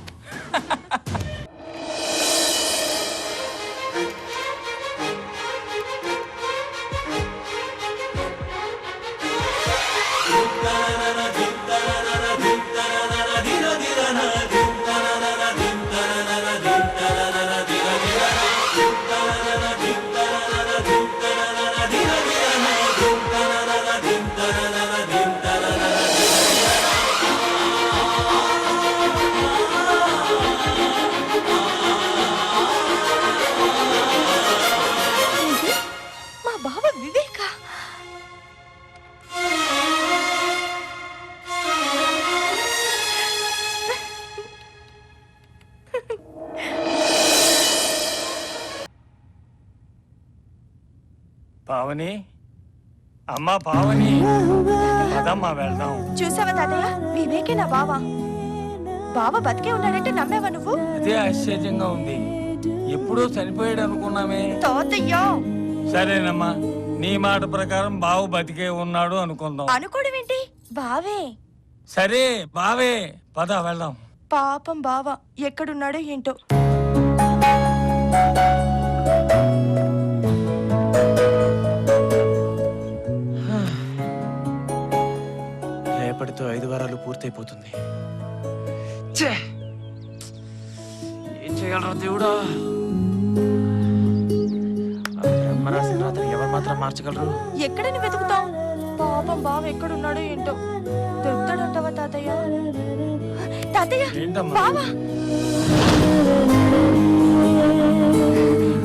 పావని, అమ్మా పావని, అదమ్మా వెళ్దాం. చూసావా తాతయ్య, వివేకే నా బావ. బావ బతికే ఉన్నాడంటే నమ్మేవా నువ్వు? అదే ఆశ్చర్యంగా ఉంది. ఎప్పుడో చనిపోయాడు అనుకున్నామే. తాతయ్య సరేనమ్మా, నీ మాట ప్రకారం బావు బతికే ఉన్నాడు అనుకుందాం. అనుకోవడం ఏంటి, బావే. సరే బావే, పద వెళ్దాం. పాపం బావ ఎక్కడున్నాడో ఏంటో. రేపటితో 5 వారాలు పూర్తయిపోతుంది. ఛే! ఏం చేయగలరా దేవుడా? బ్రహ్మ రాసిన రాత్రి ఎవరు మాత్రం మార్చగలరు? ఎక్కడని వెతుకుతాం? పాపం బావ ఎక్కడున్నాడో ఏంటో. దొరుకుతాడంటావా తాతయ్య? తాతయ్య, బావా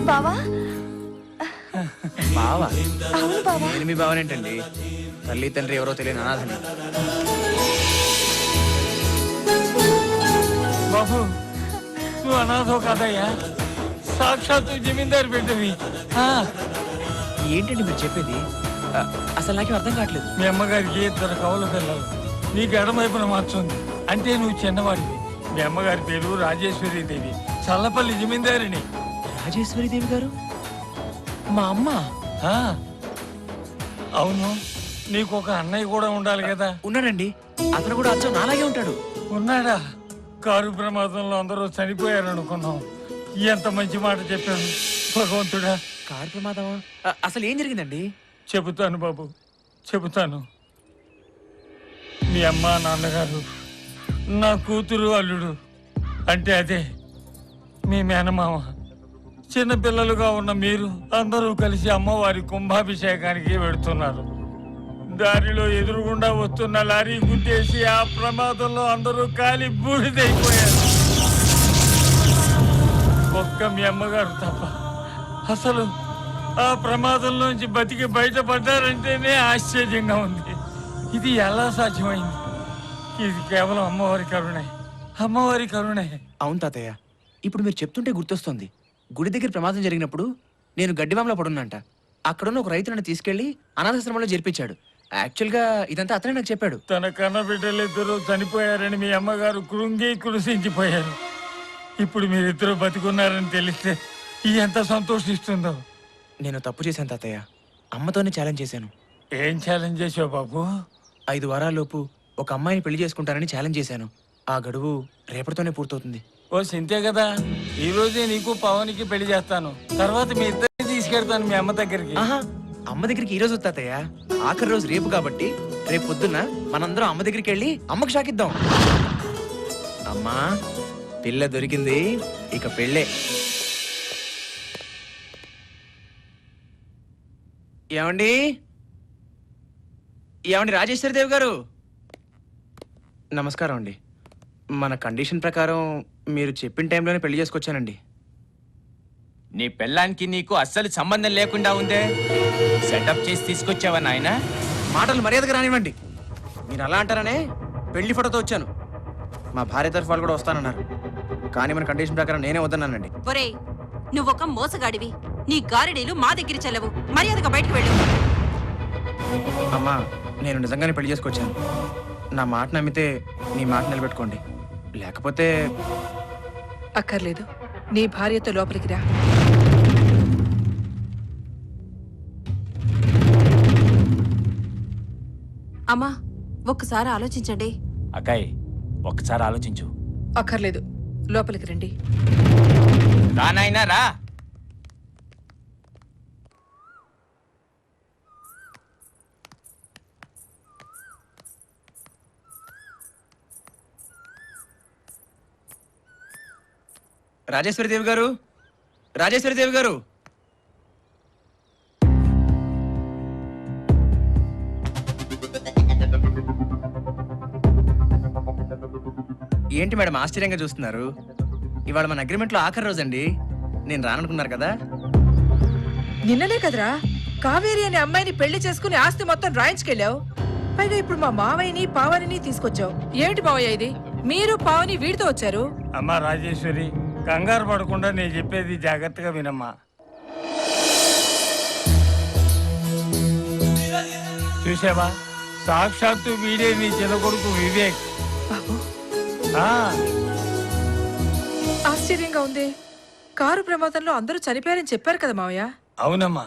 బావా బావా? అవును బావా. నేను మీ బావనేంటండి? తల్లి తండ్రి ఎవరో తెలియని అనాథని. బాబు, నువ్వు అనాథో కదయ్యా, సాక్షాత్తు జమీందారు బిడ్డవి. ఏంటండి మీరు చెప్పేది? అసలు నాకేం అర్థం కావట్లేదు. మీ అమ్మగారికి 2 కవల పిల్లలు, నీకు ఎడమవైపున మార్చుంది. అంటే నువ్వు చిన్నవాడివి. మీ అమ్మగారి పేరు రాజేశ్వరి దేవి, చల్లపల్లి జమీందారిని. రాజేశ్వరి దేవి గారు మా అమ్మ? అవును, నీకు ఒక అన్నయ్య కూడా ఉండాలి కదా. ఉన్నాడండి, అతను కూడా అచ్చం నాలాగే ఉంటాడు. ఉన్నాడా? కారు ప్రమాదంలో అందరూ చనిపోయారు అనుకున్నాం. ఎంత మంచి మాట చెప్పాను భగవంతుడా. కారు ప్రమాదమా? అసలు ఏం జరిగిందండి? చెబుతాను బాబు, చెబుతాను. మీ అమ్మ నాన్నగారు, నా కూతురు అల్లుడు, అంటే అదే మీ మేనమామ, చిన్నపిల్లలుగా ఉన్న మీరు అందరూ కలిసి అమ్మవారి కుంభాభిషేకానికి వెడుతున్నారు. దారిలో ఎదురుగుండా వస్తున్న లారీ గుద్దేసి ఆ ప్రమాదంలో అందరూ కాలి బూడిదైపోయారు. ఒక్క మీ అమ్మగారు తప్ప. అసలు ఆ ప్రమాదంలోంచి బతికి బయటపడ్డారంటేనే ఆశ్చర్యంగా ఉంది. ఇది ఎలా సాధ్యమైంది? ఇది కేవలం అమ్మవారి కరుణే, అమ్మవారి కరుణే. అవును తాతయ్య, ఇప్పుడు మీరు చెప్తుంటే గుర్తొస్తుంది. గుడి దగ్గర ప్రమాదం జరిగినప్పుడు నేను గడ్డివామలో పడున్నంట. అక్కడున్న ఒక రైతు నన్ను తీసుకెళ్లి అనాథాశ్రమంలో చేర్పించాడు. యాక్చువల్గా ఇదంతా అతనే నాకు చెప్పాడు. తన కన్న బిడ్డలిద్దరూ చనిపోయారని మీ అమ్మగారు కృంగి కృషించిపోయారు. ఇప్పుడు మీరిద్దరూ బతికున్నారని తెలిస్తే ఎంత సంతోషిస్తుందో. నేను తప్పు చేశాను తాతయ్య. అమ్మతోనే ఛాలెంజ్ చేశాను. ఏం ఛాలెంజ్ చేసావు బాబు? 5 వారాల్లోపు ఒక అమ్మాయిని పెళ్లి చేసుకుంటానని ఛాలెంజ్ చేశాను. ఆ గడువు రేపటితోనే పూర్తవుతుంది. ఓ సింతే కదా, ఈ రోజే నీకు పవన్కి పెళ్లి చేస్తాను. తర్వాత మీ ఇద్దరిని తీసుకెళ్తాను మీ అమ్మ దగ్గరికి. అమ్మ దగ్గరికి ఈ రోజు తాతయ్య, ఆఖరి రోజు రేపు కాబట్టి రేపు పొద్దున్న మనందరం అమ్మ దగ్గరికి వెళ్ళి అమ్మకు షాకిద్దాం. అమ్మా, పిల్ల దొరికింది, ఇక పెళ్ళే. ఏమండి ఏమండి రాజేశ్వరి దేవి గారు, నమస్కారం అండి. మన కండిషన్ ప్రకారం మీరు చెప్పిన టైంలోనే పెళ్లి చేసుకొచ్చానండి. నీ పెళ్ళానికి నీకు అస్సలు సంబంధం లేకుండా ఉందే. సెటప్ చేసి తీసుకొచ్చావా నాయన? మాటలు మర్యాదగా రానివ్వండి. మీరు అలా అంటారనే పెళ్లి ఫోటోతో వచ్చాను. మా భార్య తరఫు వాళ్ళు కూడా వస్తానన్నారు, కానీ మన కండిషన్ ప్రకారం నేనే వద్దన్నానండి. ఒరే, నువ్వొక మోసగాడివి. నీ గారిడీలు మా దగ్గర చెల్లవు. మర్యాదగా బయటకు వెళ్ళు. అమ్మా, నేను నిజంగానే పెళ్లి చేసుకొచ్చాను. నా మాట నమ్మితే నీ మాట నిలబెట్టుకోండి, లేకపోతే అక్కర్లేదు. నీ భార్యతో లోపలికి రా. అమ్మా, ఒక్కసారి ఆలోచించండి. అక్కాయ్, ఒక్కసారి ఆలోచించు. అక్కర్లేదు, లోపలికి రండి. రా నాయనా రా. రాజేశ్వరి దేవి గారు, రాజేశ్వరి దేవి గారు. ఏంటి మేడం ఆశ్చర్యంగా చూస్తున్నారు? ఇవాళ మన అగ్రిమెంట్లో ఆఖరి రోజండి. నేను రాననుకున్నారు కదా. నిన్ననే కదరా కావేరి అనే అమ్మాయిని పెళ్లి చేసుకుని ఆస్తి మొత్తం రాయించుకెళ్ళావు. పైగా ఇప్పుడు మా మావయ్యని పావనిని తీసుకొచ్చావు. ఏమిటి మావయ్య ఇది? మీరు పావని వీడితో వచ్చారు. అమ్మా రాజేశ్వరి, కంగారు పడకుండా నేను చెప్పేది జాగ్రత్తగా వినమ్మా. చూసావా, సాక్షాత్తు వీడే నీ చిన్న కొడుకు వివేక్. బాబు ఆ, ఆశ్చర్యంగా ఉంది. కారు ప్రమాదంలో అందరూ చనిపోయారని చెప్పారు కదా మావయ్య. అవునమ్మా,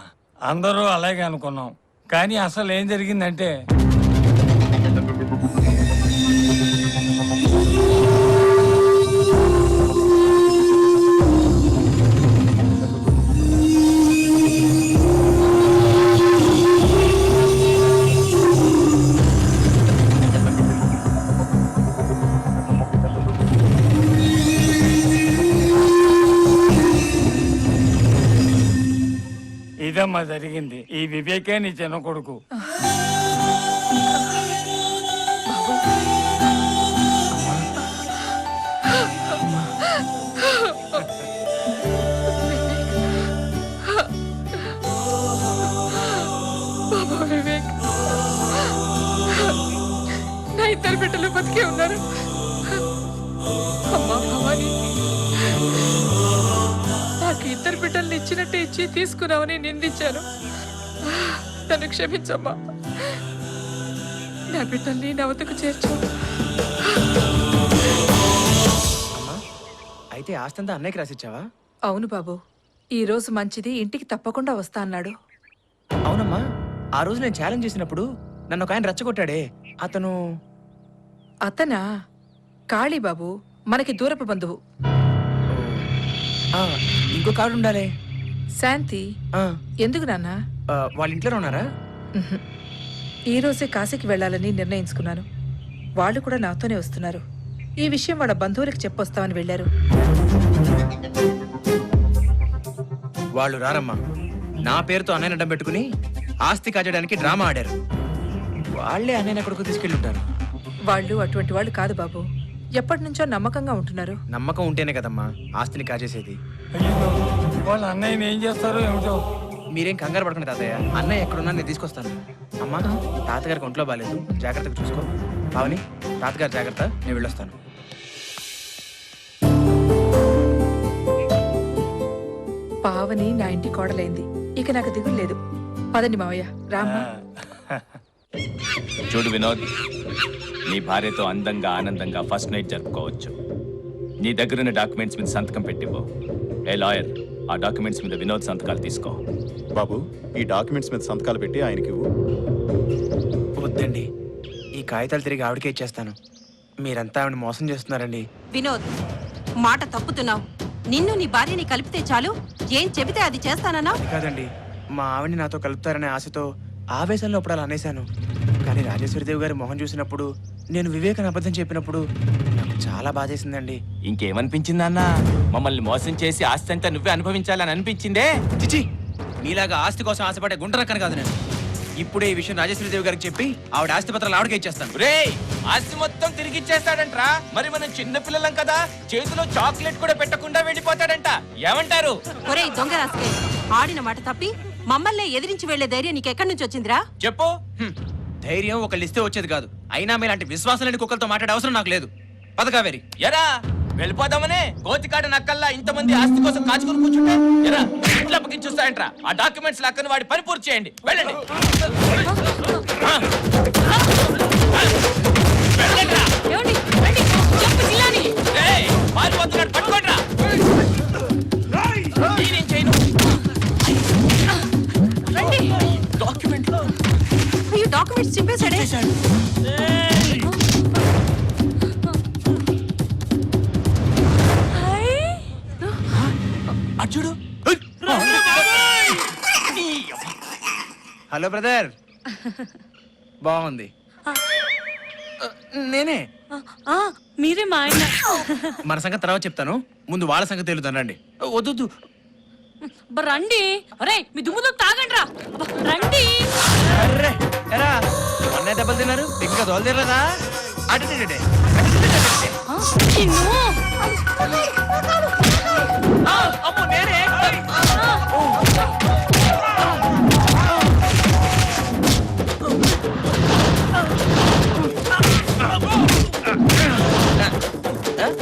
అందరూ అలాగే అనుకున్నాం. కానీ అసలు ఏం జరిగిందంటే ఇదమ్మా జరిగింది. ఈ వివేకే నీ చిన్న కొడుకు. బాబా వివేక్, నా ఇద్దరు బిడ్డలు బతికే ఉన్నారు. అమ్మా భవాని, నాకు ఇద్దరు బిడ్డల్ని ఇచ్చినట్టు ఇచ్చి తీసుకున్నావని నిందించాను. నన్ను క్షమించమ్మా. నా బిడ్డల్ని నా వద్దకు చేర్చు. అయితే ఆస్తంతా అన్నయ్యకి రాసిచ్చావా? అవును బాబు, ఈ రోజు మంచిది, ఇంటికి తప్పకుండా వస్తా అన్నాడు. అవునమ్మా, ఆ రోజు నేను ఛాలెంజ్ చేసినప్పుడు నన్ను ఒక ఆయన రెచ్చగొట్టాడే, అతనా? కాళీ బాబు, మనకి దూరపు బంధువు. ఆ, ఇంకో కార్డు ఉండాలి. శాంతి. ఆ, ఎందుకు నాన్న? వాళ్ళ ఇంట్లోనే ఉన్నారా? ఉహుం. ఈ రోజే కాశీకి వెళ్ళాలని నిర్ణయించుకున్నాను. వాళ్ళు కూడా నాతోనే వస్తున్నారు. ఈ విషయం వాళ్ళ బంధువులకు చెప్పొస్తామని వెళ్ళారు. వాళ్ళు రారమ్మా. నా పేరుతో అన్నయ్య అడ్డం పెట్టుకుని ఆస్తి కాజడానికి డ్రామా ఆడారు. వాళ్ళే అన్నయ్య ఎక్కడికో తీసుకెళ్ళి ఉంటారు. వాళ్ళు అటువంటి వాళ్ళు కాదు బాబు. ఎప్పటి నుంచో నమ్మకంగా ఉంటున్నారు. నమ్మకం ఉంటేనే కదమ్మా ఆస్తిని కాజేసేది. అయ్యో, వాళ్ళ అన్నయ్యని ఏం చేస్తారో ఏమిటో. మీరేం కంగారు పడకండి తాతయ్య, అన్నయ్య ఎక్కడున్నా నేను తీసుకొస్తాను. అమ్మా, తాతగారికి ఒంట్లో బాగాలేదు, జాగ్రత్తగా చూసుకో. పావని, తాతగారు జాగ్రత్త, నేను వెళ్ళొస్తాను. పావని నా ఇంటి కోడలైంది. ఇక నాకు దిగులు లేదు. పదండి మావయ్య, రామ్మా. చూడు వినోద్, నీ భార్యతో అందంగా ఆనందంగా ఫస్ట్ నైట్ జరుపుకోవచ్చు. నీ దగ్గరున్న డాక్యుమెంట్స్ మీద సంతకం పెట్టివ్వు. ఏ లాయర్, ఆ డాక్యుమెంట్స్ మీద వినోద్ సంతకాలు తీసుకో. బాబు, ఈ డాక్యుమెంట్స్ మీద సంతకాలు పెట్టి ఆయనకి ఇవ్వు. వద్దండి, ఈ కాగితాలు తిరిగి ఆవిడకే ఇచ్చేస్తాను. మీరంతా ఆవిడ మోసం చేస్తున్నారండి. వినోద్, మాట తప్పుతున్నావు. నిన్ను నీ భార్యని కలిపితే చాలు, ఏం చెబితే అది చేస్తానన్నా? అది కాదండి, మా ఆవిడని నాతో కలుపుతారనే ఆశతో ఆవేశంలో అప్పుడు అలా అనేశాను. కానీ రాజేశ్వరిదేవి గారి మొహం చూసినప్పుడు, నేను వివేకన్ అబద్ధం చెప్పినప్పుడు నాకు చాలా బాధేసిందండి. ఇంకేమనిపించిందన్న? మమ్మల్ని మోసం చేసి ఆస్తి అంతా నువ్వే అనుభవించాలని అనిపించిందే? చిచి, మీలాగా ఆస్తి కోసం ఆశపడే గుంటరక్కను కాదు నేను. ఇప్పుడే ఈ విషయం రాజేశ్వరిదేవి గారికి చెప్పి ఆవిడ ఆస్తి పత్రాలు ఆవిడకే ఇచ్చేస్తాను. రే, ఆస్తి మొత్తం తిరిగి ఇచ్చేస్తాడంట్రా. మరి మనం చిన్న పిల్లలం కదా, చేతిలో చాక్లెట్ కూడా పెట్టకుండా వెళ్ళిపోతాడంట. ఏమంటారు? ఒరేయ్ దొంగ రాసుకే, ఆడిన మాట తప్పి మమ్మల్ని ఎదిరించి వెళ్లే ధైర్యం నీకెక్కడి నుంచి వచ్చిందిరా? చెప్పు. ధైర్యం ఒకళ్ళు ఇస్తే వచ్చేది కాదు. అయినా మీలాంటి విశ్వాసం లేని కుక్కలతో మాట్లాడే అవసరం నాకు లేదు. పదకావేరి, ఎరా వెళ్ళిపోదామనే గోతికాడ నక్కల్లా ఇంతమంది ఆస్తి కోసం కాచుకొని కూర్చుంటే ఎరా ఇంట్లో చూస్తాయంట్రా. ఆ డాక్యుమెంట్స్ లక్కని వాడి పని పూర్తి చేయండి. వెళ్ళండి. పారిపోతున్నాడు, పట్టుకోండిరా. నేనేం చేయను. డాక్యుమెంట్స్ చింపేశాడే. అచ్చుడు. హలో బ్రదర్, బాగుంది. నేనే. మీరే మా ఆయన. మన సంగతి తర్వాత చెప్తాను, ముందు వాళ్ళ సంగతి తెలుద్దాను. రండి. వద్దు, రండి. అరే మీ దుమ్ముతో తాగండి రా. రండి. అర్రే ఎరా, అన్నయ్య దెబ్బలు తిన్నారు, ఇంకా దోలు తిరలేదా? అటే అమ్మో, నేనే.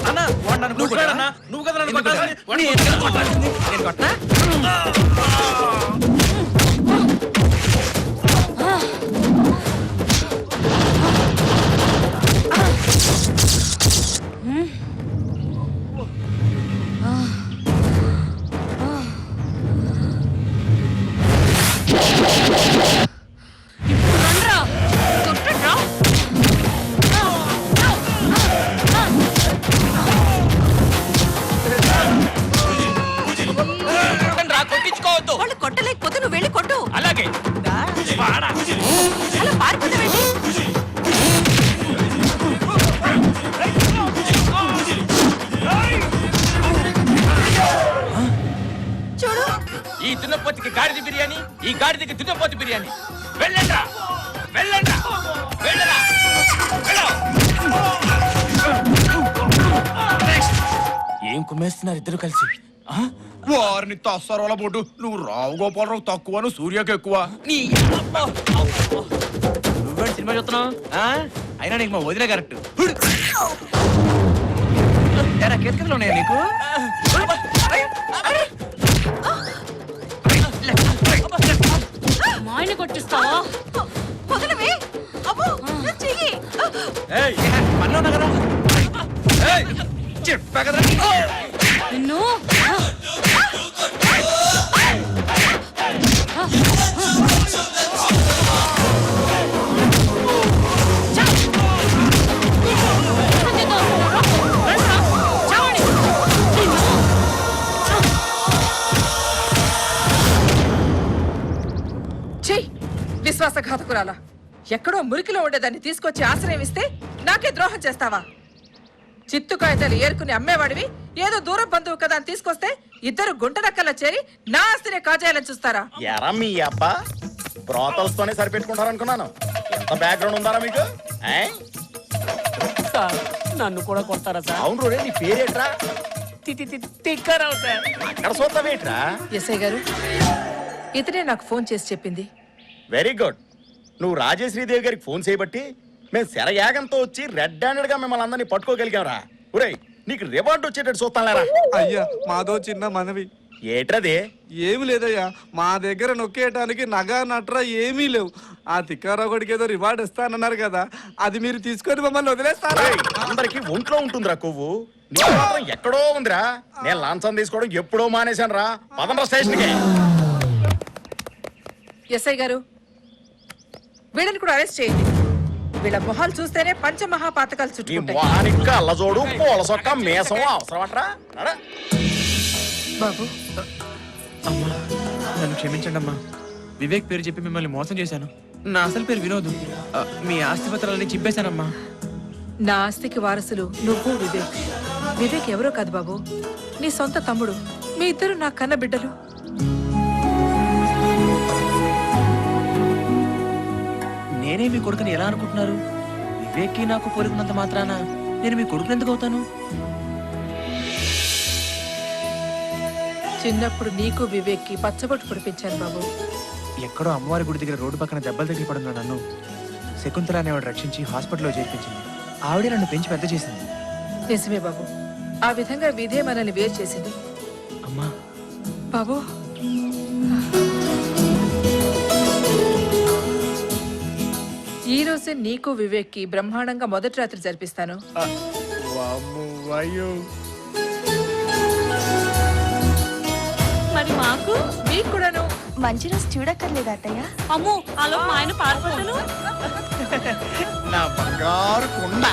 అన్న, వాడు నన్ను కొట్టాడన్నా. నువ్వు కదా నన్ను కొట్టాల్సింది. నేను కొట్టనా? గాడిదకి దున్నపోతు బిర్యానీ. వెళ్ళండ్రా, వెళ్ళండ్రా, వెళ్ళరా, వెళ్ళు. ఏం కుమ్మేస్తున్నారు ఇద్దరు కలిసి? వారిని తస్సరోల బోటు నువ్వు రావు గోపాలరావు తక్కువ సూర్యకి ఎక్కువ నువ్వు సినిమా చూస్తున్నావు అయినా నీకు మా వదిలే కరెక్ట్ కితకితలు ఉన్నాయా నీకు మాయని కొట్టిస్తావా? పనిలో ఉన్నా కదా చెప్పా కదా నిన్ను చెయ్యి విశ్వాసఘాతకురాల. ఎక్కడో మురికిలో ఉండేదాన్ని తీసుకొచ్చి ఆశ్రయం ఇస్తే నాకే ద్రోహం చేస్తావా? చిత్తు కాగితాలు ఏరుకుని అమ్మేవాడివి ఏదో దూరం బంధువు కదా అని తీసుకొస్తే ఇద్దరు గుంటనక్కల్లా చేరి నా ఆస్తినే కాజేయాలని చూస్తారా? ఎరా మీ అబ్బా బ్రోతల్స్ తోనే సరిపెట్టుకుంటారనుకున్నాను. ఎంత బ్యాక్గ్రౌండ్ ఉందారా మీకు? సార్ నన్ను కూడా కొడతారా సార్? అవును రే, నీ పేరేట్రా? తిక్కరావు సార్. అక్కడ చూస్తావేట్రా? ఎస్ఐ గారు, ఇతనే నాకు ఫోన్ చేసి చెప్పింది. Very good. నువ్వు రాజేశ్రీదేవి గారికి ఫోన్ చేయబట్టి మేము శరయాగంతో వచ్చి రెడ్ హ్యాండెడ్ గా మిమ్మల్ని అందరినీ పట్టుకోగలిగాంరా. ఒరేయ్, నీకు రివార్డ్ వచ్చేటట్టు చూస్తానులేరా. అయ్యా మాదో చిన్న మనవి. ఏట్రదే? ఏమి లేదయ్యా, మా దగ్గర నొక్కేయటానికి నగా నట్రా ఏమీ లేవు. ఆ తిక్కారావు గడికి ఏదో రివార్డ్ ఇస్తానన్నారు కదా, అది మీరు తీసుకొని మమ్మల్ని వదిలేస్తారా? అందరికి ఒంట్లో ఉంటుందిరా కొవ్వు, నీకు మాత్రం ఎక్కడో ఉందిరా. నేను లాంఛం తీసుకోవడం ఎప్పుడో మానేశాను రా. పదండ్రా స్టేషన్కి. ఎస్ఐ గారు, వీళ్ళని కూడా అరెస్ట్ చేయండి. వీళ్ళ మొహాలు చూస్తేనే పంచమహాపాతకాలు ఈ చుట్టుకుంటాయి. మొహానికి అల్లజోడు పూల సొక్క మేసం అవసరమట్రా. బాబు, అమ్మా నన్ను క్షమించండి అమ్మా. వివేక్ పేరు చెప్పి మిమ్మల్ని మోసం చేశాను. నా అసలు పేరు వినోద్. మీ ఆస్తిపత్రాలన్నీ చింపేశానమ్మా. నా ఆస్తికి వారసులు నువ్వు వివేక్. వివేక్ ఎవరో కాదు బాబు, నీ సొంత తమ్ముడు. మీ ఇద్దరు నా కన్న బిడ్డలు. నేనే మీ కొడుకుని ఎలా అనుకుంటున్నారు? వివేక్కి నాకు పొరుగునంత మాత్రాన నేను మీ కొడుకుని ఎందుకు అవుతాను? చిన్నప్పుడు నీకు వివేక్కి పచ్చబొట్టు పొడిపించాను బాబు. ఎక్కడో అమ్మవారి గుడి దగ్గర రోడ్డు పక్కన దెబ్బలు తగిలి పడున్న నన్ను శకుంతల అనేవాడు రక్షించి హాస్పిటల్లో చేర్పించింది. ఆవిడే నన్ను పెంచి పెద్ద చేసింది. నిజమే బాబు, ఆ విధంగా విధే మనల్ని వేరు చేసింది. అమ్మా బాబు, ఈ రోజే నీకు వివేక్కి బ్రహ్మాండంగా మొదటి రాత్రి జరిపిస్తాను. మరి మాకు మీకు కూడాను. మంచి రోజు చూడక్కర్లేదు అత్తయ్య. అమ్మో అలా మా ఆయన పారిపోతాను. నా బంగారు కొండ.